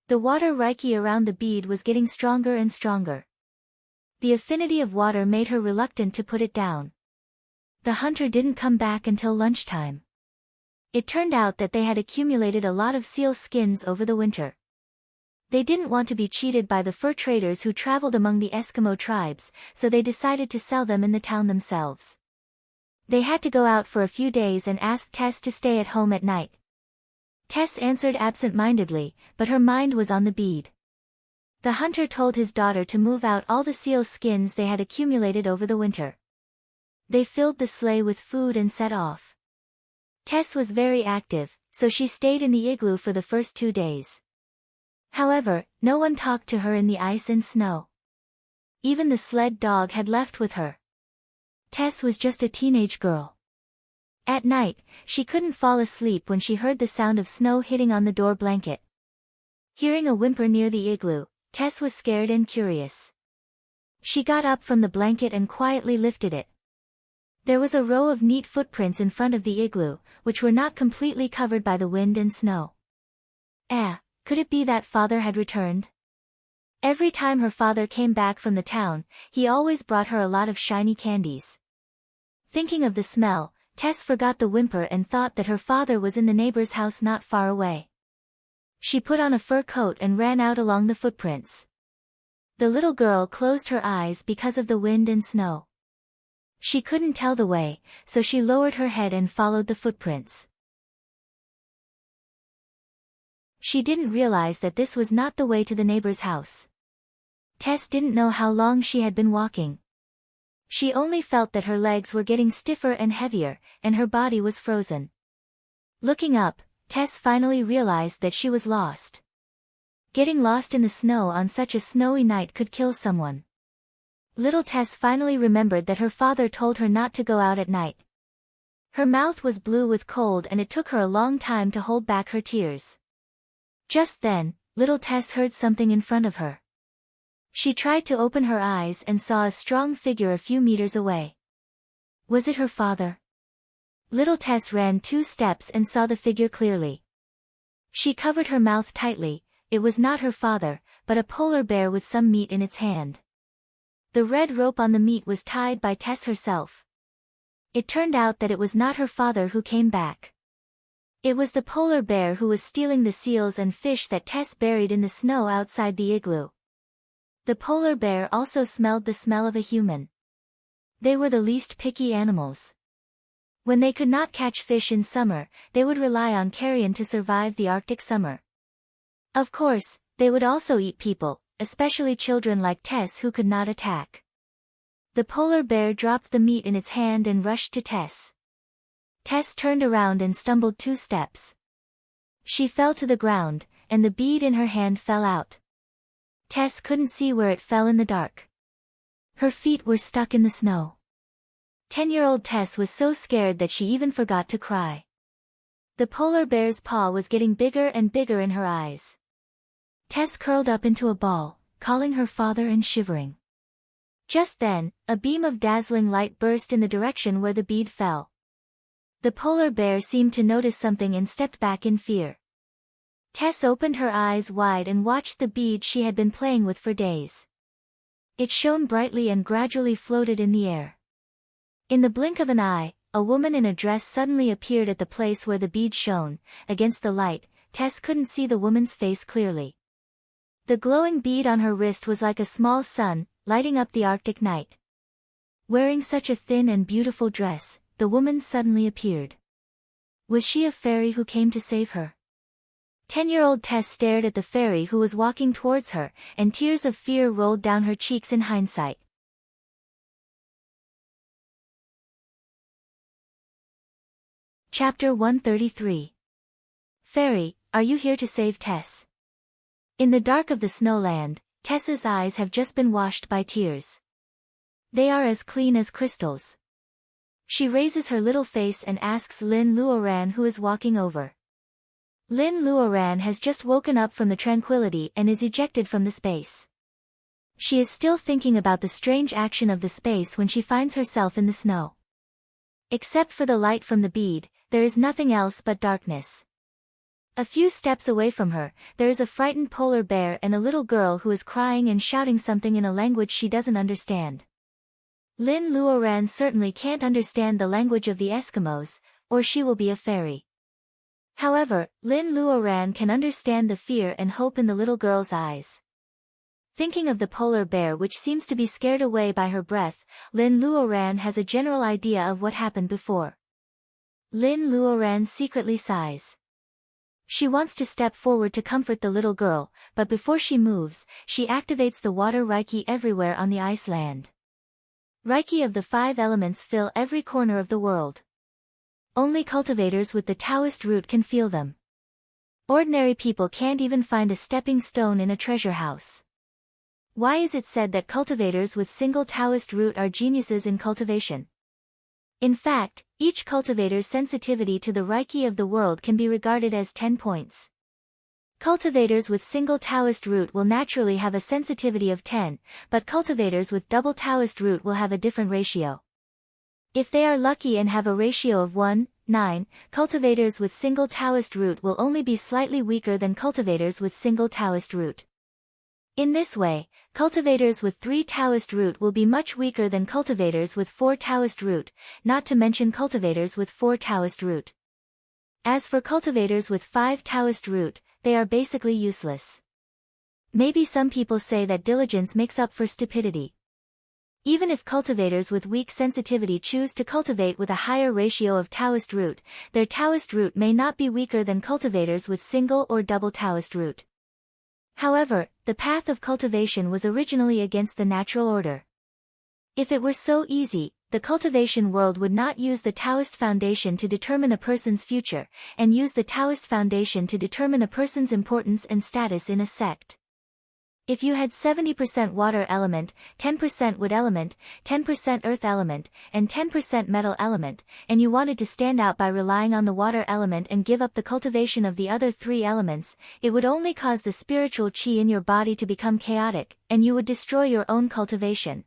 The water reiki around the bead was getting stronger and stronger. The affinity of water made her reluctant to put it down. The hunter didn't come back until lunchtime. It turned out that they had accumulated a lot of seal skins over the winter. They didn't want to be cheated by the fur traders who traveled among the Eskimo tribes, so they decided to sell them in the town themselves. They had to go out for a few days and asked Tess to stay at home at night. Tess answered absent-mindedly, but her mind was on the bead. The hunter told his daughter to move out all the seal skins they had accumulated over the winter. They filled the sleigh with food and set off. Tess was very active, so she stayed in the igloo for the first 2 days. However, no one talked to her in the ice and snow. Even the sled dog had left with her. Tess was just a teenage girl. At night, she couldn't fall asleep when she heard the sound of snow hitting on the door blanket. Hearing a whimper near the igloo, Tess was scared and curious. She got up from the blanket and quietly lifted it. There was a row of neat footprints in front of the igloo, which were not completely covered by the wind and snow. Could it be that father had returned? Every time her father came back from the town, he always brought her a lot of shiny candies. Thinking of the smell, Tess forgot the whimper and thought that her father was in the neighbor's house not far away. She put on a fur coat and ran out along the footprints. The little girl closed her eyes because of the wind and snow. She couldn't tell the way, so she lowered her head and followed the footprints. She didn't realize that this was not the way to the neighbor's house. Tess didn't know how long she had been walking. She only felt that her legs were getting stiffer and heavier, and her body was frozen. Looking up, Tess finally realized that she was lost. Getting lost in the snow on such a snowy night could kill someone. Little Tess finally remembered that her father told her not to go out at night. Her mouth was blue with cold and it took her a long time to hold back her tears. Just then, little Tess heard something in front of her. She tried to open her eyes and saw a strong figure a few meters away. Was it her father? Little Tess ran 2 steps and saw the figure clearly. She covered her mouth tightly. It was not her father, but a polar bear with some meat in its hand. The red rope on the meat was tied by Tess herself. It turned out that it was not her father who came back. It was the polar bear who was stealing the seals and fish that Tess buried in the snow outside the igloo. The polar bear also smelled the smell of a human. They were the least picky animals. When they could not catch fish in summer, they would rely on carrion to survive the Arctic summer. Of course, they would also eat people, especially children like Tess who could not attack. The polar bear dropped the meat in its hand and rushed to Tess. Tess turned around and stumbled 2 steps. She fell to the ground, and the bead in her hand fell out. Tess couldn't see where it fell in the dark. Her feet were stuck in the snow. 10-year-old Tess was so scared that she even forgot to cry. The polar bear's paw was getting bigger and bigger in her eyes. Tess curled up into a ball, calling her father and shivering. Just then, a beam of dazzling light burst in the direction where the bead fell. The polar bear seemed to notice something and stepped back in fear. Tess opened her eyes wide and watched the bead she had been playing with for days. It shone brightly and gradually floated in the air. In the blink of an eye, a woman in a dress suddenly appeared at the place where the bead shone. Against the light, Tess couldn't see the woman's face clearly. The glowing bead on her wrist was like a small sun, lighting up the Arctic night. Wearing such a thin and beautiful dress, the woman suddenly appeared. Was she a fairy who came to save her? 10-year-old Tess stared at the fairy who was walking towards her, and tears of fear rolled down her cheeks in hindsight. Chapter 133. Fairy, are you here to save Tess? In the dark of the snowland, Tess's eyes have just been washed by tears. They are as clean as crystals. She raises her little face and asks Lin Luoran who is walking over. Lin Luoran has just woken up from the tranquility and is ejected from the space. She is still thinking about the strange action of the space when she finds herself in the snow. Except for the light from the bead, there is nothing else but darkness. A few steps away from her, there is a frightened polar bear and a little girl who is crying and shouting something in a language she doesn't understand. Lin Luoran certainly can't understand the language of the Eskimos, or she will be a fairy. However, Lin Luoran can understand the fear and hope in the little girl's eyes. Thinking of the polar bear which seems to be scared away by her breath, Lin Luoran has a general idea of what happened before. Lin Luoran secretly sighs. She wants to step forward to comfort the little girl, but before she moves, she activates the water Reiki everywhere on the ice land. Reiki of the 5 elements fill every corner of the world. Only cultivators with the Taoist root can feel them. Ordinary people can't even find a stepping stone in a treasure house. Why is it said that cultivators with single Taoist root are geniuses in cultivation? In fact, each cultivator's sensitivity to the Reiki of the world can be regarded as 10 points. Cultivators with single Taoist root will naturally have a sensitivity of 10, but cultivators with double Taoist root will have a different ratio. If they are lucky and have a ratio of 1:9, cultivators with single Taoist root will only be slightly weaker than cultivators with single Taoist root. In this way, cultivators with 3 Taoist root will be much weaker than cultivators with 4 Taoist root, not to mention cultivators with 4 Taoist root. As for cultivators with 5 Taoist root, they are basically useless. Maybe some people say that diligence makes up for stupidity. Even if cultivators with weak sensitivity choose to cultivate with a higher ratio of Taoist root, their Taoist root may not be weaker than cultivators with single or double Taoist root. However, the path of cultivation was originally against the natural order. If it were so easy, the cultivation world would not use the Taoist foundation to determine a person's future, and use the Taoist foundation to determine a person's importance and status in a sect. If you had 70% water element, 10% wood element, 10% earth element, and 10% metal element, and you wanted to stand out by relying on the water element and give up the cultivation of the other 3 elements, it would only cause the spiritual qi in your body to become chaotic, and you would destroy your own cultivation.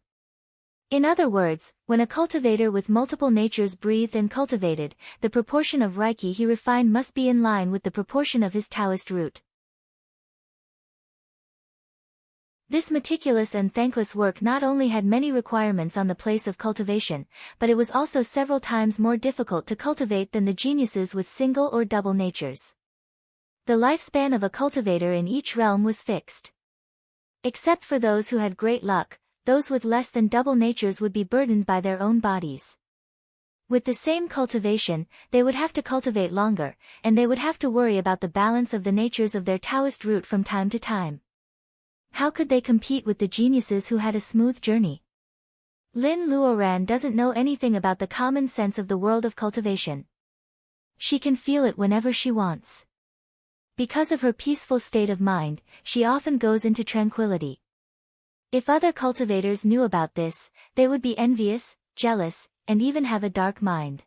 In other words, when a cultivator with multiple natures breathed and cultivated, the proportion of Reiki he refined must be in line with the proportion of his Taoist root. This meticulous and thankless work not only had many requirements on the place of cultivation, but it was also several times more difficult to cultivate than the geniuses with single or double natures. The lifespan of a cultivator in each realm was fixed. Except for those who had great luck, those with less than double natures would be burdened by their own bodies. With the same cultivation, they would have to cultivate longer, and they would have to worry about the balance of the natures of their Taoist root from time to time. How could they compete with the geniuses who had a smooth journey? Lin Luoran doesn't know anything about the common sense of the world of cultivation. She can feel it whenever she wants. Because of her peaceful state of mind, she often goes into tranquility. If other cultivators knew about this, they would be envious, jealous, and even have a dark mind.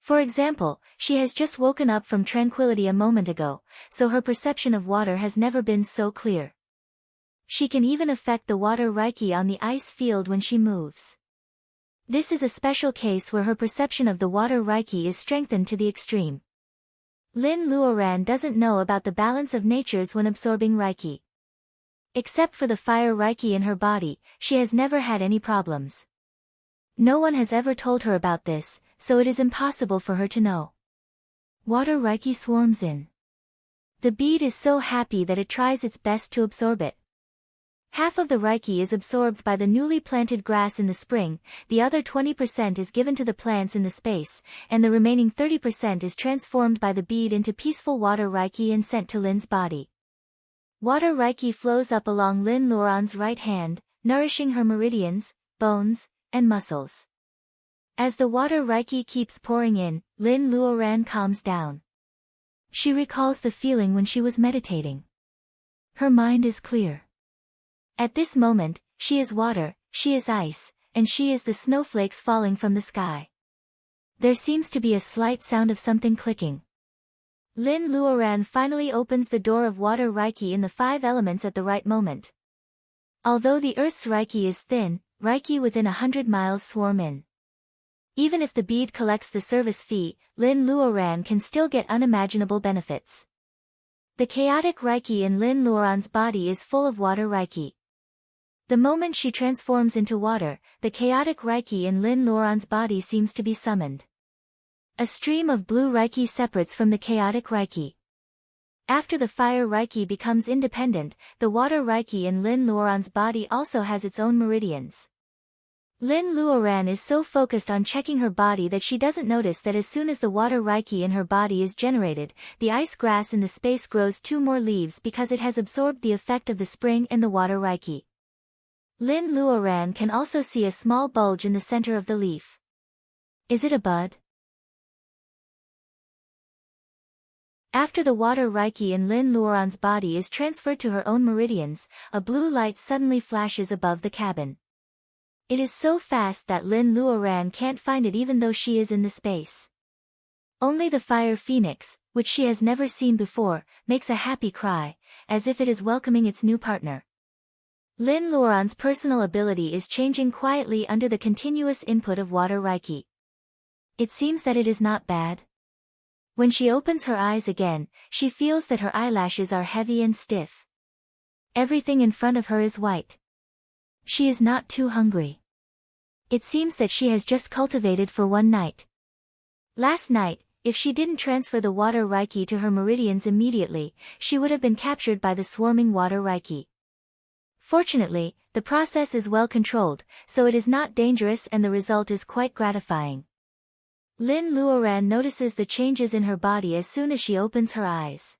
For example, she has just woken up from tranquility a moment ago, so her perception of water has never been so clear. She can even affect the water Reiki on the ice field when she moves. This is a special case where her perception of the water Reiki is strengthened to the extreme. Lin Luoran doesn't know about the balance of natures when absorbing Reiki. Except for the fire Reiki in her body, she has never had any problems. No one has ever told her about this, so it is impossible for her to know. Water Reiki swarms in. The bead is so happy that it tries its best to absorb it. Half of the Reiki is absorbed by the newly planted grass in the spring, the other 20% is given to the plants in the space, and the remaining 30% is transformed by the bead into peaceful water Reiki and sent to Lin's body. Water Reiki flows up along Lin Luoran's right hand, nourishing her meridians, bones, and muscles. As the water Reiki keeps pouring in, Lin Luoran calms down. She recalls the feeling when she was meditating. Her mind is clear. At this moment, she is water, she is ice, and she is the snowflakes falling from the sky. There seems to be a slight sound of something clicking. Lin Luoran finally opens the door of water Reiki in the 5 elements at the right moment. Although the Earth's Reiki is thin, Reiki within 100 miles swarm in. Even if the bead collects the service fee, Lin Luoran can still get unimaginable benefits. The chaotic Reiki in Lin Luoran's body is full of water Reiki. The moment she transforms into water, the chaotic Reiki in Lin Luoran's body seems to be summoned. A stream of blue Reiki separates from the chaotic Reiki. After the fire Reiki becomes independent, the water Reiki in Lin Luoran's body also has its own meridians. Lin Luoran is so focused on checking her body that she doesn't notice that as soon as the water Reiki in her body is generated, the ice grass in the space grows 2 more leaves because it has absorbed the effect of the spring and the water Reiki. Lin Luoran can also see a small bulge in the center of the leaf. Is it a bud? After the water Reiki in Lin Luoran's body is transferred to her own meridians, a blue light suddenly flashes above the cabin. It is so fast that Lin Luoran can't find it even though she is in the space. Only the fire phoenix, which she has never seen before, makes a happy cry, as if it is welcoming its new partner. Lin Luoran's personal ability is changing quietly under the continuous input of water Reiki. It seems that it is not bad. When she opens her eyes again, she feels that her eyelashes are heavy and stiff. Everything in front of her is white. She is not too hungry. It seems that she has just cultivated for one night. Last night, if she didn't transfer the water Reiki to her meridians immediately, she would have been captured by the swarming water Reiki. Fortunately, the process is well controlled, so it is not dangerous and the result is quite gratifying. Lin Luoran notices the changes in her body as soon as she opens her eyes.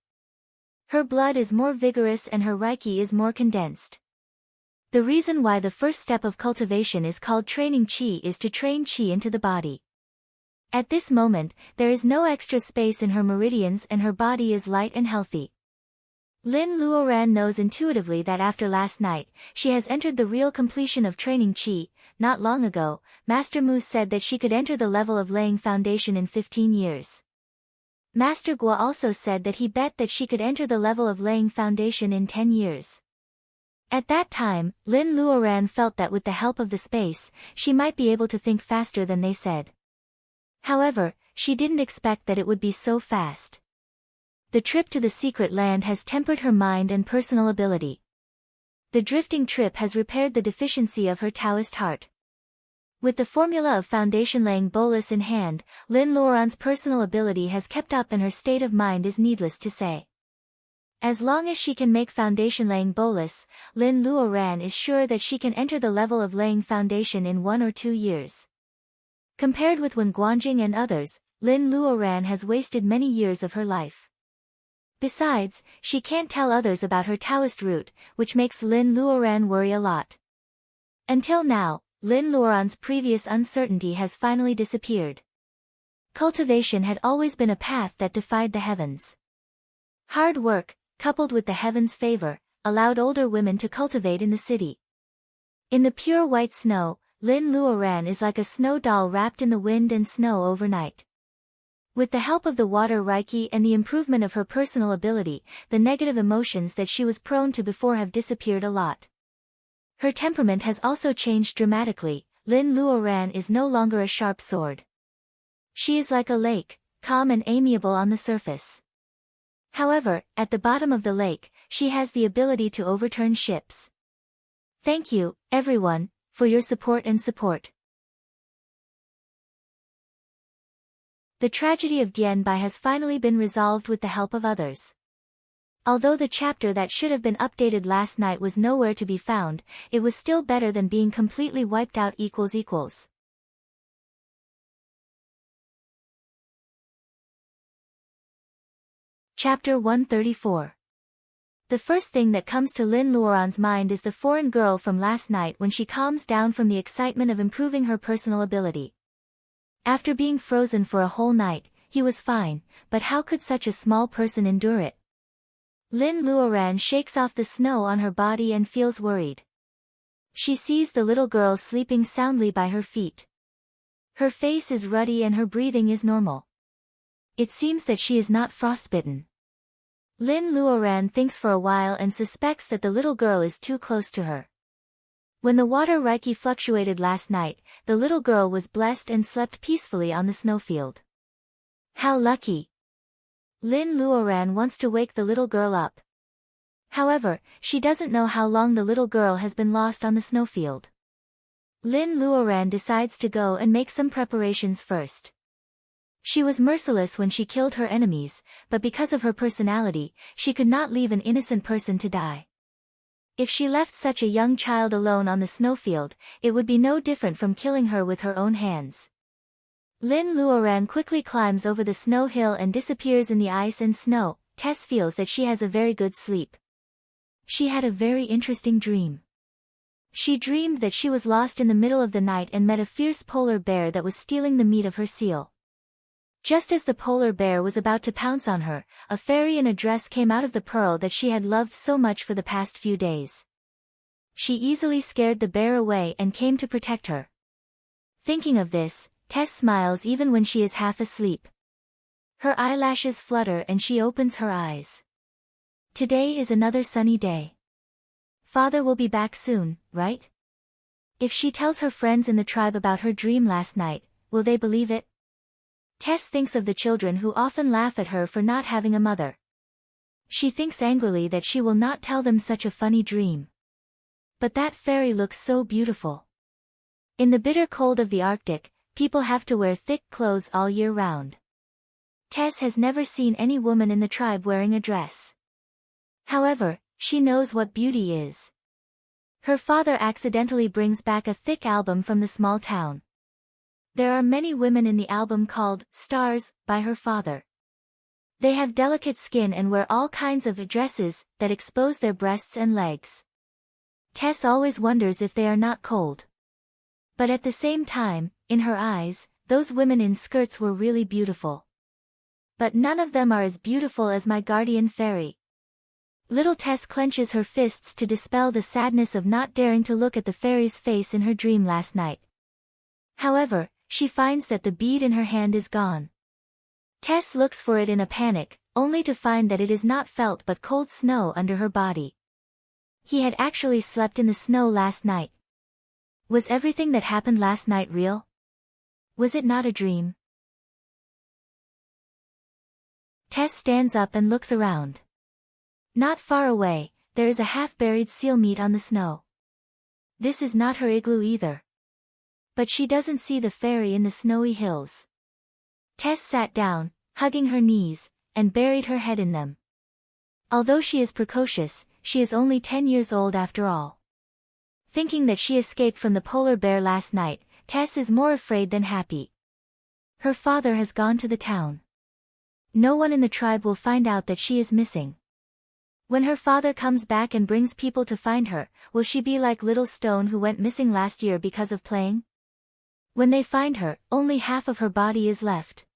Her blood is more vigorous and her Reiki is more condensed. The reason why the first step of cultivation is called training Qi is to train Qi into the body. At this moment, there is no extra space in her meridians and her body is light and healthy. Lin Luoran knows intuitively that after last night, she has entered the real completion of training Qi. Not long ago, Master Mu said that she could enter the level of laying foundation in 15 years. Master Guo also said that he bet that she could enter the level of laying foundation in 10 years. At that time, Lin Luoran felt that with the help of the space, she might be able to think faster than they said. However, she didn't expect that it would be so fast. The trip to the secret land has tempered her mind and personal ability. The drifting trip has repaired the deficiency of her Taoist heart. With the formula of foundation laying bolus in hand, Lin Luoran's personal ability has kept up and her state of mind is needless to say. As long as she can make foundation laying bolus, Lin Luoran is sure that she can enter the level of laying foundation in 1 or 2 years. Compared with Wen Guanjing and others, Lin Luoran has wasted many years of her life. Besides, she can't tell others about her Taoist route, which makes Lin Luoran worry a lot. Until now, Lin Luoran's previous uncertainty has finally disappeared. Cultivation had always been a path that defied the heavens. Hard work, coupled with the heavens' favor, allowed older women to cultivate in the city. In the pure white snow, Lin Luoran is like a snow doll wrapped in the wind and snow overnight. With the help of the water Reiki and the improvement of her personal ability, the negative emotions that she was prone to before have disappeared a lot. Her temperament has also changed dramatically. Lin Luoran is no longer a sharp sword. She is like a lake, calm and amiable on the surface. However, at the bottom of the lake, she has the ability to overturn ships. Thank you, everyone, for your support and support. The tragedy of Dianbai has finally been resolved with the help of others. Although the chapter that should have been updated last night was nowhere to be found, it was still better than being completely wiped out. Chapter 134. The first thing that comes to Lin Luoran's mind is the foreign girl from last night when she calms down from the excitement of improving her personal ability. After being frozen for a whole night, he was fine, but how could such a small person endure it? Lin Luoran shakes off the snow on her body and feels worried. She sees the little girl sleeping soundly by her feet. Her face is ruddy and her breathing is normal. It seems that she is not frostbitten. Lin Luoran thinks for a while and suspects that the little girl is too close to her. When the water Reiki fluctuated last night, the little girl was blessed and slept peacefully on the snowfield. How lucky! Lin Luoran wants to wake the little girl up. However, she doesn't know how long the little girl has been lost on the snowfield. Lin Luoran decides to go and make some preparations first. She was merciless when she killed her enemies, but because of her personality, she could not leave an innocent person to die. If she left such a young child alone on the snowfield, it would be no different from killing her with her own hands. Lin Luoran quickly climbs over the snow hill and disappears in the ice and snow. Tess feels that she has a very good sleep. She had a very interesting dream. She dreamed that she was lost in the middle of the night and met a fierce polar bear that was stealing the meat of her seal. Just as the polar bear was about to pounce on her, a fairy in a dress came out of the pearl that she had loved so much for the past few days. She easily scared the bear away and came to protect her. Thinking of this, Tess smiles even when she is half asleep. Her eyelashes flutter and she opens her eyes. Today is another sunny day. Father will be back soon, right? If she tells her friends in the tribe about her dream last night, will they believe it? Tess thinks of the children who often laugh at her for not having a mother. She thinks angrily that she will not tell them such a funny dream. But that fairy looks so beautiful. In the bitter cold of the Arctic, people have to wear thick clothes all year round. Tess has never seen any woman in the tribe wearing a dress. However, she knows what beauty is. Her father accidentally brings back a thick album from the small town. There are many women in the album called Stars by her father. They have delicate skin and wear all kinds of dresses that expose their breasts and legs. Tess always wonders if they are not cold. But at the same time, in her eyes, those women in skirts were really beautiful. But none of them are as beautiful as my guardian fairy. Little Tess clenches her fists to dispel the sadness of not daring to look at the fairy's face in her dream last night. However, she finds that the bead in her hand is gone. Tess looks for it in a panic, only to find that it is not felt but cold snow under her body. He had actually slept in the snow last night. Was everything that happened last night real? Was it not a dream? Tess stands up and looks around. Not far away, there is a half-buried seal meat on the snow. This is not her igloo either. But she doesn't see the fairy in the snowy hills. Tess sat down, hugging her knees, and buried her head in them. Although she is precocious, she is only 10 years old after all. Thinking that she escaped from the polar bear last night, Tess is more afraid than happy. Her father has gone to the town. No one in the tribe will find out that she is missing. When her father comes back and brings people to find her, will she be like little Stone who went missing last year because of playing? When they find her, only half of her body is left.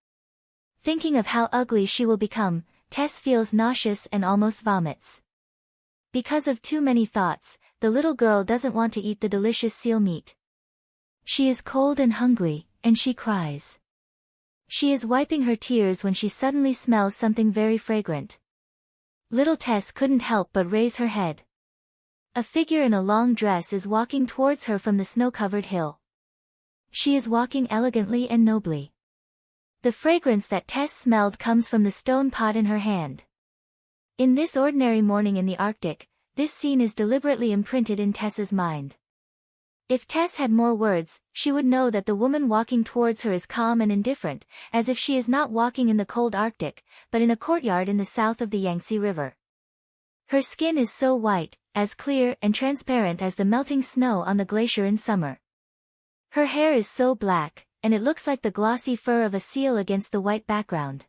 Thinking of how ugly she will become, Tess feels nauseous and almost vomits. Because of too many thoughts, the little girl doesn't want to eat the delicious seal meat. She is cold and hungry, and she cries. She is wiping her tears when she suddenly smells something very fragrant. Little Tess couldn't help but raise her head. A figure in a long dress is walking towards her from the snow-covered hill. She is walking elegantly and nobly. The fragrance that Tess smelled comes from the stone pot in her hand. In this ordinary morning in the Arctic, this scene is deliberately imprinted in Tess's mind. If Tess had more words, she would know that the woman walking towards her is calm and indifferent, as if she is not walking in the cold Arctic, but in a courtyard in the south of the Yangtze River. Her skin is so white, as clear and transparent as the melting snow on the glacier in summer. Her hair is so black, and it looks like the glossy fur of a seal against the white background.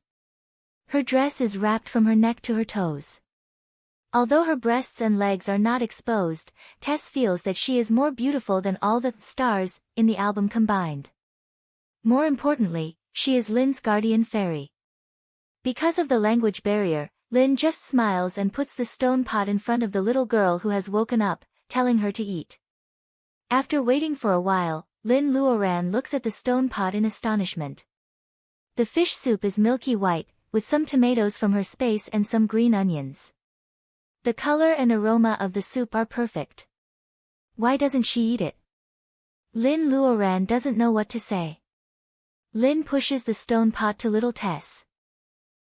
Her dress is wrapped from her neck to her toes. Although her breasts and legs are not exposed, Tess feels that she is more beautiful than all the stars in the album combined. More importantly, she is Lynn's guardian fairy. Because of the language barrier, Lynn just smiles and puts the stone pot in front of the little girl who has woken up, telling her to eat. After waiting for a while, Lynn Luoran looks at the stone pot in astonishment. The fish soup is milky white, with some tomatoes from her space and some green onions. The color and aroma of the soup are perfect. Why doesn't she eat it? Lynn Luoran doesn't know what to say. Lynn pushes the stone pot to little Tess.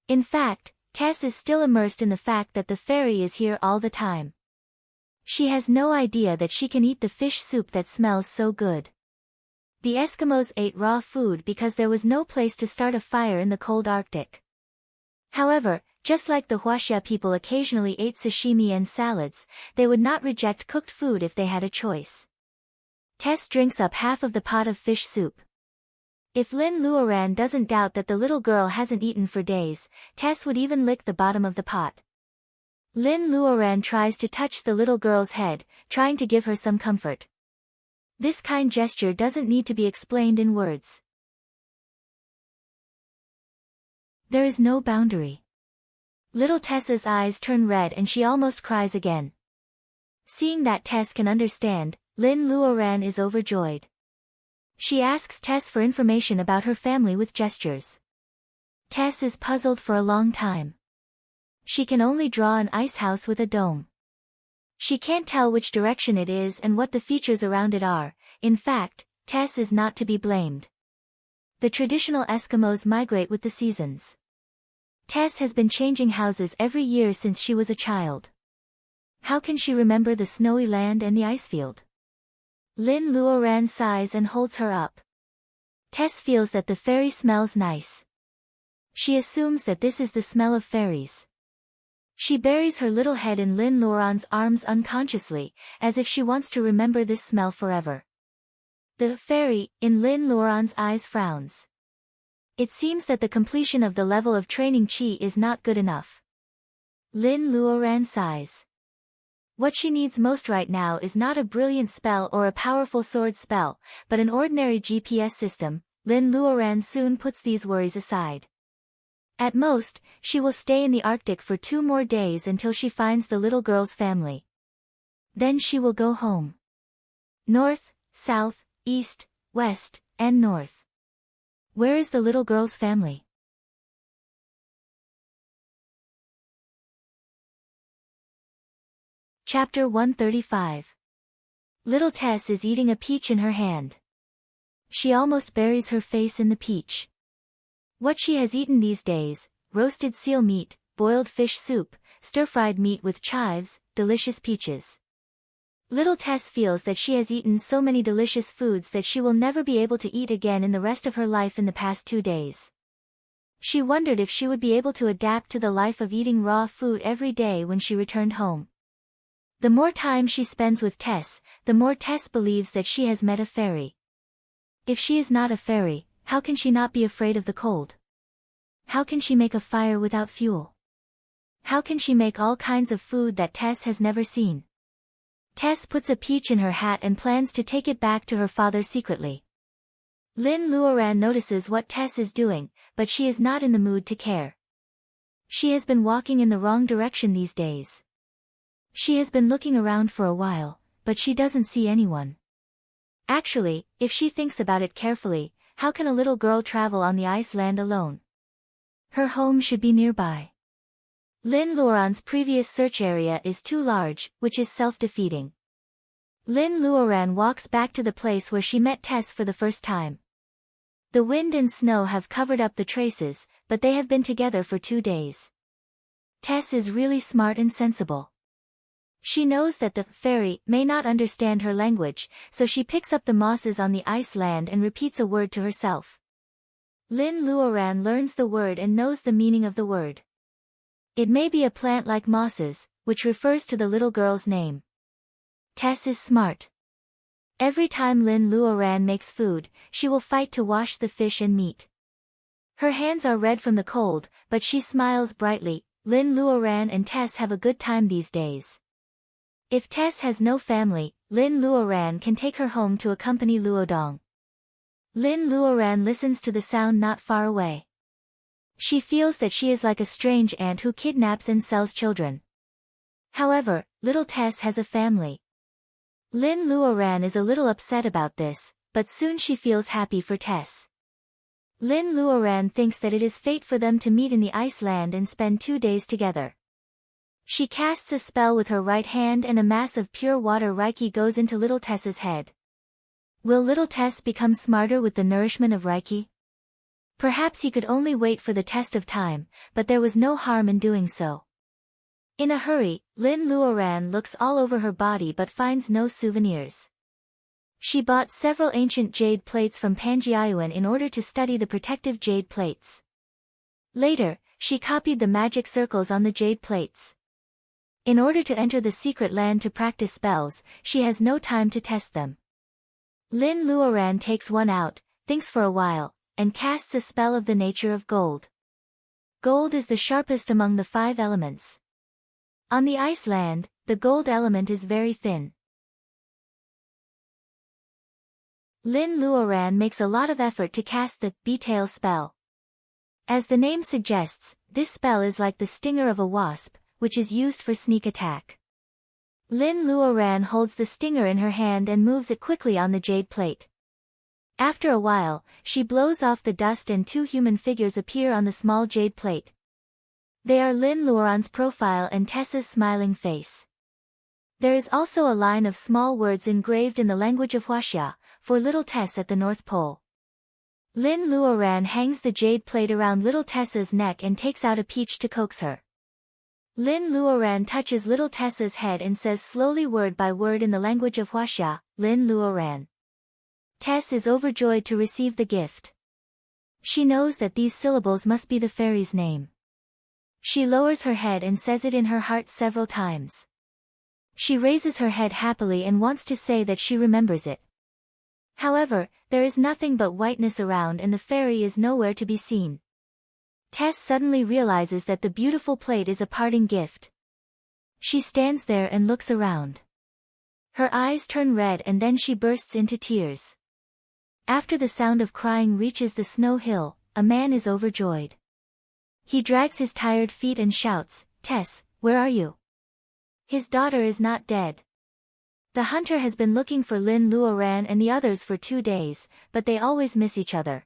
In fact, Tess is still immersed in the fact that the fairy is here all the time. She has no idea that she can eat the fish soup that smells so good. The Eskimos ate raw food because there was no place to start a fire in the cold Arctic. However, just like the Huaxia people occasionally ate sashimi and salads, they would not reject cooked food if they had a choice. Tess drinks up half of the pot of fish soup. If Lynn Luoran doesn't doubt that the little girl hasn't eaten for days, Tess would even lick the bottom of the pot. Lynn Luoran tries to touch the little girl's head, trying to give her some comfort. This kind gesture doesn't need to be explained in words. There is no boundary. Little Tess's eyes turn red and she almost cries again. Seeing that Tess can understand, Lynn Luoran is overjoyed. She asks Tess for information about her family with gestures. Tess is puzzled for a long time. She can only draw an ice house with a dome. She can't tell which direction it is and what the features around it are. In fact, Tess is not to be blamed. The traditional Eskimos migrate with the seasons. Tess has been changing houses every year since she was a child. How can she remember the snowy land and the icefield? Lynn Luoran sighs and holds her up. Tess feels that the fairy smells nice. She assumes that this is the smell of fairies. She buries her little head in Lynn Luoran's arms unconsciously, as if she wants to remember this smell forever. The fairy, in Lynn Luoran's eyes, frowns. It seems that the completion of the level of training Qi is not good enough. Lynn Luoran sighs. What she needs most right now is not a brilliant spell or a powerful sword spell, but an ordinary GPS system. Lynn Luoran soon puts these worries aside. At most, she will stay in the Arctic for 2 more days until she finds the little girl's family. Then she will go home. North, south, east, west, and north. Where is the little girl's family? Chapter 135. Little Tess is eating a peach in her hand. She almost buries her face in the peach. What she has eaten these days: roasted seal meat, boiled fish soup, stir-fried meat with chives, delicious peaches. Little Tess feels that she has eaten so many delicious foods that she will never be able to eat again in the rest of her life in the past 2 days. She wondered if she would be able to adapt to the life of eating raw food every day when she returned home. The more time she spends with Tess, the more Tess believes that she has met a fairy. If she is not a fairy, how can she not be afraid of the cold? How can she make a fire without fuel? How can she make all kinds of food that Tess has never seen? Tess puts a peach in her hat and plans to take it back to her father secretly. Lynn Luoran notices what Tess is doing, but she is not in the mood to care. She has been walking in the wrong direction these days. She has been looking around for a while, but she doesn't see anyone. Actually, if she thinks about it carefully, how can a little girl travel on the ice land alone? Her home should be nearby. Lin Luoran's previous search area is too large, which is self-defeating. Lin Luoran walks back to the place where she met Tess for the first time. The wind and snow have covered up the traces, but they have been together for 2 days. Tess is really smart and sensible. She knows that the fairy may not understand her language, so she picks up the mosses on the ice land and repeats a word to herself. Lin Luoran learns the word and knows the meaning of the word. It may be a plant like mosses, which refers to the little girl's name. Tess is smart. Every time Lin Luoran makes food, she will fight to wash the fish and meat. Her hands are red from the cold, but she smiles brightly. Lin Luoran and Tess have a good time these days. If Tess has no family, Lin Luoran can take her home to accompany Luodong. Lin Luoran listens to the sound not far away. She feels that she is like a strange aunt who kidnaps and sells children. However, little Tess has a family. Lin Luoran is a little upset about this, but soon she feels happy for Tess. Lin Luoran thinks that it is fate for them to meet in the ice land and spend 2 days together. She casts a spell with her right hand and a mass of pure water Reiki goes into little Tess's head. Will little Tess become smarter with the nourishment of Reiki? Perhaps he could only wait for the test of time, but there was no harm in doing so. In a hurry, Lin Luoran looks all over her body but finds no souvenirs. She bought several ancient jade plates from Panjiayuan in order to study the protective jade plates. Later, she copied the magic circles on the jade plates. In order to enter the secret land to practice spells, she has no time to test them. Lin Luoran takes one out, thinks for a while, and casts a spell of the nature of gold. Gold is the sharpest among the 5 elements. On the ice land, the gold element is very thin. Lin Luoran makes a lot of effort to cast the B-tail spell. As the name suggests, this spell is like the stinger of a wasp, which is used for sneak attack. Lin Luoran holds the stinger in her hand and moves it quickly on the jade plate. After a while, she blows off the dust and 2 human figures appear on the small jade plate. They are Lin Luoran's profile and Tessa's smiling face. There is also a line of small words engraved in the language of Huaxia, for little Tess at the North Pole. Lin Luoran hangs the jade plate around little Tessa's neck and takes out a peach to coax her. Lin Luoran touches little Tessa's head and says slowly word by word in the language of Huaxia, Lin Luoran. Tess is overjoyed to receive the gift. She knows that these syllables must be the fairy's name. She lowers her head and says it in her heart several times. She raises her head happily and wants to say that she remembers it. However, there is nothing but whiteness around and the fairy is nowhere to be seen. Tess suddenly realizes that the beautiful plate is a parting gift. She stands there and looks around. Her eyes turn red and then she bursts into tears. After the sound of crying reaches the snow hill, a man is overjoyed. He drags his tired feet and shouts, "Tess, where are you?" His daughter is not dead. The hunter has been looking for Lin Luoran and the others for 2 days, but they always miss each other.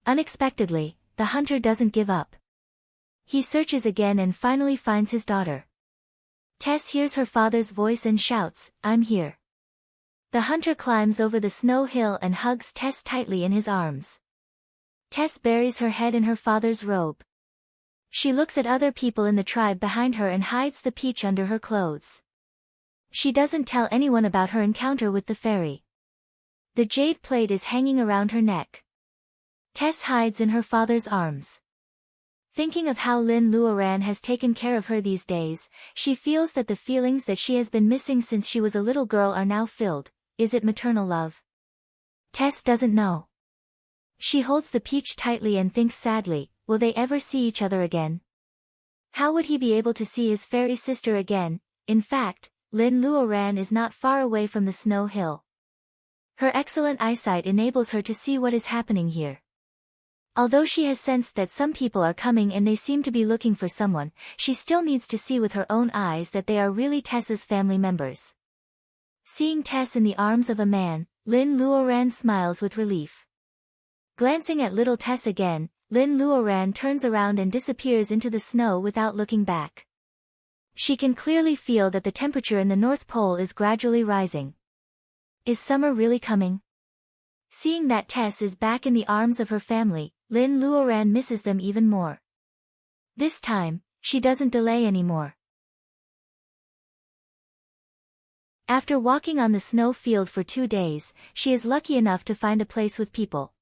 Unexpectedly, the hunter doesn't give up. He searches again and finally finds his daughter. Tess hears her father's voice and shouts, "I'm here." The hunter climbs over the snow hill and hugs Tess tightly in his arms. Tess buries her head in her father's robe. She looks at other people in the tribe behind her and hides the peach under her clothes. She doesn't tell anyone about her encounter with the fairy. The jade plate is hanging around her neck. Tess hides in her father's arms. Thinking of how Lin Luoran has taken care of her these days, she feels that the feelings that she has been missing since she was a little girl are now filled. Is it maternal love? Tess doesn't know. She holds the peach tightly and thinks sadly, will they ever see each other again? How would he be able to see his fairy sister again? In fact, Lin Luoran is not far away from the snow hill. Her excellent eyesight enables her to see what is happening here. Although she has sensed that some people are coming and they seem to be looking for someone, she still needs to see with her own eyes that they are really Tess's family members. Seeing Tess in the arms of a man, Lin Luoran smiles with relief. Glancing at little Tess again, Lin Luoran turns around and disappears into the snow without looking back. She can clearly feel that the temperature in the North Pole is gradually rising. Is summer really coming? Seeing that Tess is back in the arms of her family, Lin Luoran misses them even more. This time, she doesn't delay anymore. After walking on the snow field for 2 days, she is lucky enough to find a place with people.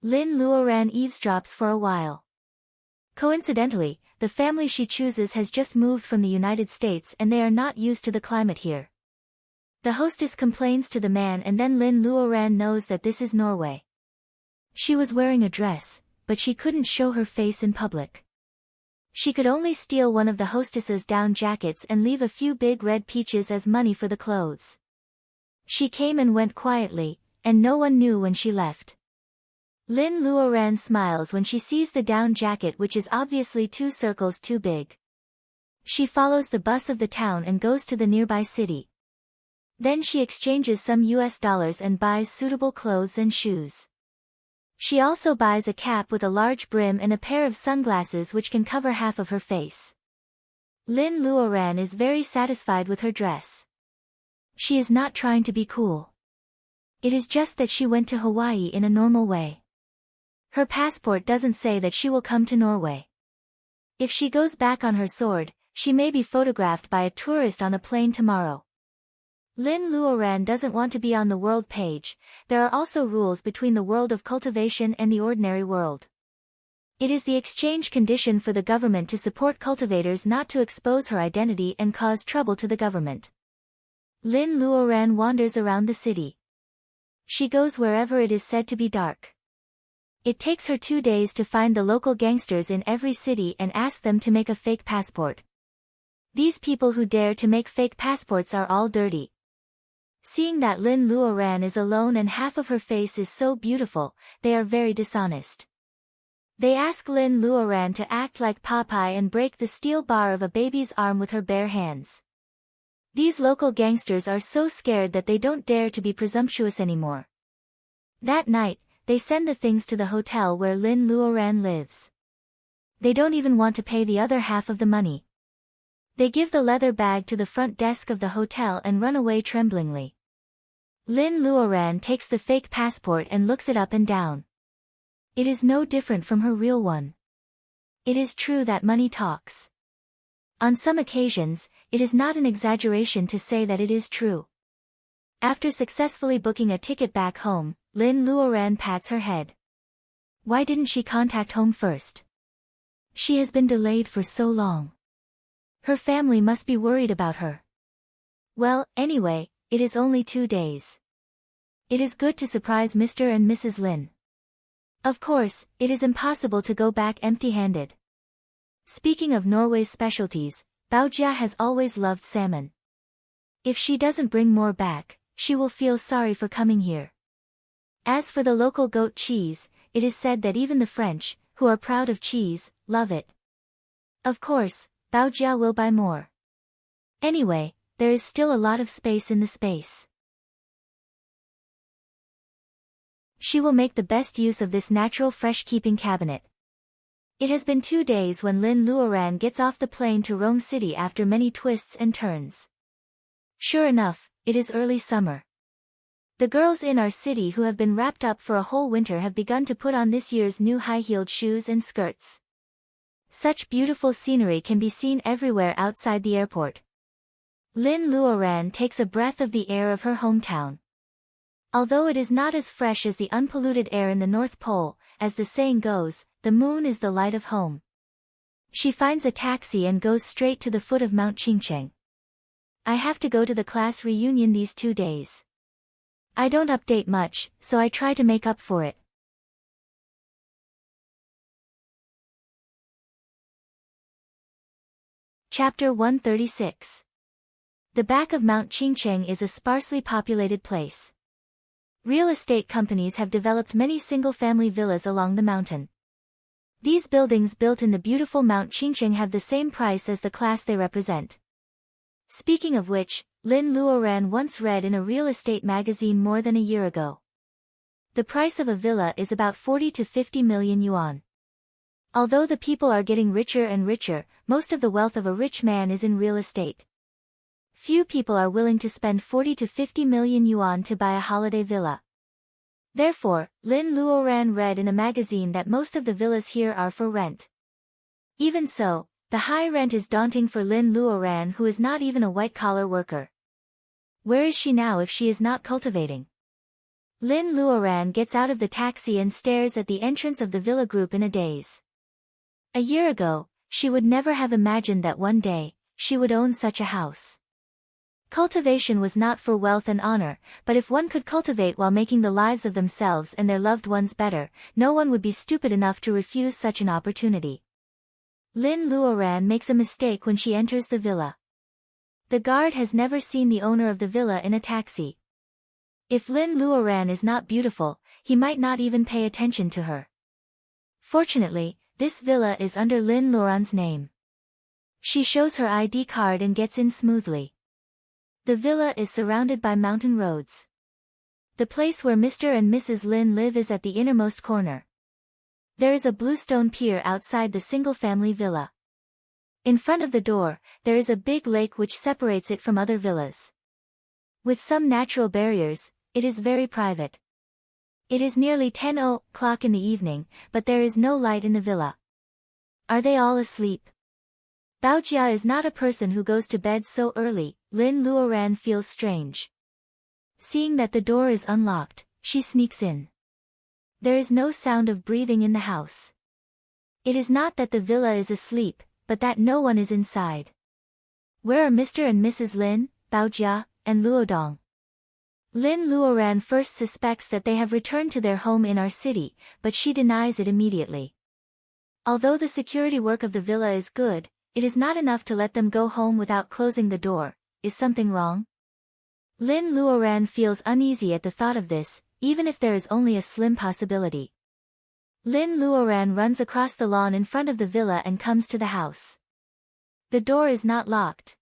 Lin Luoran eavesdrops for a while. Coincidentally, the family she chooses has just moved from the United States and they are not used to the climate here. The hostess complains to the man and then Lin Luoran knows that this is Norway. She was wearing a dress, but she couldn't show her face in public. She could only steal one of the hostess's down jackets and leave a few big red peaches as money for the clothes. She came and went quietly, and no one knew when she left. Lin Luoran smiles when she sees the down jacket which is obviously 2 circles too big. She follows the bus of the town and goes to the nearby city. Then she exchanges some US dollars and buys suitable clothes and shoes. She also buys a cap with a large brim and a pair of sunglasses which can cover half of her face. Lin Luoran is very satisfied with her dress. She is not trying to be cool. It is just that she went to Hawaii in a normal way. Her passport doesn't say that she will come to Norway. If she goes back on her sword, she may be photographed by a tourist on a plane tomorrow. Lin Luoran doesn't want to be on the world page. There are also rules between the world of cultivation and the ordinary world. It is the exchange condition for the government to support cultivators not to expose her identity and cause trouble to the government. Lin Luoran wanders around the city. She goes wherever it is said to be dark. It takes her 2 days to find the local gangsters in every city and ask them to make a fake passport. These people who dare to make fake passports are all dirty. Seeing that Lin Luoran is alone and half of her face is so beautiful, they are very dishonest. They ask Lin Luoran to act like Popeye and break the steel bar of a baby's arm with her bare hands. These local gangsters are so scared that they don't dare to be presumptuous anymore. That night, they send the things to the hotel where Lin Luoran lives. They don't even want to pay the other half of the money. They give the leather bag to the front desk of the hotel and run away tremblingly. Lin Luoran takes the fake passport and looks it up and down. It is no different from her real one. It is true that money talks. On some occasions, it is not an exaggeration to say that it is true. After successfully booking a ticket back home, Lin Luoran pats her head. Why didn't she contact home first? She has been delayed for so long. Her family must be worried about her. Well, anyway, it is only 2 days. It is good to surprise Mr. and Mrs. Lin. Of course, it is impossible to go back empty-handed. Speaking of Norway's specialties, Baojia has always loved salmon. If she doesn't bring more back, she will feel sorry for coming here. As for the local goat cheese, it is said that even the French, who are proud of cheese, love it. Of course, Baojia will buy more. Anyway, there is still a lot of space in the space. She will make the best use of this natural fresh-keeping cabinet. It has been 2 days when Lin Luoran gets off the plane to Rome City after many twists and turns. Sure enough, it is early summer. The girls in our city who have been wrapped up for a whole winter have begun to put on this year's new high-heeled shoes and skirts. Such beautiful scenery can be seen everywhere outside the airport. Lin Luoran takes a breath of the air of her hometown. Although it is not as fresh as the unpolluted air in the North Pole, as the saying goes, the moon is the light of home. She finds a taxi and goes straight to the foot of Mount Qingcheng. I have to go to the class reunion these 2 days. I don't update much, so I try to make up for it. Chapter 136. The back of Mount Qingcheng is a sparsely populated place. Real estate companies have developed many single-family villas along the mountain. These buildings built in the beautiful Mount Qingcheng have the same price as the class they represent. Speaking of which, Lin Luoran once read in a real estate magazine more than a year ago. The price of a villa is about 40 to 50 million yuan. Although the people are getting richer and richer, most of the wealth of a rich man is in real estate. Few people are willing to spend 40 to 50 million yuan to buy a holiday villa. Therefore, Lin Luoran read in a magazine that most of the villas here are for rent. Even so, the high rent is daunting for Lin Luoran, who is not even a white-collar worker. Where is she now if she is not cultivating? Lin Luoran gets out of the taxi and stares at the entrance of the villa group in a daze. A year ago, she would never have imagined that one day, she would own such a house. Cultivation was not for wealth and honor, but if one could cultivate while making the lives of themselves and their loved ones better, no one would be stupid enough to refuse such an opportunity. Lin Luoran makes a mistake when she enters the villa. The guard has never seen the owner of the villa in a taxi. If Lin Luoran is not beautiful, he might not even pay attention to her. Fortunately, this villa is under Lin Luoran's name. She shows her ID card and gets in smoothly. The villa is surrounded by mountain roads. The place where Mr. and Mrs. Lin live is at the innermost corner. There is a bluestone pier outside the single-family villa. In front of the door, there is a big lake which separates it from other villas. With some natural barriers, it is very private. It is nearly 10 o'clock in the evening, but there is no light in the villa. Are they all asleep? Baojia is not a person who goes to bed so early. Lin Luoran feels strange. Seeing that the door is unlocked, she sneaks in. There is no sound of breathing in the house. It is not that the villa is asleep, but that no one is inside. Where are Mr. and Mrs. Lin, Baojia, and Luodong? Lin Luoran first suspects that they have returned to their home in our city, but she denies it immediately. Although the security work of the villa is good, it is not enough to let them go home without closing the door. Is something wrong? Lin Luoran feels uneasy at the thought of this, even if there is only a slim possibility. Lin Luoran runs across the lawn in front of the villa and comes to the house. The door is not locked.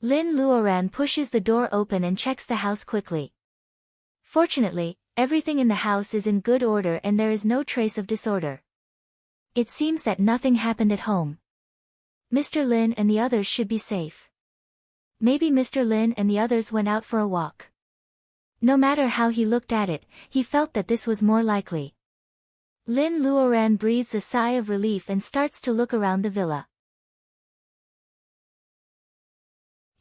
Lin Luoran pushes the door open and checks the house quickly. Fortunately, everything in the house is in good order and there is no trace of disorder. It seems that nothing happened at home. Mr. Lin and the others should be safe. Maybe Mr. Lin and the others went out for a walk. No matter how he looked at it, he felt that this was more likely. Lin Luoran breathes a sigh of relief and starts to look around the villa.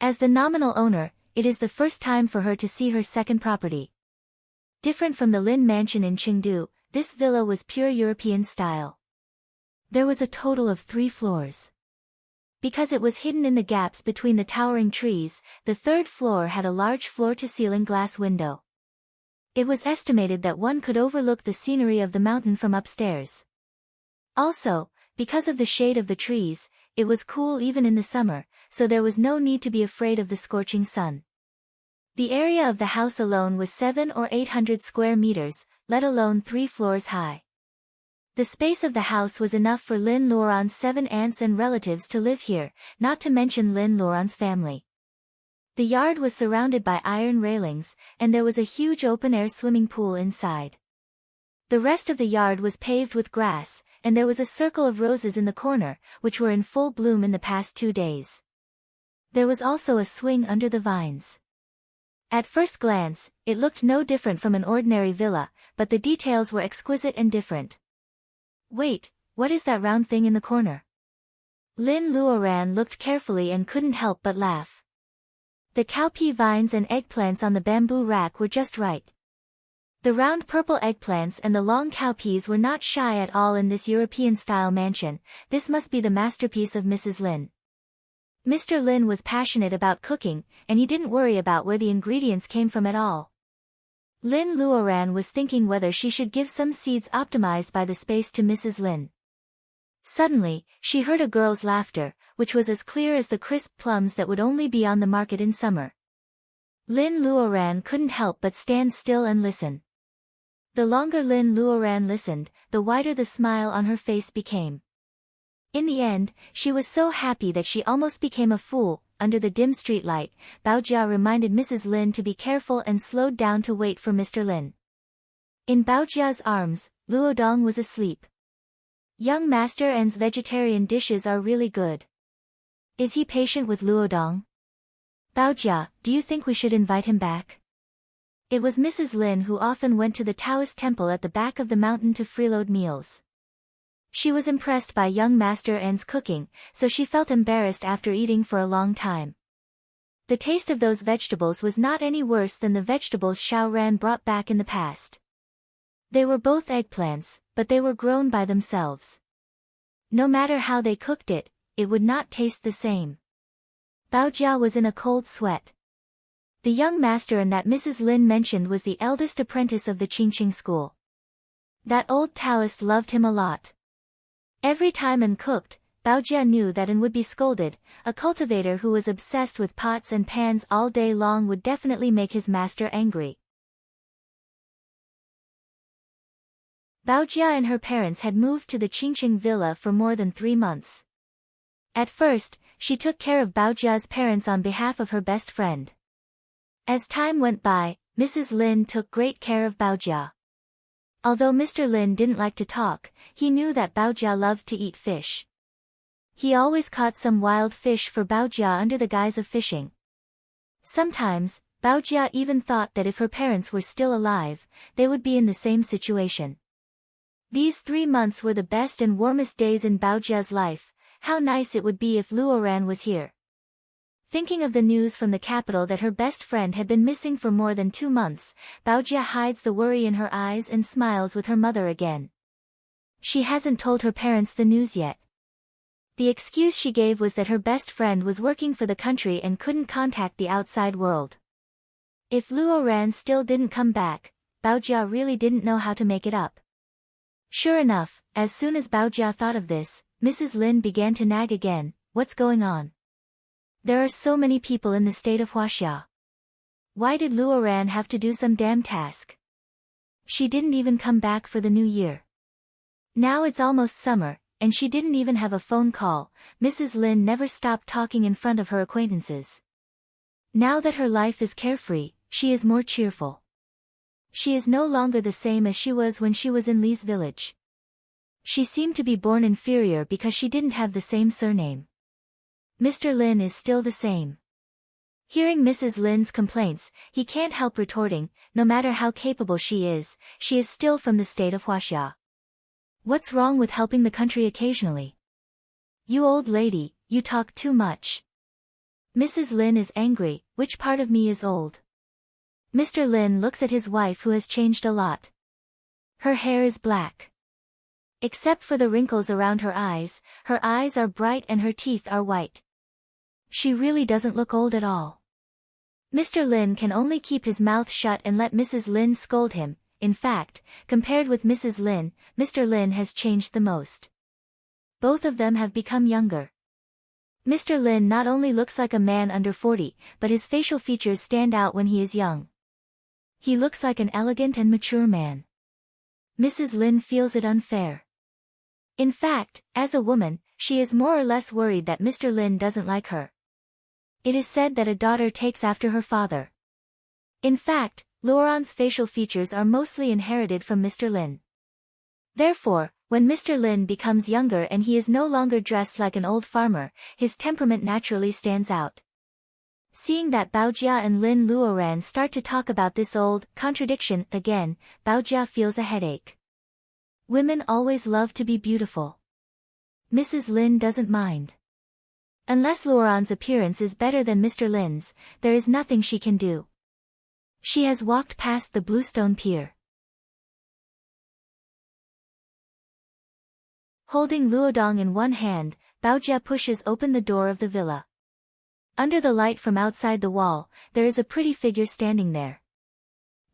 As the nominal owner, it is the first time for her to see her second property. Different from the Lin mansion in Chengdu, this villa was pure European style. There was a total of 3 floors. Because it was hidden in the gaps between the towering trees, the third floor had a large floor-to-ceiling glass window. It was estimated that one could overlook the scenery of the mountain from upstairs. Also, because of the shade of the trees, it was cool even in the summer, so there was no need to be afraid of the scorching sun. The area of the house alone was 700 or 800 square meters, let alone 3 floors high. The space of the house was enough for Lin Luoran's 7 aunts and relatives to live here, not to mention Lin Luoran's family. The yard was surrounded by iron railings, and there was a huge open-air swimming pool inside. The rest of the yard was paved with grass, and there was a circle of roses in the corner, which were in full bloom in the past 2 days. There was also a swing under the vines. At first glance, it looked no different from an ordinary villa, but the details were exquisite and different. Wait, what is that round thing in the corner? Lin Luoran looked carefully and couldn't help but laugh. The cowpea vines and eggplants on the bamboo rack were just right. The round purple eggplants and the long cowpeas were not shy at all in this European-style mansion. This must be the masterpiece of Mrs. Lin. Mr. Lin was passionate about cooking, and he didn't worry about where the ingredients came from at all. Lin Luoran was thinking whether she should give some seeds optimized by the space to Mrs. Lin. Suddenly, she heard a girl's laughter, which was as clear as the crisp plums that would only be on the market in summer. Lin Luoran couldn't help but stand still and listen. The longer Lin Luoran listened, the wider the smile on her face became. In the end, she was so happy that she almost became a fool. Under the dim streetlight, Baojia reminded Mrs. Lin to be careful and slowed down to wait for Mr. Lin. In Baojia's arms, Luodong was asleep. Young Master N's vegetarian dishes are really good. Is he patient with Luodong? Baojia, do you think we should invite him back? It was Mrs. Lin who often went to the Taoist temple at the back of the mountain to freeload meals. She was impressed by young Master N's cooking, so she felt embarrassed after eating for a long time. The taste of those vegetables was not any worse than the vegetables Xiao Ran brought back in the past. They were both eggplants, but they were grown by themselves. No matter how they cooked it, it would not taste the same. Baojia was in a cold sweat. The young master and that Mrs. Lin mentioned was the eldest apprentice of the Qingqing school. That old Taoist loved him a lot. Every time An cooked, Baojia knew that An would be scolded. A cultivator who was obsessed with pots and pans all day long would definitely make his master angry. Baojia and her parents had moved to the Qingqing villa for more than 3 months. At first, she took care of Baojia's parents on behalf of her best friend. As time went by, Mrs. Lin took great care of Baojia. Although Mr. Lin didn't like to talk, he knew that Baojia loved to eat fish. He always caught some wild fish for Baojia under the guise of fishing. Sometimes, Baojia even thought that if her parents were still alive, they would be in the same situation. These 3 months were the best and warmest days in Baojia's life. How nice it would be if Luoran was here. Thinking of the news from the capital that her best friend had been missing for more than 2 months, Baojia hides the worry in her eyes and smiles with her mother again. She hasn't told her parents the news yet. The excuse she gave was that her best friend was working for the country and couldn't contact the outside world. If Luoran still didn't come back, Baojia really didn't know how to make it up. Sure enough, as soon as Baojia thought of this, Mrs. Lin began to nag again. What's going on? There are so many people in the state of Huaxia. Why did Luoran have to do some damn task? She didn't even come back for the new year. Now it's almost summer, and she didn't even have a phone call. Mrs. Lin never stopped talking in front of her acquaintances. Now that her life is carefree, she is more cheerful. She is no longer the same as she was when she was in Li's village. She seemed to be born inferior because she didn't have the same surname. Mr. Lin is still the same. Hearing Mrs. Lin's complaints, he can't help retorting, no matter how capable she is still from the state of Huaxia. What's wrong with helping the country occasionally? You old lady, you talk too much. Mrs. Lin is angry. Which part of me is old? Mr. Lin looks at his wife who has changed a lot. Her hair is black. Except for the wrinkles around her eyes are bright and her teeth are white. She really doesn't look old at all. Mr. Lin can only keep his mouth shut and let Mrs. Lin scold him. In fact, compared with Mrs. Lin, Mr. Lin has changed the most. Both of them have become younger. Mr. Lin not only looks like a man under 40, but his facial features stand out when he is young. He looks like an elegant and mature man. Mrs. Lin feels it unfair. In fact, as a woman, she is more or less worried that Mr. Lin doesn't like her. It is said that a daughter takes after her father. In fact, Luoran's facial features are mostly inherited from Mr. Lin. Therefore, when Mr. Lin becomes younger and he is no longer dressed like an old farmer, his temperament naturally stands out. Seeing that Baojia and Lin Luoran start to talk about this old contradiction again, Baojia feels a headache. Women always love to be beautiful. Mrs. Lin doesn't mind. Unless Luoran's appearance is better than Mr. Lin's, there is nothing she can do. She has walked past the bluestone pier. Holding Luodong in one hand, Baojia pushes open the door of the villa. Under the light from outside the wall, there is a pretty figure standing there.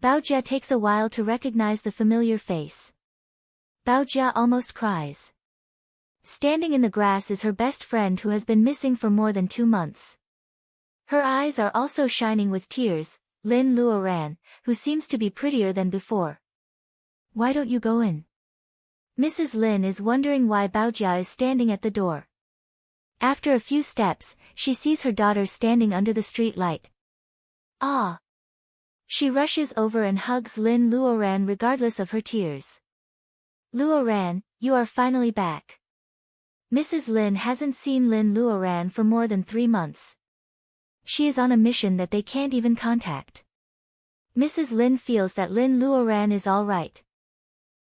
Baojia takes a while to recognize the familiar face. Baojia almost cries. Standing in the grass is her best friend who has been missing for more than 2 months. Her eyes are also shining with tears, Lin Luoran, who seems to be prettier than before. Why don't you go in? Mrs. Lin is wondering why Baojia is standing at the door. After a few steps, she sees her daughter standing under the street light. Ah! She rushes over and hugs Lin Luoran regardless of her tears. Luoran, you are finally back. Mrs. Lin hasn't seen Lin Luoran for more than 3 months. She is on a mission that they can't even contact. Mrs. Lin feels that Lin Luoran is all right.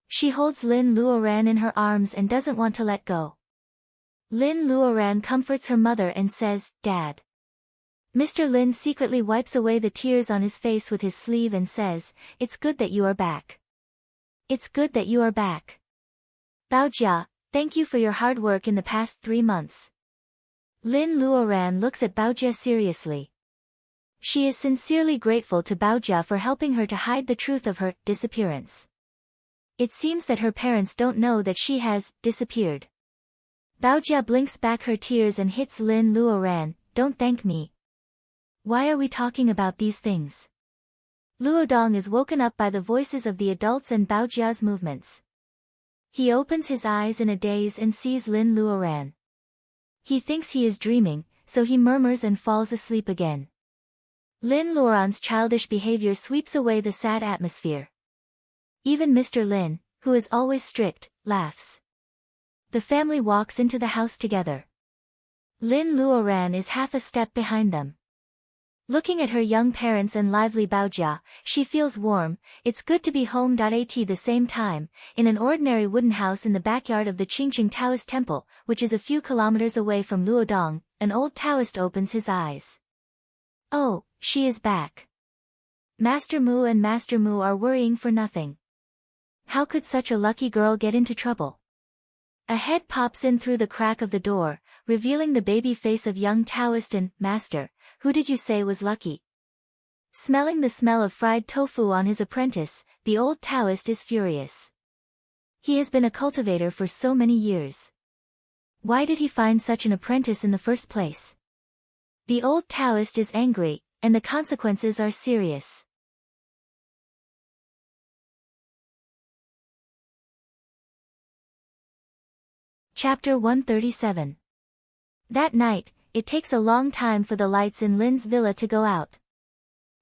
She holds Lin Luoran in her arms and doesn't want to let go. Lin Luoran comforts her mother and says, "Dad." Mr. Lin secretly wipes away the tears on his face with his sleeve and says, "It's good that you are back. It's good that you are back. Baojia, thank you for your hard work in the past 3 months." Lin Luoran looks at Baojia seriously. She is sincerely grateful to Baojia for helping her to hide the truth of her disappearance. It seems that her parents don't know that she has disappeared. Baojia blinks back her tears and hits Lin Luoran, "Don't thank me. Why are we talking about these things?" Luodong is woken up by the voices of the adults and Baojia's movements. He opens his eyes in a daze and sees Lin Luoran. He thinks he is dreaming, so he murmurs and falls asleep again. Lin Luoran's childish behavior sweeps away the sad atmosphere. Even Mr. Lin, who is always strict, laughs. The family walks into the house together. Lin Luoran is half a step behind them. Looking at her young parents and lively Baojia, she feels warm. It's good to be home. At the same time, in an ordinary wooden house in the backyard of the Qingqing Taoist temple, which is a few kilometers away from Luodong, an old Taoist opens his eyes. Oh, she is back. Master Mu and Master Mu are worrying for nothing. How could such a lucky girl get into trouble? A head pops in through the crack of the door, revealing the baby face of young Taoist and, "Master, who did you say was lucky?" Smelling the smell of fried tofu on his apprentice, the old Taoist is furious. He has been a cultivator for so many years. Why did he find such an apprentice in the first place? The old Taoist is angry, and the consequences are serious. Chapter 137. That night, it takes a long time for the lights in Lin's villa to go out.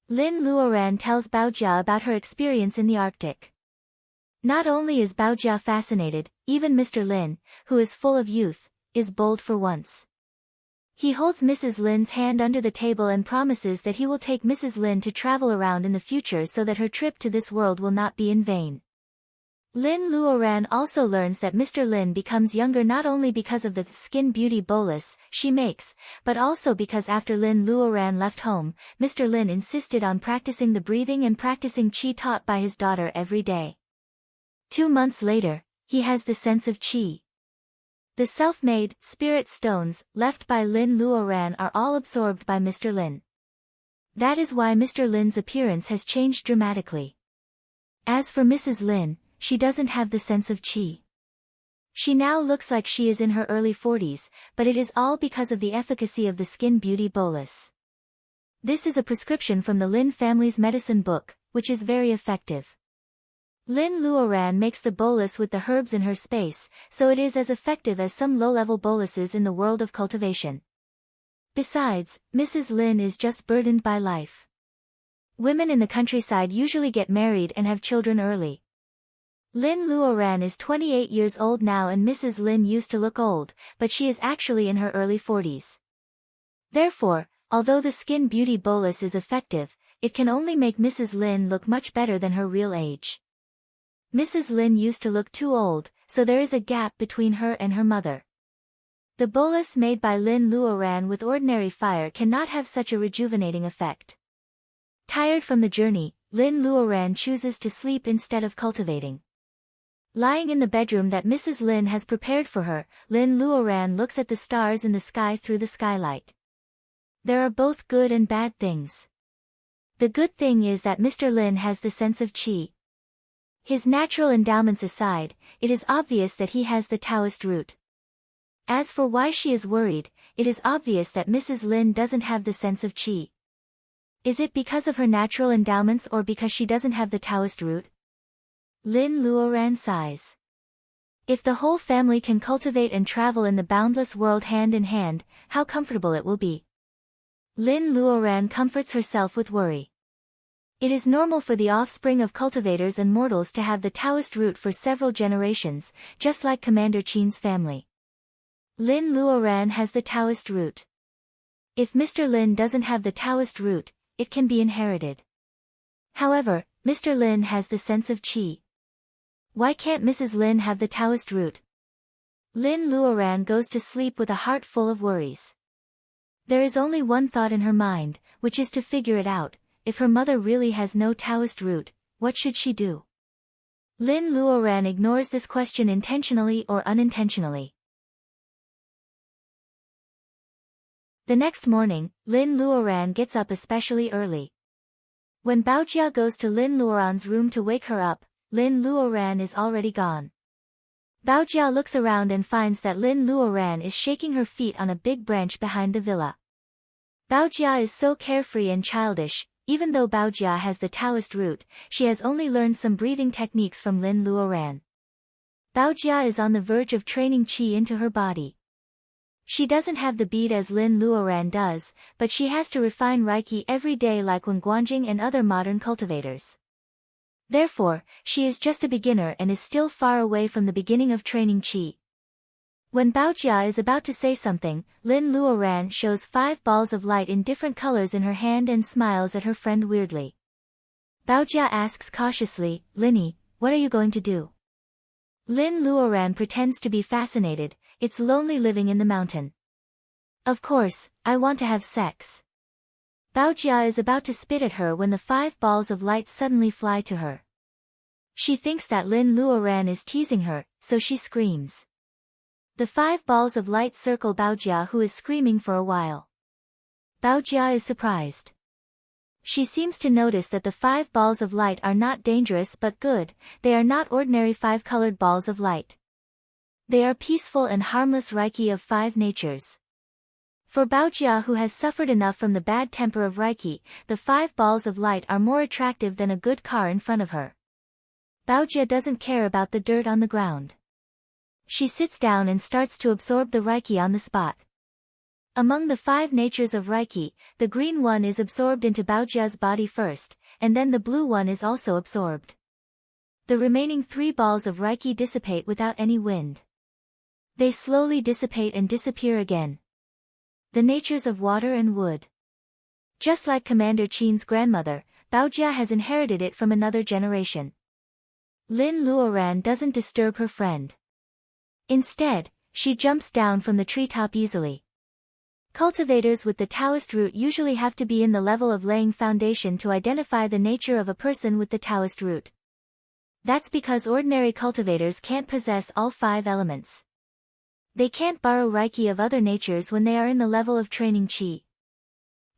Lin Luoran tells Baojia about her experience in the Arctic. Not only is Baojia fascinated, even Mr. Lin, who is full of youth, is bold for once. He holds Mrs. Lin's hand under the table and promises that he will take Mrs. Lin to travel around in the future so that her trip to this world will not be in vain. Lin Luoran also learns that Mr. Lin becomes younger not only because of the skin beauty bolus she makes, but also because after Lin Luoran left home, Mr. Lin insisted on practicing the breathing and practicing qi taught by his daughter every day. 2 months later, he has the sense of qi. The self-made spirit stones left by Lin Luoran are all absorbed by Mr. Lin. That is why Mr. Lin's appearance has changed dramatically. As for Mrs. Lin, she doesn't have the sense of qi. She now looks like she is in her early 40s, but it is all because of the efficacy of the skin beauty bolus. This is a prescription from the Lin family's medicine book, which is very effective. Lin Luoran makes the bolus with the herbs in her space, so it is as effective as some low-level boluses in the world of cultivation. Besides, Mrs. Lin is just burdened by life. Women in the countryside usually get married and have children early. Lin Luoran is 28 years old now and Mrs. Lin used to look old, but she is actually in her early 40s. Therefore, although the skin beauty bolus is effective, it can only make Mrs. Lin look much better than her real age. Mrs. Lin used to look too old, so there is a gap between her and her mother. The bolus made by Lin Luoran with ordinary fire cannot have such a rejuvenating effect. Tired from the journey, Lin Luoran chooses to sleep instead of cultivating. Lying in the bedroom that Mrs. Lin has prepared for her, Lin Luoran looks at the stars in the sky through the skylight. There are both good and bad things. The good thing is that Mr. Lin has the sense of qi. His natural endowments aside, it is obvious that he has the Taoist root. As for why she is worried, it is obvious that Mrs. Lin doesn't have the sense of qi. Is it because of her natural endowments or because she doesn't have the Taoist root? Lin Luoran sighs. If the whole family can cultivate and travel in the boundless world hand in hand, how comfortable it will be. Lin Luoran comforts herself with worry. It is normal for the offspring of cultivators and mortals to have the Taoist root for several generations, just like Commander Qin's family. Lin Luoran has the Taoist root. If Mr. Lin doesn't have the Taoist root, it can be inherited. However, Mr. Lin has the sense of qi. Why can't Mrs. Lin have the Taoist root? Lin Luoran goes to sleep with a heart full of worries. There is only one thought in her mind, which is to figure it out. If her mother really has no Taoist root, what should she do? Lin Luoran ignores this question intentionally or unintentionally. The next morning, Lin Luoran gets up especially early. When Baojia goes to Lin Luoran's room to wake her up, Lin Luoran is already gone. Baojia looks around and finds that Lin Luoran is shaking her feet on a big branch behind the villa. Baojia is so carefree and childish. Even though Baojia has the Taoist root, she has only learned some breathing techniques from Lin Luoran. Baojia is on the verge of training qi into her body. She doesn't have the bead as Lin Luoran does, but she has to refine Reiki every day like Wen Guanjing and other modern cultivators. Therefore, she is just a beginner and is still far away from the beginning of training qi. When Baojia is about to say something, Lin Luoran shows 5 balls of light in different colors in her hand and smiles at her friend weirdly. Baojia asks cautiously, "Linny, what are you going to do?" Lin Luoran pretends to be fascinated. It's lonely living in the mountain. Of course, I want to have sex. Baojia is about to spit at her when the 5 balls of light suddenly fly to her. She thinks that Lin Luoran is teasing her, so she screams. The 5 balls of light circle Baojia, who is screaming for a while. Baojia is surprised. She seems to notice that the 5 balls of light are not dangerous but good. They are not ordinary 5-colored balls of light. They are peaceful and harmless Reiki of 5 natures. For Baojia, who has suffered enough from the bad temper of Reiki, the 5 balls of light are more attractive than a good car in front of her. Baojia doesn't care about the dirt on the ground. She sits down and starts to absorb the Reiki on the spot. Among the 5 natures of Reiki, the green one is absorbed into Baojia's body first, and then the blue one is also absorbed. The remaining 3 balls of Reiki dissipate without any wind. They slowly dissipate and disappear again. The natures of water and wood. Just like Commander Qin's grandmother, Baojia has inherited it from another generation. Lin Luoran doesn't disturb her friend. Instead, she jumps down from the treetop easily. Cultivators with the Taoist root usually have to be in the level of laying foundation to identify the nature of a person with the Taoist root. That's because ordinary cultivators can't possess all 5 elements. They can't borrow Reiki of other natures when they are in the level of training qi.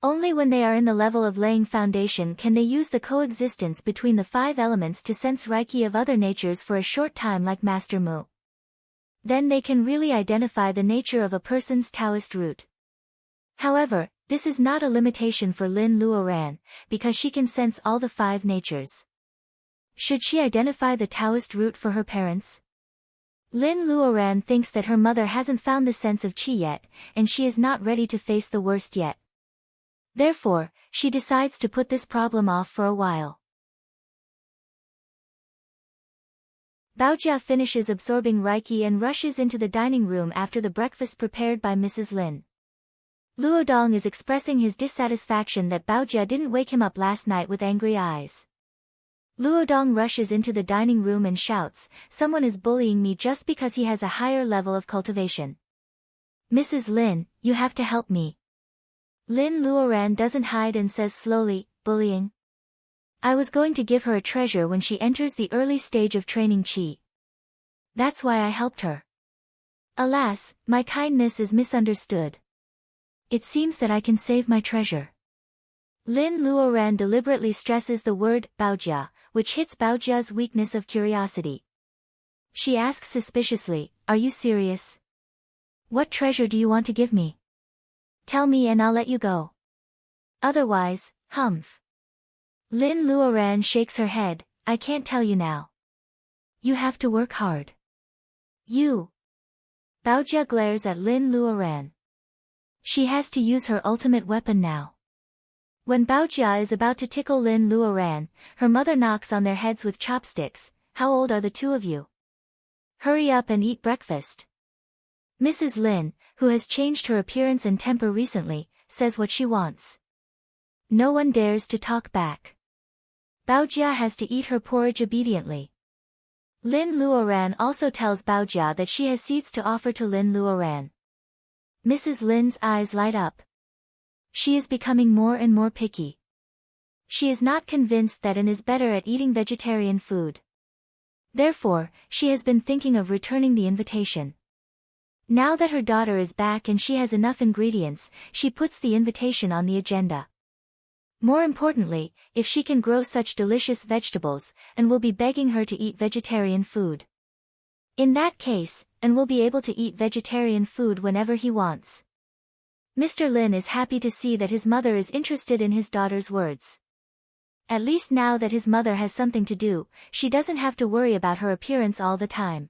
Only when they are in the level of laying foundation can they use the coexistence between the 5 elements to sense Reiki of other natures for a short time like Master Mu. Then they can really identify the nature of a person's Taoist root. However, this is not a limitation for Lin Luoran, because she can sense all the 5 natures. Should she identify the Taoist root for her parents? Lin Luoran thinks that her mother hasn't found the sense of qi yet, and she is not ready to face the worst yet. Therefore, she decides to put this problem off for a while. Baojia finishes absorbing Reiki and rushes into the dining room after the breakfast prepared by Mrs. Lin. Luodong is expressing his dissatisfaction that Baojia didn't wake him up last night with angry eyes. Luodong rushes into the dining room and shouts, "Someone is bullying me just because he has a higher level of cultivation. Mrs. Lin, you have to help me." Lin Luoran doesn't hide and says slowly, "Bullying? I was going to give her a treasure when she enters the early stage of training qi. That's why I helped her. Alas, my kindness is misunderstood. It seems that I can save my treasure." Lin Luoran deliberately stresses the word Baojia, which hits Baojia's weakness of curiosity. She asks suspiciously, "Are you serious? What treasure do you want to give me? Tell me and I'll let you go. Otherwise, humph." Lin Luoran shakes her head, "I can't tell you now. You have to work hard. You." Baojia glares at Lin Luoran. She has to use her ultimate weapon now. When Baojia is about to tickle Lin Luoran, her mother knocks on their heads with chopsticks. How old are the two of you? Hurry up and eat breakfast. Mrs. Lin, who has changed her appearance and temper recently, says what she wants. No one dares to talk back. Baojia has to eat her porridge obediently. Lin Luoran also tells Baojia that she has seeds to offer to Lin Luoran. Mrs. Lin's eyes light up. She is becoming more and more picky. She is not convinced that An is better at eating vegetarian food. Therefore, she has been thinking of returning the invitation. Now that her daughter is back and she has enough ingredients, she puts the invitation on the agenda. More importantly, if she can grow such delicious vegetables, An will be begging her to eat vegetarian food. In that case, An will be able to eat vegetarian food whenever he wants. Mr. Lin is happy to see that his mother is interested in his daughter's words. At least now that his mother has something to do, she doesn't have to worry about her appearance all the time.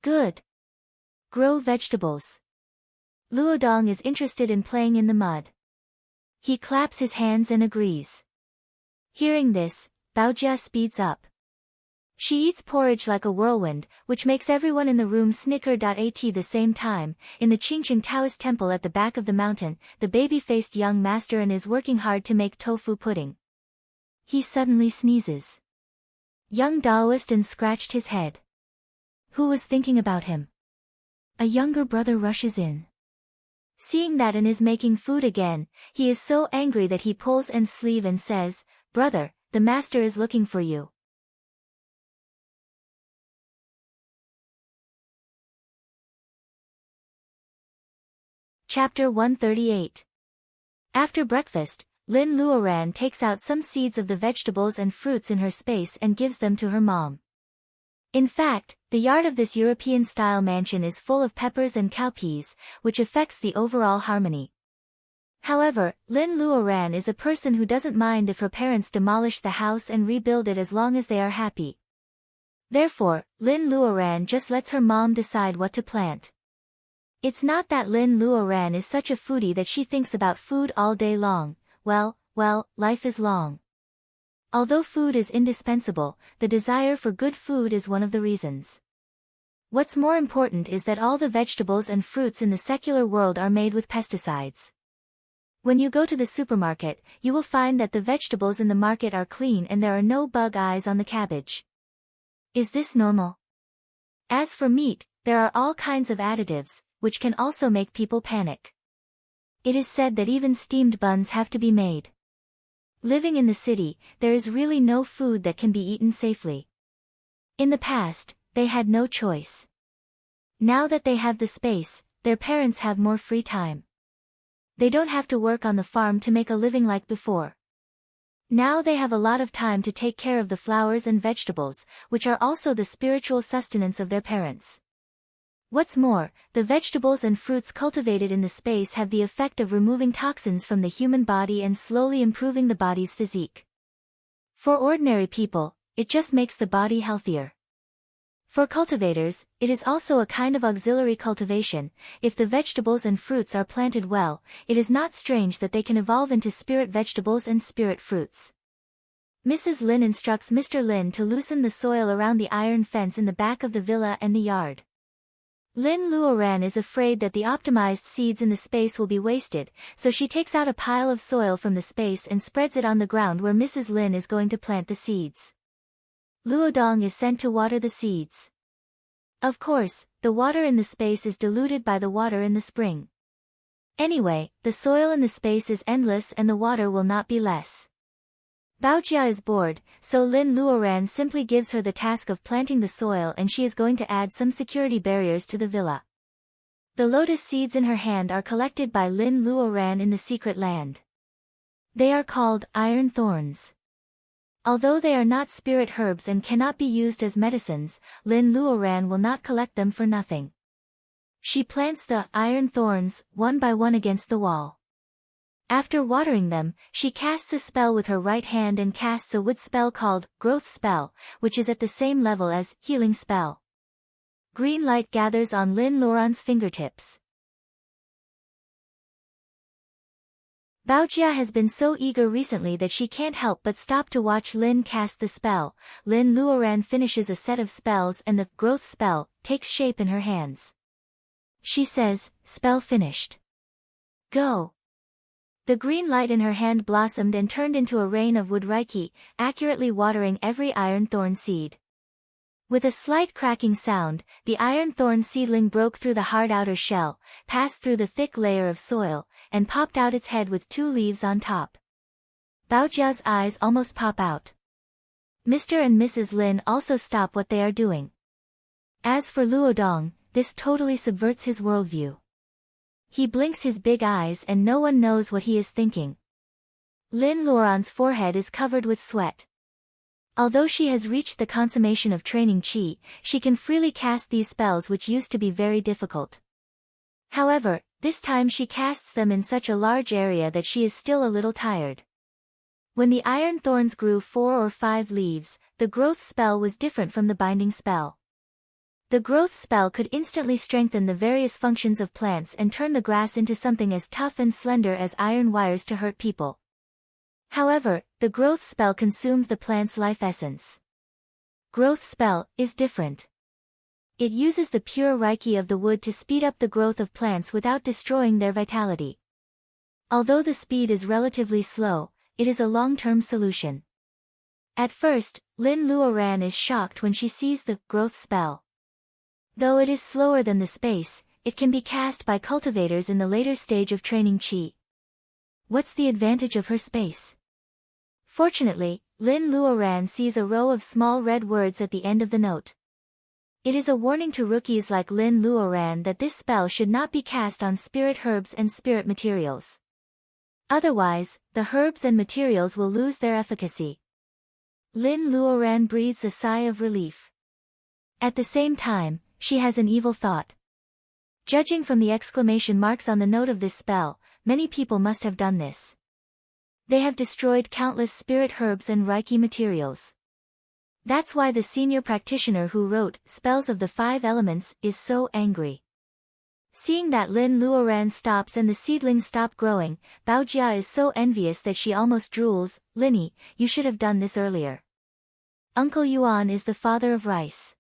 Good. Grow vegetables. Luodong is interested in playing in the mud. He claps his hands and agrees. Hearing this, Baojia speeds up. She eats porridge like a whirlwind, which makes everyone in the room snicker. At the same time, in the Qingqing Taoist temple at the back of the mountain, the baby-faced young master An is working hard to make tofu pudding. He suddenly sneezes. Young Daoist An scratched his head. Who was thinking about him? A younger brother rushes in. Seeing that An is making food again, he is so angry that he pulls An's sleeve and says, "Brother, the master is looking for you." Chapter 138. After breakfast, Lin Luoran takes out some seeds of the vegetables and fruits in her space and gives them to her mom. In fact, the yard of this European-style mansion is full of peppers and cowpeas, which affects the overall harmony. However, Lin Luoran is a person who doesn't mind if her parents demolish the house and rebuild it as long as they are happy. Therefore, Lin Luoran just lets her mom decide what to plant. It's not that Lin Luoran is such a foodie that she thinks about food all day long. Well, life is long. Although food is indispensable, the desire for good food is one of the reasons. What's more important is that all the vegetables and fruits in the secular world are made with pesticides. When you go to the supermarket, you will find that the vegetables in the market are clean and there are no bug eyes on the cabbage. Is this normal? As for meat, there are all kinds of additives, which can also make people panic. It is said that even steamed buns have to be made. Living in the city, there is really no food that can be eaten safely. In the past, they had no choice. Now that they have the space, their parents have more free time. They don't have to work on the farm to make a living like before. Now they have a lot of time to take care of the flowers and vegetables, which are also the spiritual sustenance of their parents. What's more, the vegetables and fruits cultivated in the space have the effect of removing toxins from the human body and slowly improving the body's physique. For ordinary people, it just makes the body healthier. For cultivators, it is also a kind of auxiliary cultivation. If the vegetables and fruits are planted well, it is not strange that they can evolve into spirit vegetables and spirit fruits. Mrs. Lin instructs Mr. Lin to loosen the soil around the iron fence in the back of the villa and the yard. Lin Luoran is afraid that the optimized seeds in the space will be wasted, so she takes out a pile of soil from the space and spreads it on the ground where Mrs. Lin is going to plant the seeds. Luodong is sent to water the seeds. Of course, the water in the space is diluted by the water in the spring. Anyway, the soil in the space is endless and the water will not be less. Baojia is bored, so Lin Luoran simply gives her the task of planting the soil and she is going to add some security barriers to the villa. The lotus seeds in her hand are collected by Lin Luoran in the secret land. They are called iron thorns. Although they are not spirit herbs and cannot be used as medicines, Lin Luoran will not collect them for nothing. She plants the iron thorns one by one against the wall. After watering them, she casts a spell with her right hand and casts a wood spell called Growth Spell, which is at the same level as Healing Spell. Green light gathers on Lin Luoran's fingertips. Baojia has been so eager recently that she can't help but stop to watch Lin cast the spell. Lin Luoran finishes a set of spells and the growth spell takes shape in her hands. She says, "Spell finished. Go." The green light in her hand blossomed and turned into a rain of wood reiki, accurately watering every iron thorn seed. With a slight cracking sound, the iron thorn seedling broke through the hard outer shell, passed through the thick layer of soil, and popped out its head with 2 leaves on top. Baojia's eyes almost pop out. Mr. and Mrs. Lin also stop what they are doing. As for Luodong, this totally subverts his worldview. He blinks his big eyes and no one knows what he is thinking. Lin Luoran's forehead is covered with sweat. Although she has reached the consummation of training qi, she can freely cast these spells which used to be very difficult. However, this time she casts them in such a large area that she is still a little tired. When the iron thorns grew 4 or 5 leaves, the growth spell was different from the binding spell. The growth spell could instantly strengthen the various functions of plants and turn the grass into something as tough and slender as iron wires to hurt people. However, the growth spell consumed the plant's life essence. Growth spell is different. It uses the pure reiki of the wood to speed up the growth of plants without destroying their vitality. Although the speed is relatively slow, it is a long-term solution. At first, Lin Luoran is shocked when she sees the growth spell. Though it is slower than the space, it can be cast by cultivators in the later stage of training qi. What's the advantage of her space? Fortunately, Lin Luoran sees a row of small red words at the end of the note. It is a warning to rookies like Lin Luoran that this spell should not be cast on spirit herbs and spirit materials. Otherwise, the herbs and materials will lose their efficacy. Lin Luoran breathes a sigh of relief. At the same time, she has an evil thought. Judging from the exclamation marks on the note of this spell, many people must have done this. They have destroyed countless spirit herbs and reiki materials. That's why the senior practitioner who wrote Spells of the 5 Elements is so angry. Seeing that Lin Luoran stops and the seedlings stop growing, Baojia is so envious that she almost drools. "Linny, you should have done this earlier. Uncle Yuan is the father of rice.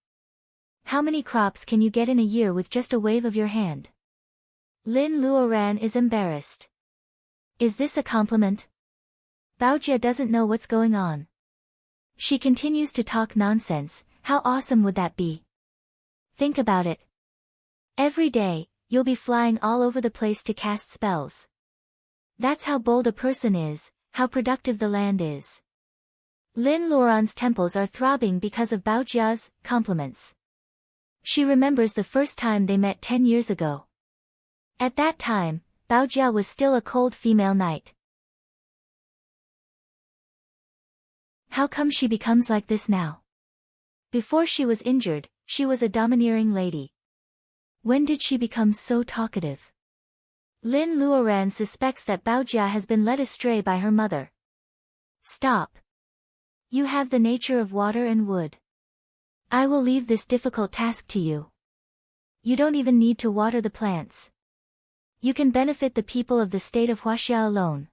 How many crops can you get in a year with just a wave of your hand?" Lin Luoran is embarrassed. Is this a compliment? Baojia doesn't know what's going on. She continues to talk nonsense. How awesome would that be? Think about it. Every day, you'll be flying all over the place to cast spells. That's how bold a person is, how productive the land is. Lin Luoran's temples are throbbing because of Baojia's compliments. She remembers the first time they met 10 years ago. At that time, Baojia was still a cold female knight. How come she becomes like this now? Before she was injured, she was a domineering lady. When did she become so talkative? Lin Luoran suspects that Baojia has been led astray by her mother. Stop. You have the nature of water and wood. I will leave this difficult task to you. You don't even need to water the plants. You can benefit the people of the state of Huaxia alone.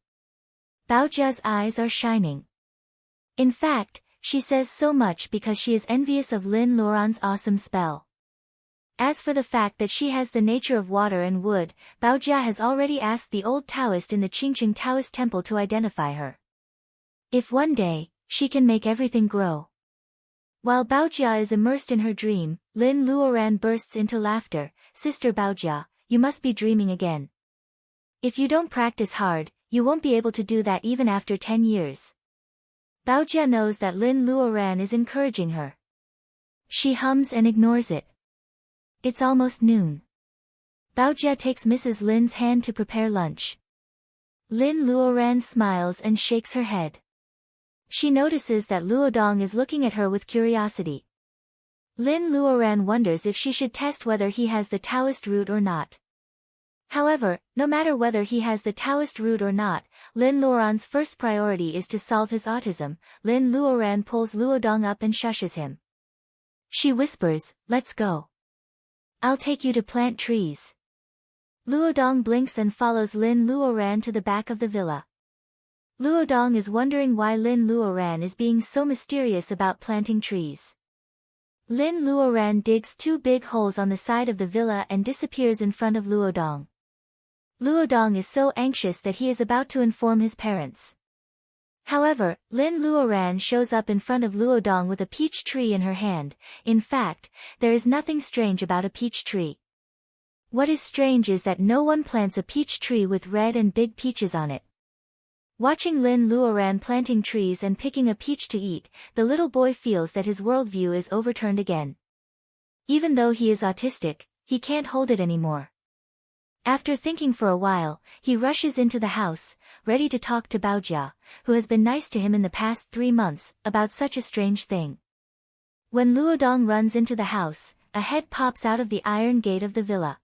Baojia's eyes are shining. In fact, she says so much because she is envious of Lin Luoran's awesome spell. As for the fact that she has the nature of water and wood, Baojia has already asked the old Taoist in the Qingqing Taoist temple to identify her. If one day, she can make everything grow. While Baojia is immersed in her dream, Lin Luoran bursts into laughter. "Sister Baojia, you must be dreaming again. If you don't practice hard, you won't be able to do that even after 10 years. Baojia knows that Lin Luoran is encouraging her. She hums and ignores it. It's almost noon. Baojia takes Mrs. Lin's hand to prepare lunch. Lin Luoran smiles and shakes her head. She notices that Luodong is looking at her with curiosity. Lin Luoran wonders if she should test whether he has the Taoist root or not. However, no matter whether he has the Taoist root or not, Lin Luoran's first priority is to solve his autism. Lin Luoran pulls Luodong up and shushes him. She whispers, "Let's go. I'll take you to plant trees." Luodong blinks and follows Lin Luoran to the back of the villa. Luodong is wondering why Lin Luoran is being so mysterious about planting trees. Lin Luoran digs 2 big holes on the side of the villa and disappears in front of Luodong. Luodong is so anxious that he is about to inform his parents. However, Lin Luoran shows up in front of Luodong with a peach tree in her hand. In fact, there is nothing strange about a peach tree. What is strange is that no one plants a peach tree with red and big peaches on it. Watching Lin Luoran planting trees and picking a peach to eat, the little boy feels that his worldview is overturned again. Even though he is autistic, he can't hold it anymore. After thinking for a while, he rushes into the house, ready to talk to Baojia, who has been nice to him in the past 3 months, about such a strange thing. When Luodong runs into the house, a head pops out of the iron gate of the villa.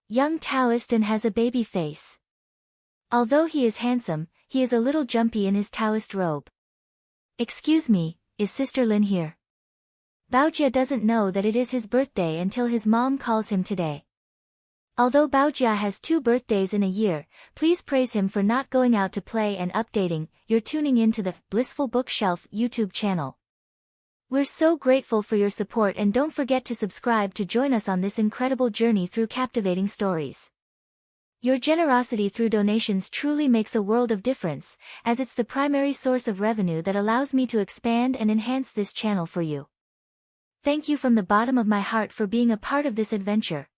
Young Taoist and has a baby face. Although he is handsome, he is a little jumpy in his Taoist robe. "Excuse me, is Sister Lin here?" Baojia doesn't know that it is his birthday until his mom calls him today. Although Baojia has 2 birthdays in a year, please praise him for not going out to play and updating. You're tuning in to the Blissful Bookshelf YouTube channel. We're so grateful for your support, and don't forget to subscribe to join us on this incredible journey through captivating stories. Your generosity through donations truly makes a world of difference, as it's the primary source of revenue that allows me to expand and enhance this channel for you. Thank you from the bottom of my heart for being a part of this adventure.